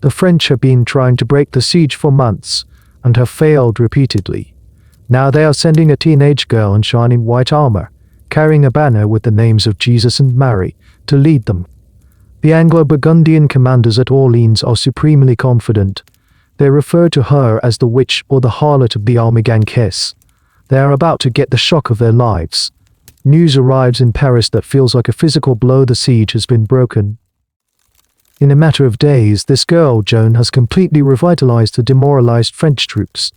The French have been trying to break the siege for months, and have failed repeatedly. Now they are sending a teenage girl in shining white armor, carrying a banner with the names of Jesus and Mary, to lead them. The Anglo-Burgundian commanders at Orleans are supremely confident. They refer to her as the witch or the harlot of the Armagances. They are about to get the shock of their lives. News arrives in Paris that feels like a physical blow. The siege has been broken. In a matter of days, this girl, Joan, has completely revitalized the demoralized French troops.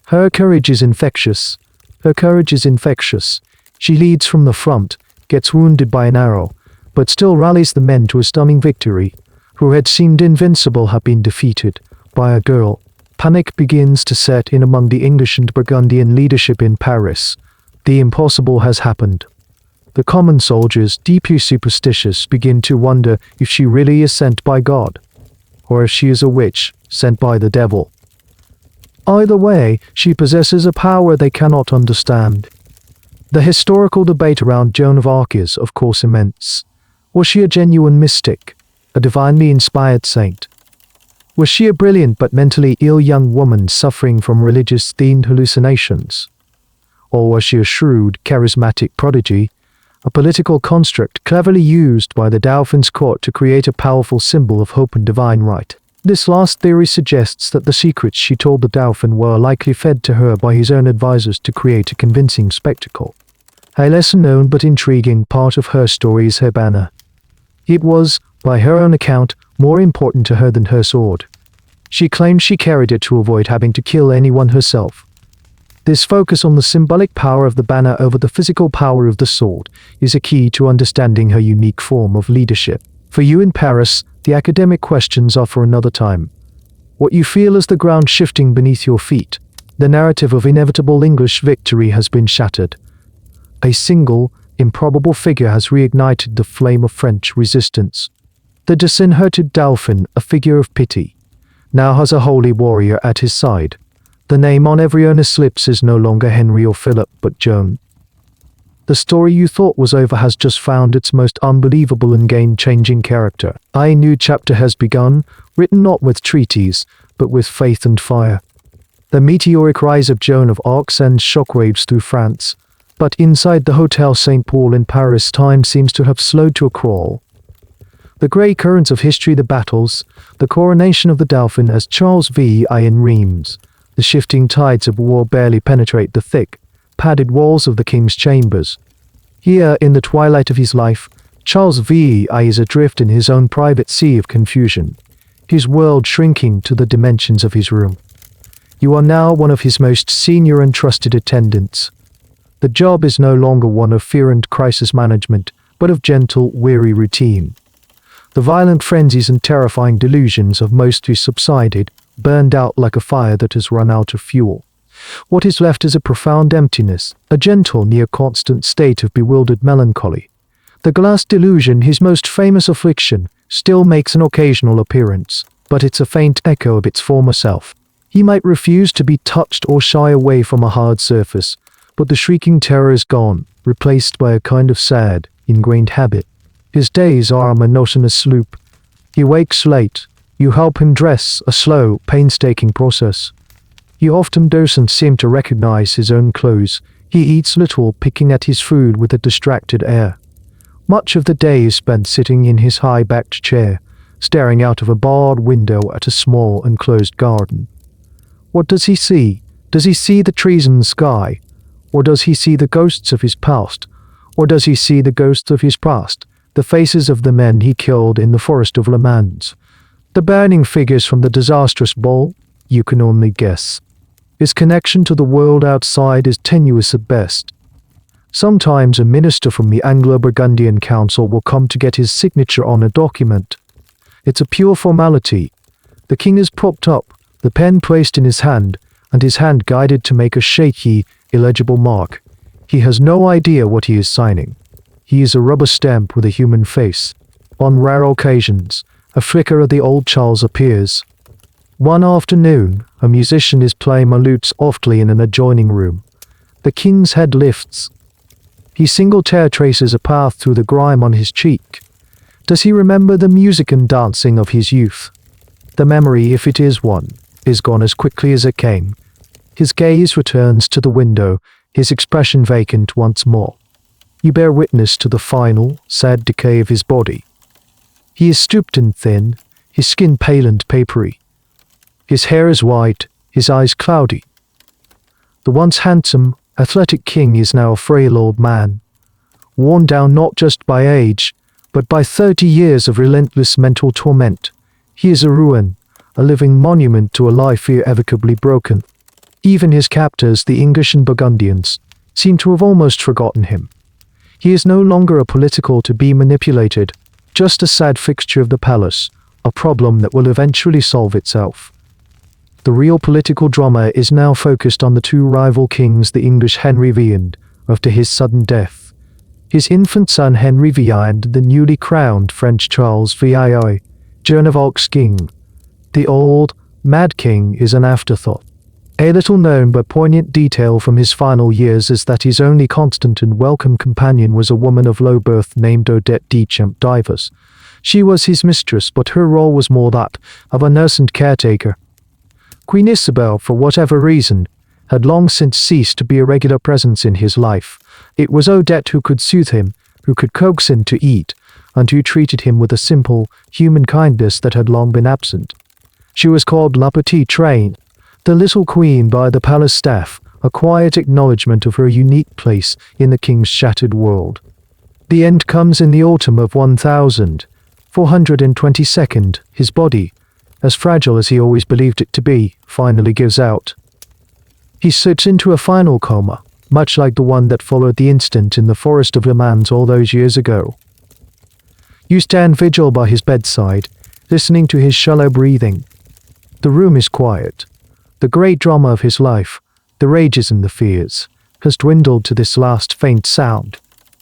Her courage is infectious. She leads from the front, gets wounded by an arrow, but still rallies the men to a stunning victory. Who had seemed invincible have been defeated by a girl. Panic begins to set in among the English and Burgundian leadership in Paris. The impossible has happened. The common soldiers, deeply superstitious, begin to wonder if she really is sent by God, or if she is a witch sent by the devil. Either way, she possesses a power they cannot understand. The historical debate around Joan of Arc is, of course, immense. Was she a genuine mystic, a divinely inspired saint? Was she a brilliant but mentally ill young woman suffering from religious-themed hallucinations? Or was she a shrewd, charismatic prodigy, a political construct cleverly used by the Dauphin's court to create a powerful symbol of hope and divine right? This last theory suggests that the secrets she told the Dauphin were likely fed to her by his own advisors to create a convincing spectacle. A lesser-known but intriguing part of her story is her banner. It was, by her own account, more important to her than her sword. She claimed she carried it to avoid having to kill anyone herself. This focus on the symbolic power of the banner over the physical power of the sword is a key to understanding her unique form of leadership. For you in Paris, the academic questions are for another time. What you feel is the ground shifting beneath your feet. The narrative of inevitable English victory has been shattered. A single, improbable figure has reignited the flame of French resistance. The disinherited Dauphin, a figure of pity, now has a holy warrior at his side. The name on every earnest lips is no longer Henry or Philip, but Joan. The story you thought was over has just found its most unbelievable and game-changing character. A new chapter has begun, written not with treaties, but with faith and fire. The meteoric rise of Joan of Arc sends shockwaves through France, but inside the Hotel St. Paul in Paris, time seems to have slowed to a crawl. The grey currents of history, the battles, the coronation of the Dauphin as Charles V I in Reims, the shifting tides of war barely penetrate the thick, padded walls of the king's chambers. Here, in the twilight of his life, Charles V I is adrift in his own private sea of confusion, his world shrinking to the dimensions of his room. You are now one of his most senior and trusted attendants. The job is no longer one of fear and crisis management, but of gentle, weary routine. The violent frenzies and terrifying delusions have mostly subsided, burned out like a fire that has run out of fuel. What is left is a profound emptiness, a gentle, near-constant state of bewildered melancholy. The glass delusion, his most famous affliction, still makes an occasional appearance, but it's a faint echo of its former self. He might refuse to be touched or shy away from a hard surface, but the shrieking terror is gone, replaced by a kind of sad, ingrained habit. His days are a monotonous loop. He wakes late. You help him dress, a slow, painstaking process. He often doesn't seem to recognize his own clothes. He eats little, picking at his food with a distracted air. Much of the day is spent sitting in his high-backed chair, staring out of a barred window at a small, enclosed garden. What does he see? Does he see the trees and the sky? Or does he see the ghosts of his past? Or does he see the ghosts of his past, the faces of the men he killed in the forest of Le Mans? The burning figures from the disastrous ball? You can only guess. His connection to the world outside is tenuous at best. Sometimes a minister from the Anglo-Burgundian Council will come to get his signature on a document. It's a pure formality. The king is propped up, the pen placed in his hand, and his hand guided to make a shaky, illegible mark. He has no idea what he is signing. He is a rubber stamp with a human face. On rare occasions, a flicker of the old Charles appears. One afternoon, a musician is playing a lute softly in an adjoining room. The king's head lifts. He single-tear traces a path through the grime on his cheek. Does he remember the music and dancing of his youth? The memory, if it is one, is gone as quickly as it came. His gaze returns to the window, his expression vacant once more. You bear witness to the final, sad decay of his body. He is stooped and thin, his skin pale and papery. His hair is white, his eyes cloudy. The once handsome, athletic king is now a frail old man, worn down not just by age, but by 30 years of relentless mental torment. He is a ruin, a living monument to a life irrevocably broken. Even his captors, the English and Burgundians, seem to have almost forgotten him. He is no longer a political to be manipulated, just a sad fixture of the palace, a problem that will eventually solve itself. The real political drama is now focused on the two rival kings, the English Henry V and, after his sudden death, his infant son Henry VI and the newly crowned French Charles VII, Joan of Arc's king. The old, mad king is an afterthought. A little-known but poignant detail from his final years is that his only constant and welcome companion was a woman of low birth named Odette de Champdivers. She was his mistress, but her role was more that of a nurse and caretaker. Queen Isabel, for whatever reason, had long since ceased to be a regular presence in his life. It was Odette who could soothe him, who could coax him to eat, and who treated him with a simple, human kindness that had long been absent. She was called La Petite Reine, the little queen by the palace staff, a quiet acknowledgement of her unique place in the king's shattered world. The end comes in the autumn of 1422. His body, as fragile as he always believed it to be, finally gives out. He slips into a final coma, much like the one that followed the instant in the forest of Le Mans all those years ago. You stand vigil by his bedside, listening to his shallow breathing. The room is quiet. The great drama of his life, the rages and the fears, has dwindled to this last faint sound.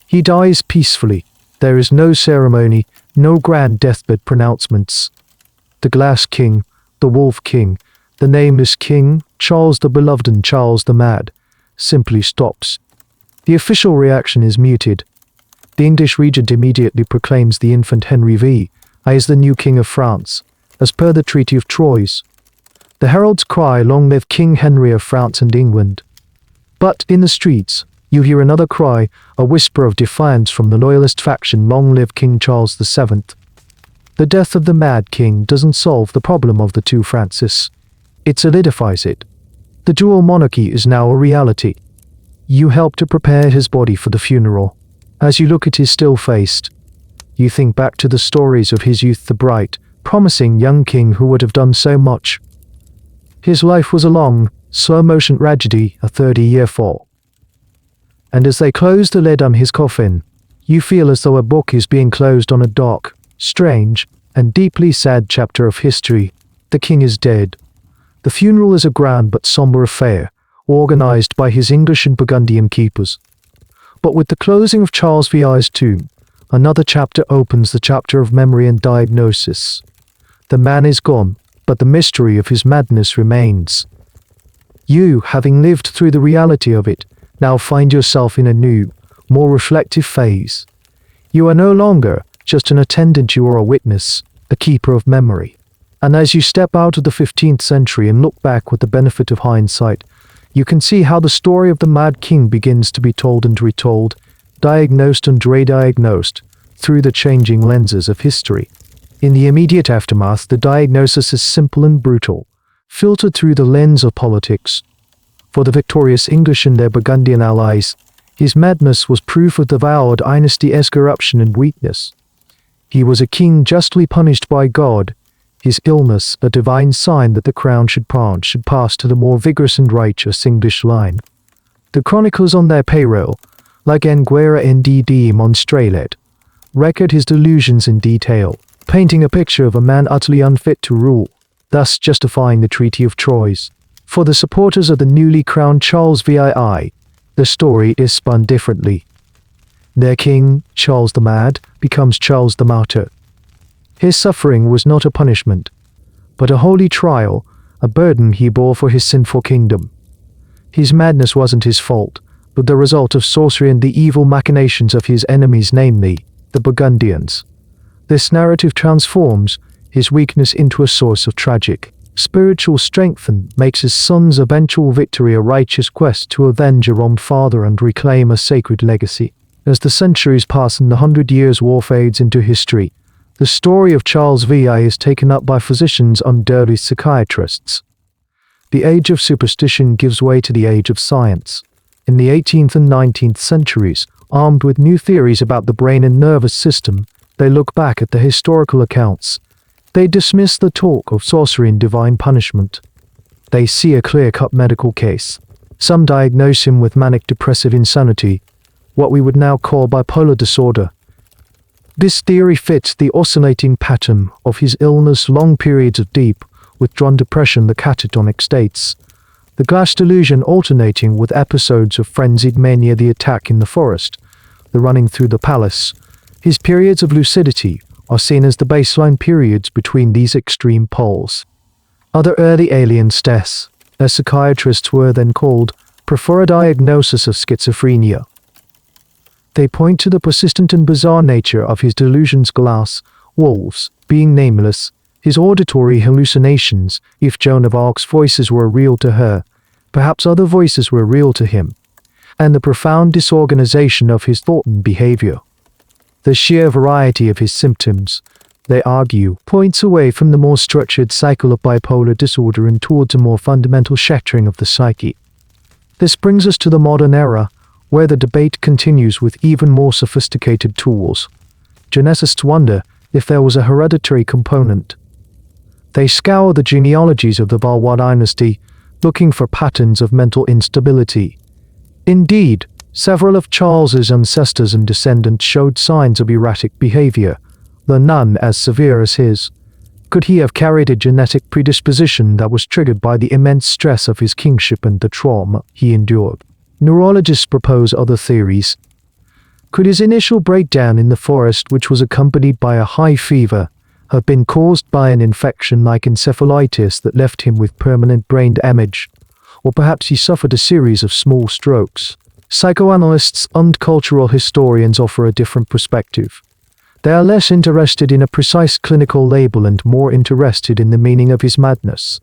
He dies peacefully. There is no ceremony, No grand deathbed pronouncements. The Glass King, the Wolf King, the Nameless King, Charles the Beloved and Charles the Mad, simply stops. The official reaction is muted. The English regent immediately proclaims the infant Henry V as the new King of France, as per the Treaty of Troyes. The heralds cry, "Long live King Henry of France and England." But in the streets, you hear another cry, a whisper of defiance from the loyalist faction, "Long live King Charles VII." The death of the Mad King doesn't solve the problem of the two Francis. It solidifies it. The dual monarchy is now a reality. You help to prepare his body for the funeral. As you look at his still face, you think back to the stories of his youth, the bright, promising young king who would have done so much. His life was a long, slow-motion tragedy, a 30-year fall. And as they close the lid on his coffin, you feel as though a book is being closed on a dark, strange, and deeply sad chapter of history. The king is dead. The funeral is a grand but somber affair, organized by his English and Burgundian keepers. But with the closing of Charles VI's tomb, another chapter opens, the chapter of memory and diagnosis. The man is gone, but the mystery of his madness remains. You, having lived through the reality of it, now find yourself in a new, more reflective phase. You are no longer just an attendant, you are a witness, a keeper of memory. And as you step out of the 15th century and look back with the benefit of hindsight, you can see how the story of the Mad King begins to be told and retold, diagnosed and re-diagnosed, through the changing lenses of history. In the immediate aftermath, the diagnosis is simple and brutal, filtered through the lens of politics. For the victorious English and their Burgundian allies, his madness was proof of the vowed dynasty's corruption and weakness. He was a king justly punished by God, his illness a divine sign that the crown should pass to the more vigorous and righteous English line. The chroniclers on their payroll, like Enguera NDD Monstrelet, record his delusions in detail, painting a picture of a man utterly unfit to rule, thus justifying the Treaty of Troyes. For the supporters of the newly crowned Charles VII, the story is spun differently. Their king, Charles the Mad, becomes Charles the Martyr. His suffering was not a punishment, but a holy trial, a burden he bore for his sinful kingdom. His madness wasn't his fault, but the result of sorcery and the evil machinations of his enemies, namely, the Burgundians. This narrative transforms his weakness into a source of tragic, spiritual strength and makes his son's eventual victory a righteous quest to avenge a wronged father and reclaim a sacred legacy. As the centuries pass and the 100 Years' War fades into history, the story of Charles VI is taken up by physicians and early psychiatrists. The age of superstition gives way to the age of science. In the 18th and 19th centuries, armed with new theories about the brain and nervous system, they look back at the historical accounts. They dismiss the talk of sorcery and divine punishment. They see a clear-cut medical case. Some diagnose him with manic-depressive insanity, what we would now call bipolar disorder. This theory fits the oscillating pattern of his illness, long periods of deep, withdrawn depression, the catatonic states, the glass delusion alternating with episodes of frenzied mania, the attack in the forest, the running through the palace. His periods of lucidity are seen as the baseline periods between these extreme poles. Other early aliens, as psychiatrists were then called, prefer a diagnosis of schizophrenia. They point to the persistent and bizarre nature of his delusions, glass, wolves, being nameless, his auditory hallucinations, if Joan of Arc's voices were real to her, perhaps other voices were real to him, and the profound disorganization of his thought and behavior. The sheer variety of his symptoms, they argue, points away from the more structured cycle of bipolar disorder and towards a more fundamental shattering of the psyche. This brings us to the modern era, where the debate continues with even more sophisticated tools. Geneticists wonder if there was a hereditary component. They scour the genealogies of the Valois dynasty, looking for patterns of mental instability. Indeed, several of Charles's ancestors and descendants showed signs of erratic behavior, though none as severe as his. Could he have carried a genetic predisposition that was triggered by the immense stress of his kingship and the trauma he endured? Neurologists propose other theories. Could his initial breakdown in the forest, which was accompanied by a high fever, have been caused by an infection like encephalitis that left him with permanent brain damage? Or perhaps he suffered a series of small strokes? Psychoanalysts and cultural historians offer a different perspective. They are less interested in a precise clinical label and more interested in the meaning of his madness.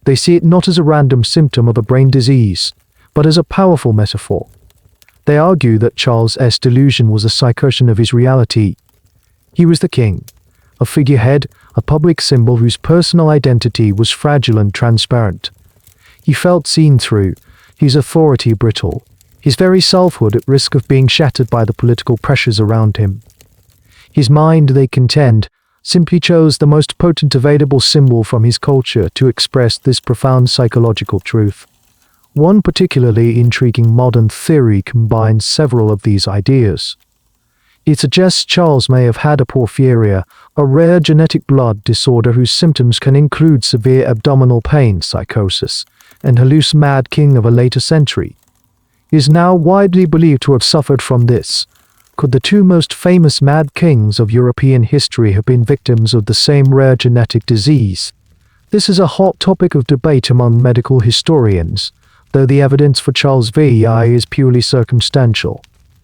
They see it not as a random symptom of a brain disease, but as a powerful metaphor. They argue that Charles's delusion was a psychosis of his reality. He was the king, a figurehead, a public symbol whose personal identity was fragile and transparent. He felt seen through, his authority brittle, his very selfhood at risk of being shattered by the political pressures around him. His mind, they contend, simply chose the most potent available symbol from his culture to express this profound psychological truth. One particularly intriguing modern theory combines several of these ideas. It suggests Charles may have had a porphyria, a rare genetic blood disorder whose symptoms can include severe abdominal pain, psychosis, and hallucination. Mad king of a later century. He is now widely believed to have suffered from this. Could the two most famous mad kings of European history have been victims of the same rare genetic disease? This is a hot topic of debate among medical historians, though the evidence for Charles VI is purely circumstantial.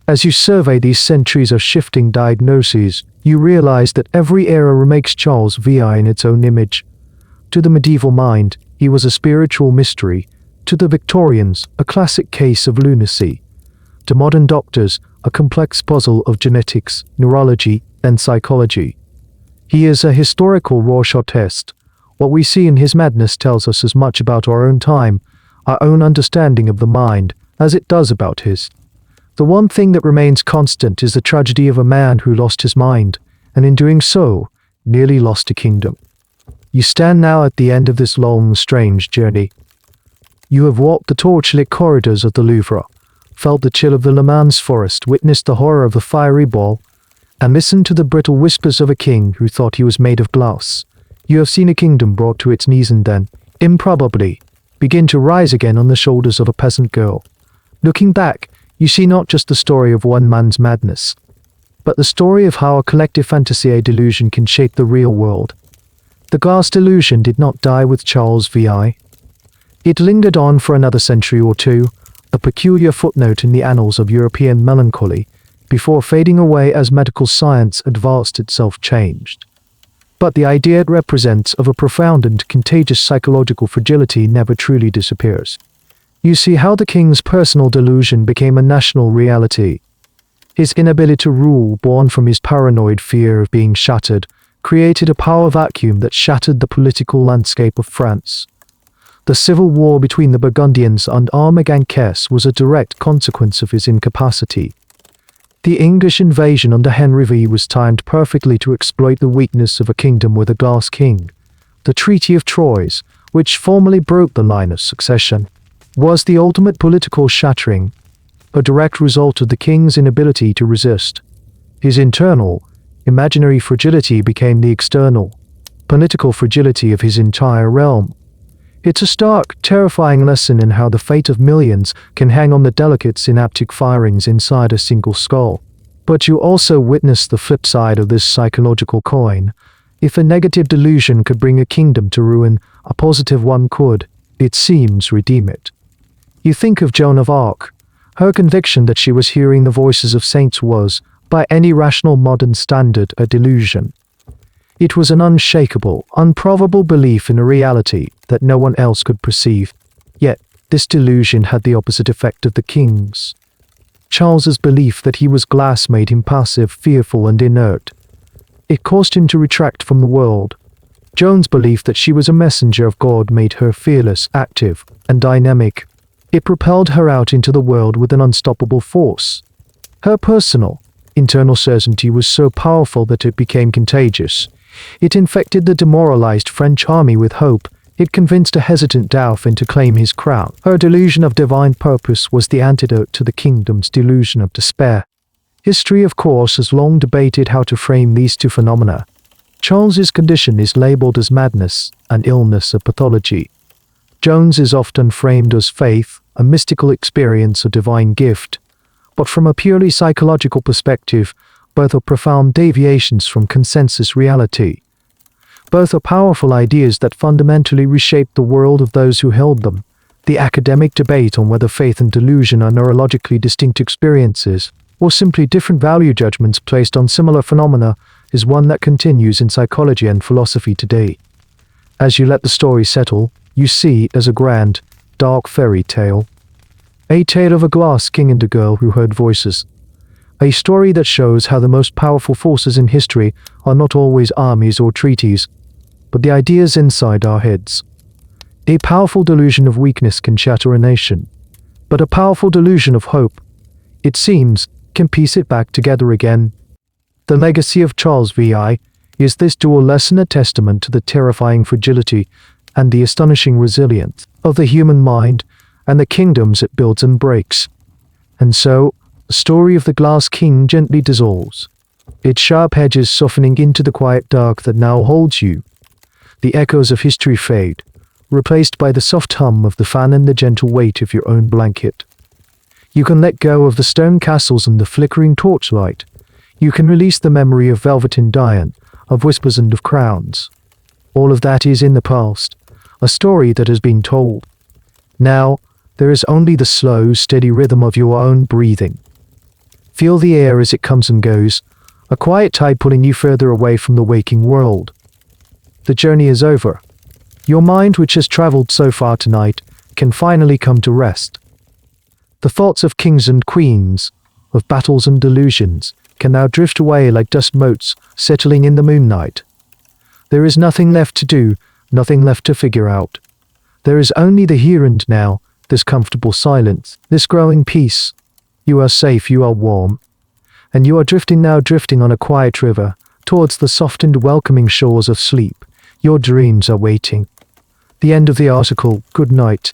As you survey these centuries of shifting diagnoses, you realize that every era remakes Charles VI in its own image. To the medieval mind, he was a spiritual mystery. To the Victorians, a classic case of lunacy. To modern doctors, a complex puzzle of genetics, neurology, and psychology. He is a historical Rorschach test. What we see in his madness tells us as much about our own time, our own understanding of the mind, as it does about his. The one thing that remains constant is the tragedy of a man who lost his mind, and in doing so, nearly lost a kingdom. You stand now at the end of this long, strange journey. You have walked the torchlit corridors of the Louvre, felt the chill of the Le Mans forest, witnessed the horror of the fiery ball, and listened to the brittle whispers of a king who thought he was made of glass. You have seen a kingdom brought to its knees and then, improbably, begin to rise again on the shoulders of a peasant girl. Looking back, you see not just the story of one man's madness, but the story of how a collective fantasy, a delusion, can shape the real world. The glass delusion did not die with Charles VI. It lingered on for another century or two, a peculiar footnote in the annals of European melancholy, before fading away as medical science advanced itself changed. But the idea it represents of a profound and contagious psychological fragility never truly disappears. You see how the king's personal delusion became a national reality. His inability to rule, born from his paranoid fear of being shattered, created a power vacuum that shattered the political landscape of France. The civil war between the Burgundians and Armagnacs was a direct consequence of his incapacity. The English invasion under Henry V was timed perfectly to exploit the weakness of a kingdom with a glass king. The Treaty of Troyes, which formally broke the line of succession, was the ultimate political shattering, a direct result of the king's inability to resist. His internal, imaginary fragility became the external, political fragility of his entire realm. It's a stark, terrifying lesson in how the fate of millions can hang on the delicate synaptic firings inside a single skull. But you also witness the flip side of this psychological coin. If a negative delusion could bring a kingdom to ruin, a positive one could, it seems, redeem it. You think of Joan of Arc. Her conviction that she was hearing the voices of saints was, by any rational modern standard, a delusion. It was an unshakable, unprovable belief in a reality that no one else could perceive. Yet, this delusion had the opposite effect of the king's. Charles's belief that he was glass made him passive, fearful, and inert. It caused him to retract from the world. Joan's belief that she was a messenger of God made her fearless, active, and dynamic. It propelled her out into the world with an unstoppable force. Her personal, internal certainty was so powerful that it became contagious. It infected the demoralized French army with hope. It convinced a hesitant Dauphin to claim his crown. Her delusion of divine purpose was the antidote to the kingdom's delusion of despair. History, of course, has long debated how to frame these two phenomena. Charles's condition is labeled as madness, an illness, a pathology. Joan's is often framed as faith, a mystical experience, a divine gift. But from a purely psychological perspective, both are profound deviations from consensus reality. Both are powerful ideas that fundamentally reshape the world of those who held them. The academic debate on whether faith and delusion are neurologically distinct experiences, or simply different value judgments placed on similar phenomena, is one that continues in psychology and philosophy today. As you let the story settle, you see it as a grand, dark fairy tale. A tale of a glass king and a girl who heard voices. A story that shows how the most powerful forces in history are not always armies or treaties, but the ideas inside our heads. A powerful delusion of weakness can shatter a nation, but a powerful delusion of hope, it seems, can piece it back together again. The legacy of Charles V.I. is this dual lesson, a testament to the terrifying fragility and the astonishing resilience of the human mind and the kingdoms it builds and breaks. And so, the story of the Glass King gently dissolves, its sharp edges softening into the quiet dark that now holds you. The echoes of history fade, replaced by the soft hum of the fan and the gentle weight of your own blanket. You can let go of the stone castles and the flickering torchlight. You can release the memory of velvet and iron, of whispers and of crowns. All of that is in the past, a story that has been told. Now, there is only the slow, steady rhythm of your own breathing. Feel the air as it comes and goes, a quiet tide pulling you further away from the waking world. The journey is over. Your mind, which has traveled so far tonight, can finally come to rest. The thoughts of kings and queens, of battles and delusions, can now drift away like dust motes settling in the moonlight. There is nothing left to do, nothing left to figure out. There is only the here and now, this comfortable silence, this growing peace. You are safe, you are warm. And you are drifting on a quiet river, towards the soft and welcoming shores of sleep. Your dreams are waiting. The end of the article. Good night.